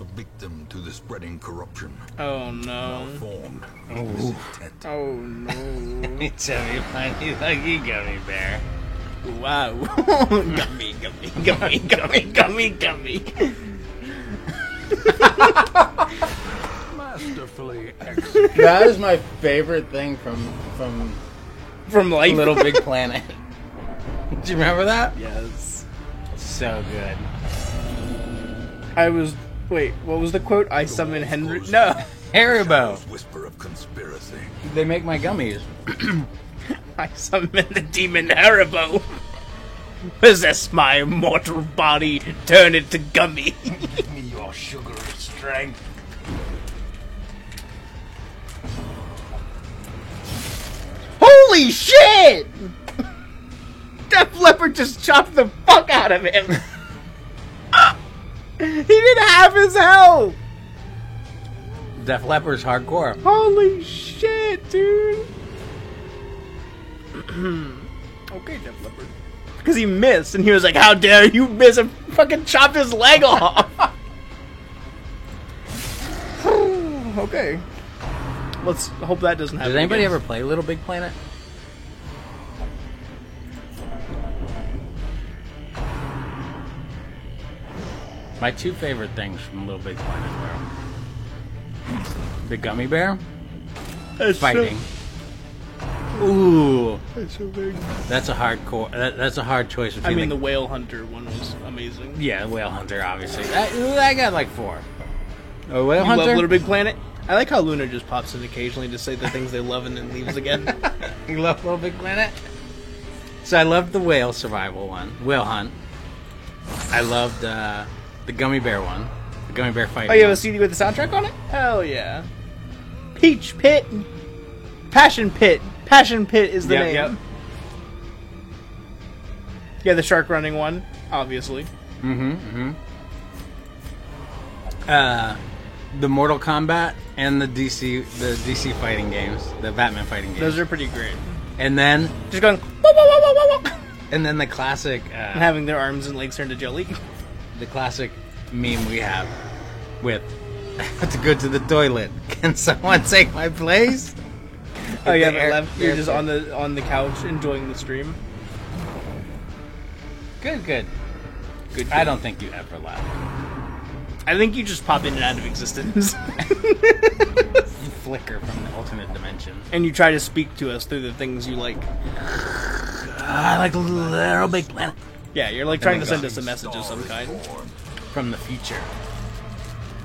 a victim to the spreading corruption. Oh no. Malformed. Ooh. Intent. Oh no. It's a funny lucky gummy bear. Wow. Gummy, gummy, gummy, gummy, gummy, gummy. Masterfully executed. That is my favorite thing from From life. Little Big Planet. Do you remember that? Yes. So good. I was. Wait, what was the quote? I summon Henry. No. Haribo. Whisper of conspiracy. They make my gummies. I summon the demon Haribo. Possess my mortal body, turn it to gummy. Give me your sugary strength. Holy shit! Def Leppard just chopped the fuck out of him. He didn't have his health. Def Leppard's hardcore. Holy shit, dude. Okay, Def Leppard. Because he missed, and he was like, "How dare you miss?" and fucking chopped his leg off. Okay. Let's hope that doesn't happen. Did anybody again. ever play Little Big Planet? My two favorite things from Little Big Planet were the gummy bear That's fighting. Ooh, That's so big. that's a hardcore. That's a hard choice between. I mean, the Whale Hunter one was amazing. yeah, Whale Hunter, obviously. I got like 4. Oh, Whale You Hunter. love Little Big Planet? I like how Luna just pops in occasionally to say the things they love and then leaves again. You love Little Big Planet? So I loved the whale survival one, Whale Hunt. I loved the gummy bear one, the gummy bear fighting. Oh, you have a one. CD with the soundtrack on it? Hell yeah. Peach Pit. Passion Pit. Passion Pit is the name. Yep. Yeah, the shark running one, obviously. The Mortal Kombat and the DC fighting games, the Batman fighting games. Those are pretty great. And then Just going, whoa, whoa, whoa, whoa, whoa, whoa. and then the classic And having their arms and legs turn to jelly. the classic meme we have with to go to the toilet. Can someone take my place? Oh yeah, The the left. You're just air- on the couch enjoying the stream. Good. Good. I don't think you ever laugh. I think you just pop in and out of existence. You flicker from the alternate dimension. And you try to speak to us through the things you like. I like Little Big Planet. Yeah, you're like trying to then send us a message of some kind. Born. from the future.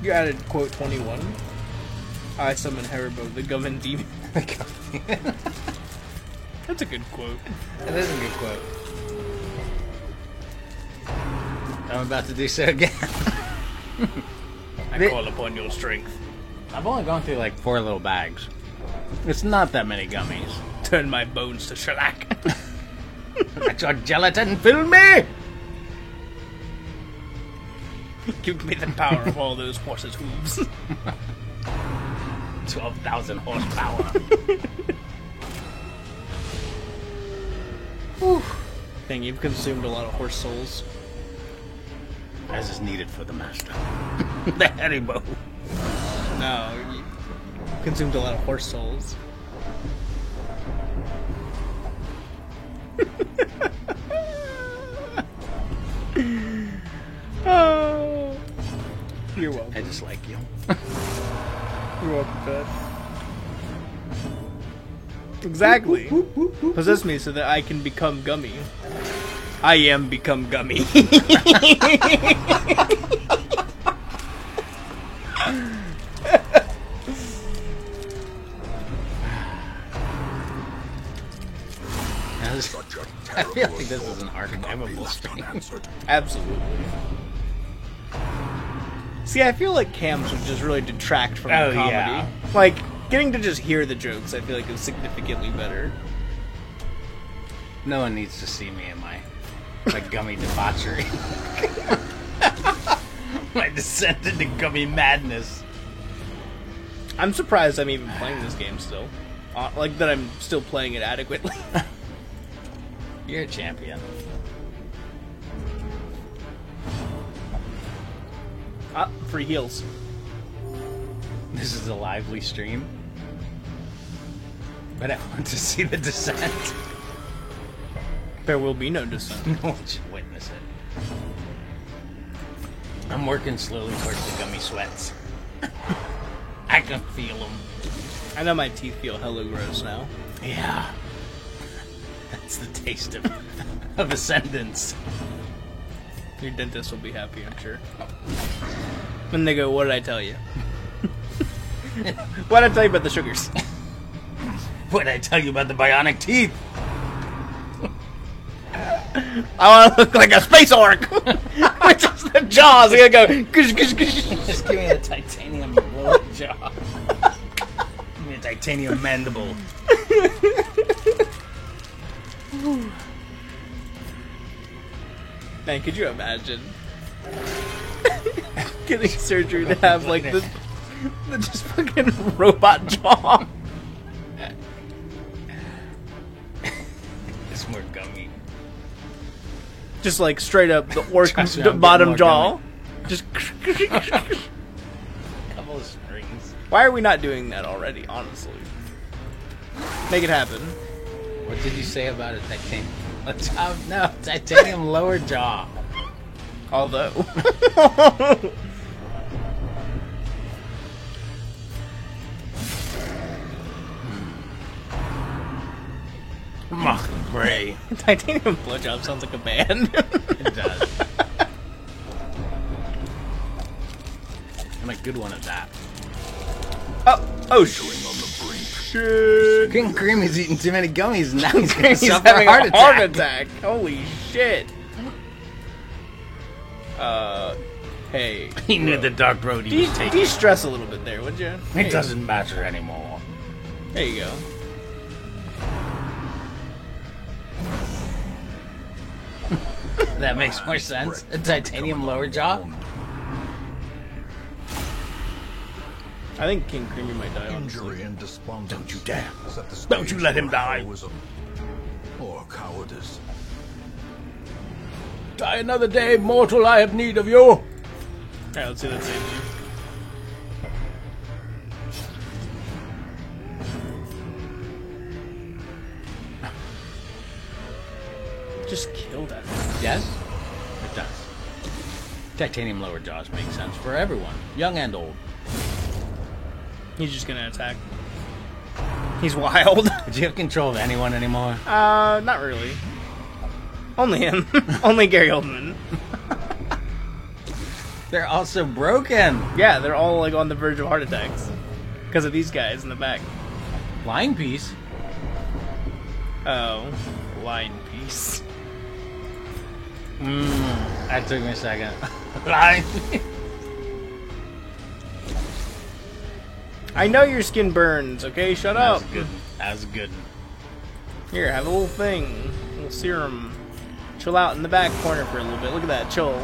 You added quote 21. I summon Haribo, the Gummin Demon. That's a good quote. That is a good quote. I'm about to do so again. I call upon your strength. I've only gone through like 4 little bags. It's not that many gummies. Turn my bones to shellac. Let your gelatin fill me! Give me the power of all those horses' hooves. 12,000 horsepower. Dang, you've consumed a lot of horse souls. As is needed for the master. The Haribo. No, you consumed a lot of horse souls. Oh, you're welcome. I just like you. You're welcome, Ted. Exactly. Possess me so that I can become Gummy. I am become Gummy. Such a I feel terrible like this is an assault cannot be archivable left stream. unanswered. Absolutely. See, I feel like cams would just really detract from Oh, the comedy. yeah. Like, getting to just hear the jokes, I feel like is significantly better. No one needs to see me in my gummy debauchery. My descent into gummy madness. I'm surprised I'm even playing this game still. Like, that I'm still playing it adequately. You're a champion. Free heals. This is a lively stream. But I want to see the descent. There will be no descent. No one should witness it. I'm working slowly towards the gummy sweats. I can feel them. I know my teeth feel hella gross now. Yeah. That's the taste of ascendance. Your dentist will be happy, I'm sure. When they go, what did I tell you? What did I tell you about the sugars? What did I tell you about the bionic teeth? I want to look like a space orc! With just the jaws, I'm gonna go... Gush, gush, gush. Just give me a titanium lower jaw. Give me a titanium mandible. Man, could you imagine getting surgery to have like the just fucking robot jaw? It's more gummy. Just like straight up the orc Trust me, I'm bottom getting jaw. more Just. Couple of strings. Why are we not doing that already? Honestly, make it happen. What did you say about a titanium? No, titanium lower jaw. Although. Mockingbird. Titanium blowjob sounds like a band. It does. I'm a good one at that. Oh Shit. King Creamy's eating too many gummies and now he's gonna He's suffer having a heart attack. heart attack. Holy shit. Hey. He knew the dark road he was taking. De-stress a little bit there, would you? It doesn't matter anymore. There you go. That makes more sense. A titanium lower jaw? I think King Creamy might die, honestly. Injury and despondency. Don't you dare. Set the Don't you stage let him for die. heroism or cowardice. Die another day, mortal, I have need of you. Alright, let's see that saves you. Just kill that thing. Yes? It does. Titanium lower jaws make sense for everyone, young and old. He's just gonna attack. He's wild. Do you have control of anyone anymore? Not really. Only him. Only Gary Oldman. They're all so broken. Yeah, they're all like on the verge of heart attacks because of these guys in the back. Flying piece. Oh, line piece. That took me a second. Flying piece. I know your skin burns. Okay, shut up. That's good. That's good. Here, have a little thing, a little serum. Chill out in the back corner for a little bit. Look at that, chill.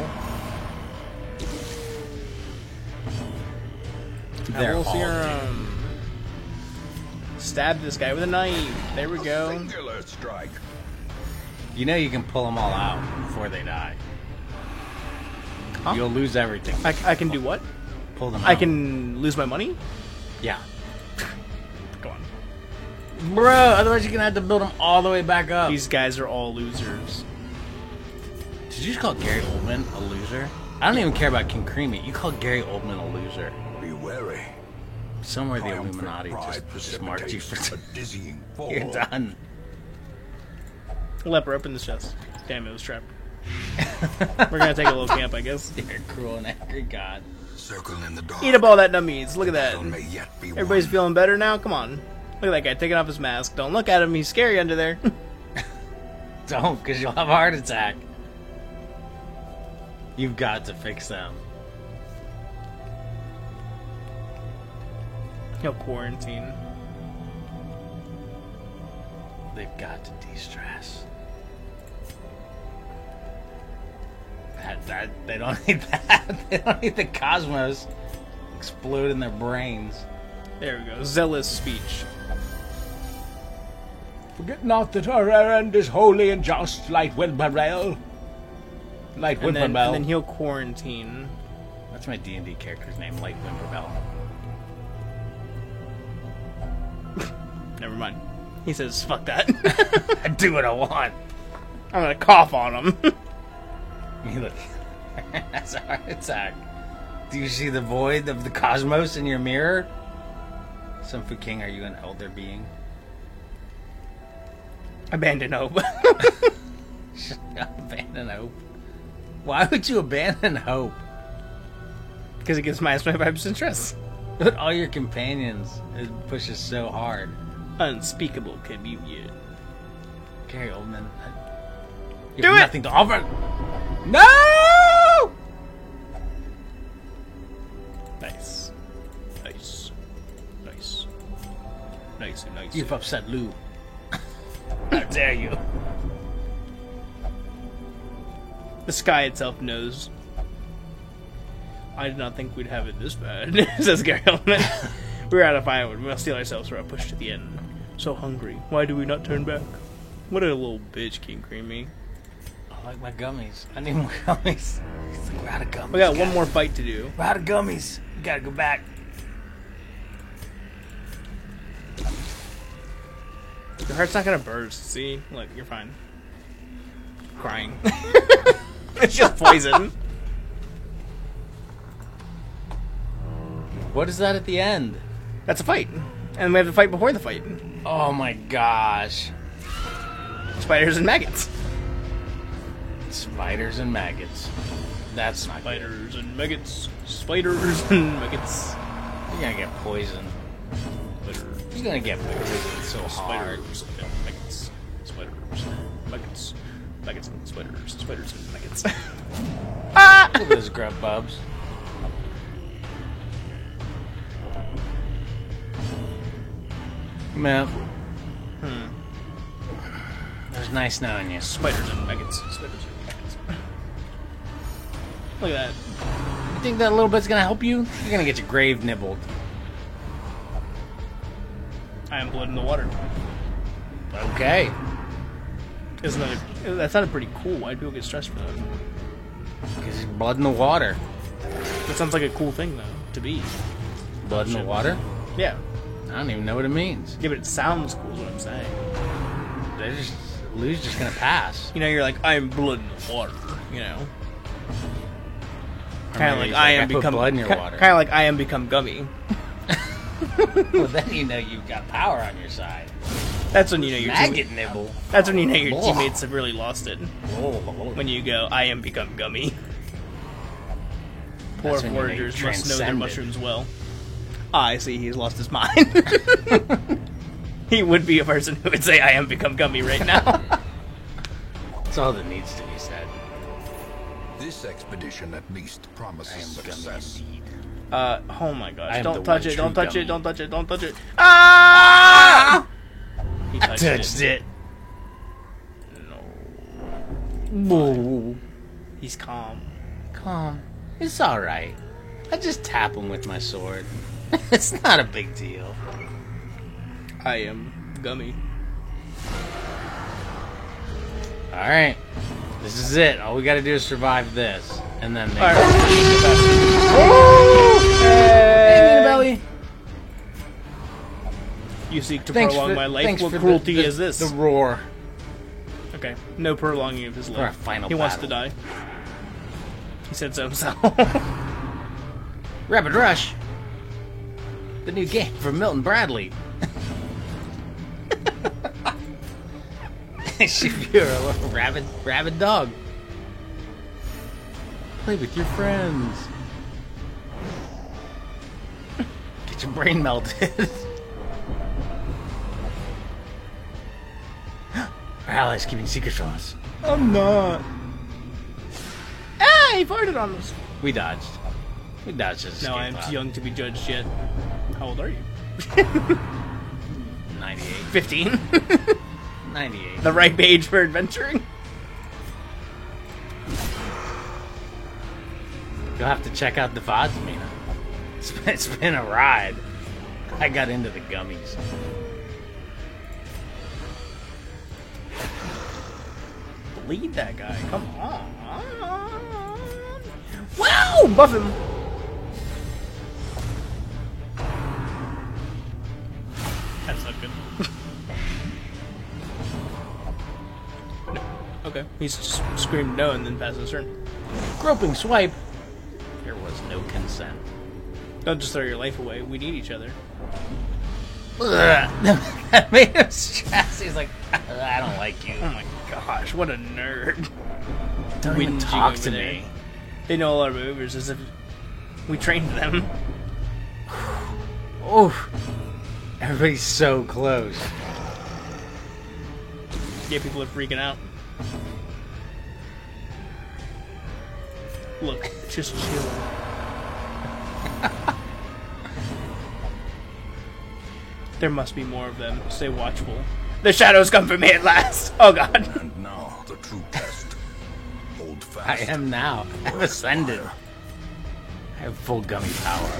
Have a They're little all serum. Stab this guy with a knife. There we go. Singular strike. You know you can pull them all out before they die. Huh? You'll lose everything. I can do what? Pull them out. I can lose my money? Yeah. Go on. Bro, otherwise you're gonna have to build them all the way back up. These guys are all losers. Did you just call Gary Oldman a loser? I don't even care about King Creamy. You call Gary Oldman a loser. Be wary. Somewhere the Triumphant Illuminati pride just marked you precipitates for... a dizzying fall. You're done. Leper, open this chest. Damn, it was trapped. We're gonna take a little camp, I guess. You're a cruel and angry god. Circle in the dark. Eat up all that nummies. Look at that. Battle may yet be Everybody's won. feeling better now? Come on. Look at that guy taking off his mask. Don't look at him. He's scary under there. Don't, because you'll have a heart attack. You've got to fix them. He'll quarantine. They've got to de-stress. They don't need that. They don't need the cosmos explode in their brains. There we go. Zealous speech. Forget not that our errand is holy and just, Light Whippoorwill. Light And then Whippoorwill. he'll quarantine. That's my D&D character's name, Light Whippoorwill. Never mind. He says, fuck that. I do what I want. I'm gonna cough on him. You look. That's a heart attack. Do you see the void of the cosmos in your mirror? Sunfu King, are you an elder being? Abandon hope. Abandon hope. Why would you abandon hope? Because it gives minus 25% stress. But all your companions, it pushes so hard. Unspeakable communion. Gary Oldman, you Do have it! nothing to offer. No! Nice. Nice. Nice. Nice and nice. You've upset Lou. How dare you? The sky itself knows. I did not think we'd have it this bad, says Gary Oldman. We're out of firewood. We must steel ourselves for our push to the end. So hungry. Why do we not turn back? What a little bitch, King Creamy. I like my gummies. I need more gummies. He's like, we're out of gummies. We got one guys. more fight to do. We're out of gummies. We gotta go back. Your heart's not gonna burst. See? Look, you're fine. Crying. It's just poison. What is that at the end? That's a fight. And we have to fight before the fight. Oh my gosh. Spiders and maggots. Spiders and maggots. That's not good. Spiders and maggots. Spiders and maggots. You're gonna get poisoned. Spiders. You're gonna get poisoned so hard. Spiders and maggots. Spiders. Maggots. Maggots and spiders. Spiders and maggots. Ah! Look at those grub bubs. Man. It was nice knowing you. Spiders and maggots. Spiders and maggots. Look at that. You think that little bit's gonna help you? You're gonna get your grave nibbled. I am blood in the water. Okay. Isn't that that sounded pretty cool. Why do people get stressed for that? Because there's blood in the water. That sounds like a cool thing, though, to be. Blood in the water? Yeah. I don't even know what it means. Yeah, but it sounds cool is what I'm saying. They're just... Lou's just gonna pass. You know, you're like, I am blood in the water, you know? Or Kind of maybe like he's I am put become blood in your water. Kind of like I am become gummy. Well, then you know you've got power on your side. That's when you know your Maggot nibble. That's when you know your Blah. teammates have really lost it. When you go, I am become gummy. Poor That's when you make foragers must know their transcended. mushrooms well. Ah, I see, he's lost his mind. He would be a person who would say, I am become gummy right now. That's all that needs to be said. This expedition at least I promises am gummy success. indeed. Oh my I gosh, am don't the touch one it, don't true touch it, gummy. don't touch it, don't touch it. Ah! He I touched touched it. it. No. Whoa. He's calm. Calm. It's alright. I just tap him with my sword. It's not a big deal. I am gummy. Alright. This is it. All we gotta do is survive this. And then they Alright. Hey, belly. You seek to Thanks prolong for, my life. thanks What for cruelty the, is this? The roar. Okay, no prolonging of his For our life. final He wants to battle. die. He said so himself. Rapid Rush. The new game from Milton Bradley. If you're a little rabid dog. Play with your friends. Get your brain melted. Our allies keeping secrets from us. I'm not. Ah, he farted on us. We dodged. We dodged his No, escape I am pod. too young to be judged yet. How old are you? 98. 15. 98. The ripe age for adventuring. You'll have to check out the VODs, Mina. It's been a ride. I got into the gummies. Bleed that guy. Come on. Wow! Buff him. That's not good. No. Okay. He's just screamed no and then passed his turn. Groping swipe. There was no consent. Don't just throw your life away. We need each other. That made him stress. He's like, I don't like you. Oh my gosh, what a nerd. Don't even Whinging talk over to there. me. They know all our moves as if we trained them. Oh, everybody's so close. Yeah, people are freaking out. Look, just chill. There must be more of them. Stay watchful. The shadows come for me at last. Oh god. And now the true test. Hold I fast. am now. I've ascended. I have full gummy power.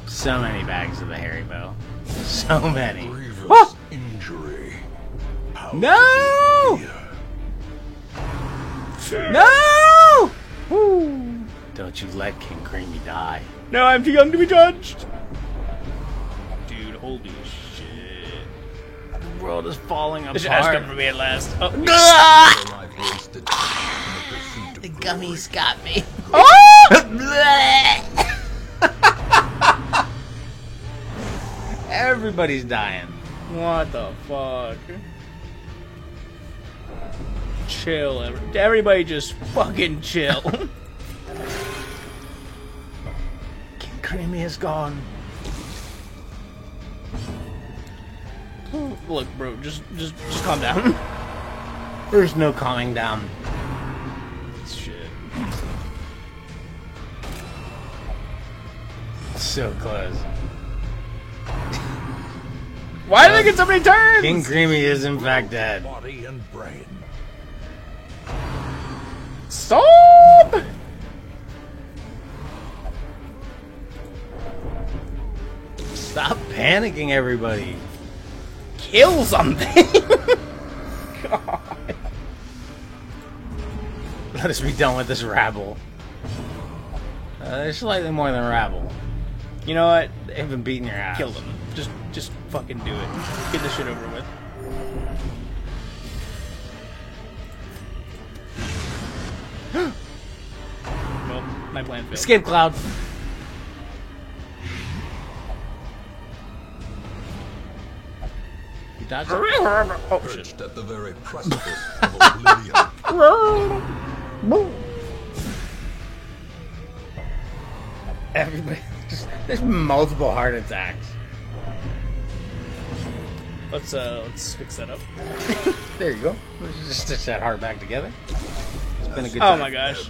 So many bags of the Haribo. So many. Grievous injury. How No! fear. No! Don't you let King Creamy die. No, I'm too young to be judged. Dude, holy shit. The world is falling The shadows come apart. for me at last. Oh, Ah! Life wasted in the pursuit of The glory. gummies got me. Everybody's dying. what the fuck? Chill. Everybody just fucking chill. King Creamy is gone. Look, bro, just calm down. There's no calming down. Shit. So close. Why did I get so many turns? King Creamy is in fact dead. Body and brain. Stop! Stop panicking, everybody. Kill something. God. Let us be done with this rabble. They're slightly more than rabble. You know what? They've been beating your ass. Kill them. Just fucking do it. Get this shit over with. Well, my plan failed. Escape Cloud. You dodged it? Oh shit. Perched at the very precipice of oblivion. There's multiple heart attacks. Let's fix that up. There you go. Let's just stitch that heart back together. It's been a good Oh time. my gosh.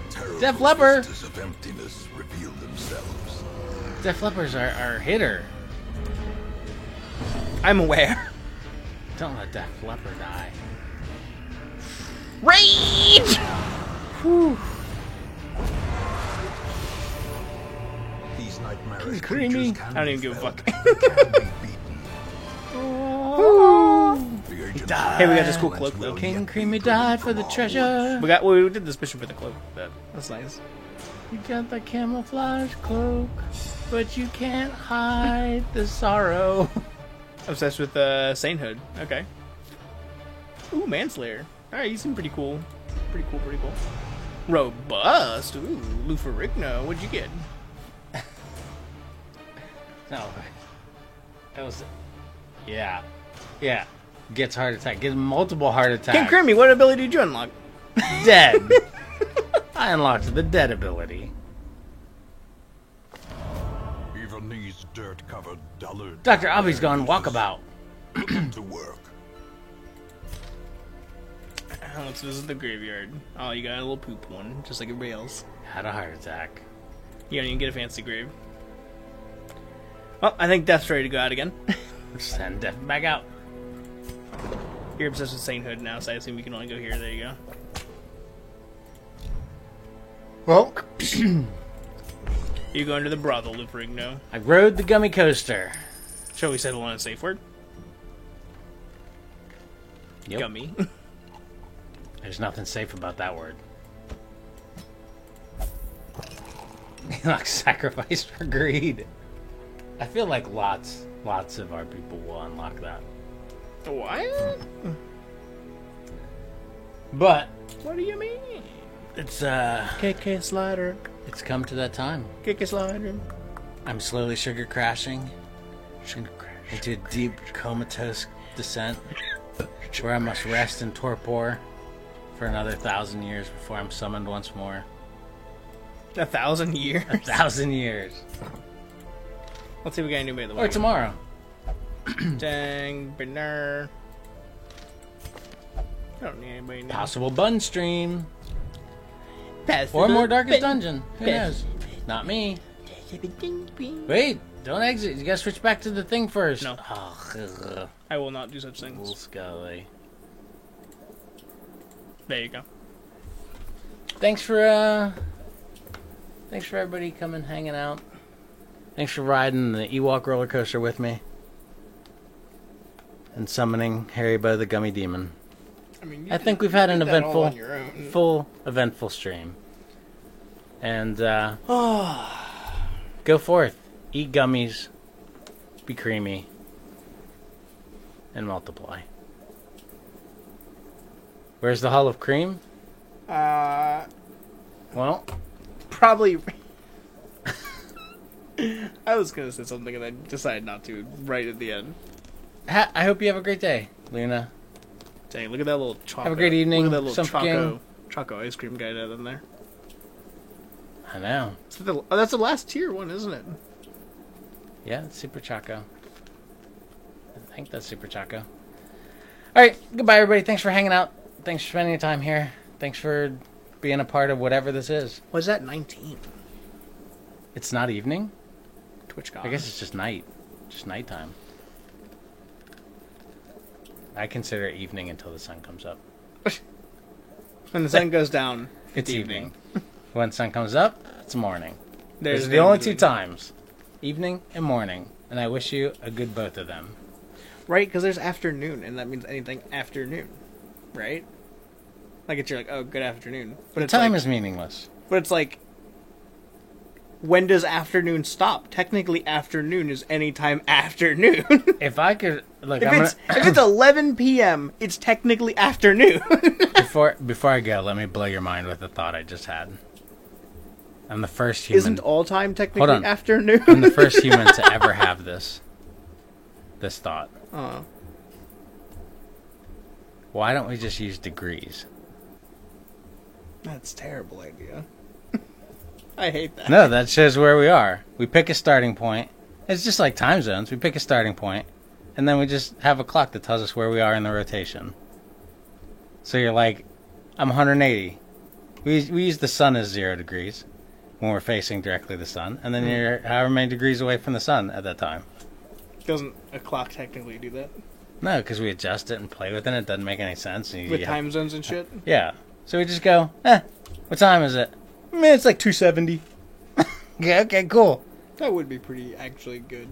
Terrible Def Leppard. vistas of emptiness reveal themselves. Def Leppard's our hitter. I'm aware. Don't let Def Leppard die. Rage! Whew. These nightmarish Creamy. creatures can I don't be even give a felt, fuck. but can be beaten. The urgency died. Hey, we got this cool of cloak, will though. yet King be Creamy driven died for from the our treasure. We did this mission for the cloak. That's nice. You got the camouflage cloak, but you can't hide the sorrow. Obsessed with Sainthood. Okay. Ooh, Manslayer. Alright, you seem pretty cool. Pretty cool. Robust. Ooh, Luferigno. What'd you get? No. That was... Yeah. Yeah. Gets heart attack. Gets multiple heart attacks. King Creamy, what ability did you unlock? Dead. I unlocked the dead ability. Even these dirt-covered dullards Dr. Abby's gone walkabout. to work. Let's visit the graveyard. Oh, you got a little poop one, just like everybody else. Had a heart attack. You don't even get a fancy grave. Well, I think Death's ready to go out again. Send Death back out. You're obsessed with Sainthood now, so I assume we can only go here. There you go. Well, You go into the brothel, Luferigno. I rode the gummy coaster. Shall we settle on a safe word? Yep. Gummy. There's nothing safe about that word. Like sacrifice for greed. I feel like lots of our people will unlock that. What? But What do you mean? it's KK Slider. it's come to that time. KK Slider. I'm slowly sugar crashing Sugar crash. into a deep comatose descent where I must rest in torpor for another 1,000 years before I'm summoned once more. 1,000 years. 1,000 years. Let's see if we got anybody in the Or tomorrow. Dang, Bernard. I don't need anybody now. Possible bun stream. Pass Or the more Darkest button. Dungeon. Who Pass. knows? Not me. Wait, don't exit. You gotta switch back to the thing first. No. Oh, ugh. I will not do such Little things. Scully. There you go. Thanks for everybody coming, hanging out. Thanks for riding the Ewok roller coaster with me. And summoning Haribo the Gummy Demon. I mean, I think we've had an eventful, eventful. full eventful stream. And go forth, eat gummies, be creamy, and multiply. Where's the Hall of Cream? Well, Probably. I was gonna say something and I decided not to right at the end. I hope you have a great day, Luna. Dang, look at that little choco. Have a great evening, Look at that little Sumpking. choco ice cream guy down there. I know. That's the last tier one, isn't it? Yeah, it's Super Choco. I think that's Super Choco. Alright, goodbye everybody. Thanks for hanging out. Thanks for spending your time here. Thanks for being a part of whatever this is. Was that 19? It's not evening? TwitchCon. I guess it's just night. Just nighttime. I consider it evening until the sun comes up. When the sun goes down, It's evening. When the sun comes up, it's morning. There's Those are the only two times. Evening and morning. And I wish you a good both of them. Right, because there's afternoon, and that means anything afternoon, right? Like it's you're like, oh, good afternoon, but it's Time like, is meaningless. but it's like, when does afternoon stop? Technically, afternoon is anytime afternoon. If I could, look, if it's 11 p.m., it's technically afternoon. before I go, let me blow your mind with a thought I just had. I'm the first human. Isn't all time Hold technically on. afternoon? I'm the first human to ever have this thought. Oh. Why don't we just use degrees? That's a terrible idea. I hate that. No, that shows where we are. We pick a starting point. It's just like time zones. We pick a starting point, and then we just have a clock that tells us where we are in the rotation. So you're like, I'm 180. We use the sun as 0 degrees when we're facing directly the sun, and then you're however many degrees away from the sun at that time. Doesn't a clock technically do that? No, because we adjust it and play with it. It doesn't make any sense. With time zones and shit? Yeah. So we just go, what time is it? Man, it's like 2:70. Yeah, okay, cool. That would be pretty actually good.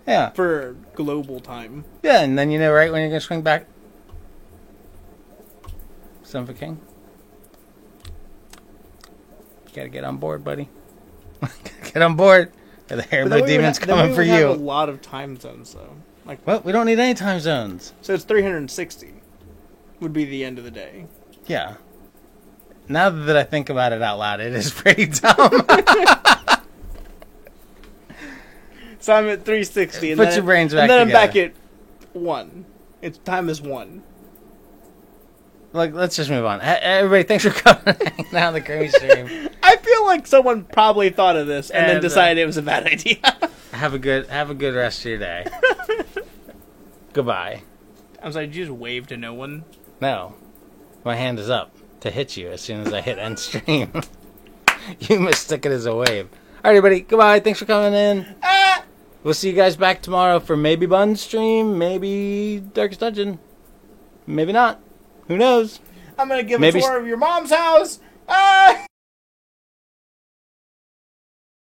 Yeah. For global time. Yeah, and then you know right when you're going to swing back. Son of a king. You got to get on board, buddy. Get on board. The Haribo Demon's coming for we have you. a lot of time zones, though. Like, Well, we don't need any time zones. so it's 360 would be the end of the day. Yeah. Now that I think about it out loud, it is pretty dumb. So I'm at 360. And Put then your brains and back then I'm back together. at 1. It's time is 1. Like, let's just move on. Everybody, thanks for coming hanging out on the Creamy Stream. I feel like someone probably thought of this and then And, decided it was a bad idea. Have a good rest of your day. Goodbye. I'm sorry, did you just wave to no one? No. My hand is up to hit you as soon as I hit end stream. You mistook it as a wave. Alright, everybody. Goodbye. Thanks for coming in. We'll see you guys back tomorrow for maybe Bun stream, maybe Darkest Dungeon. Maybe not. Who knows? I'm gonna give Maybe a tour of your mom's house. Ah!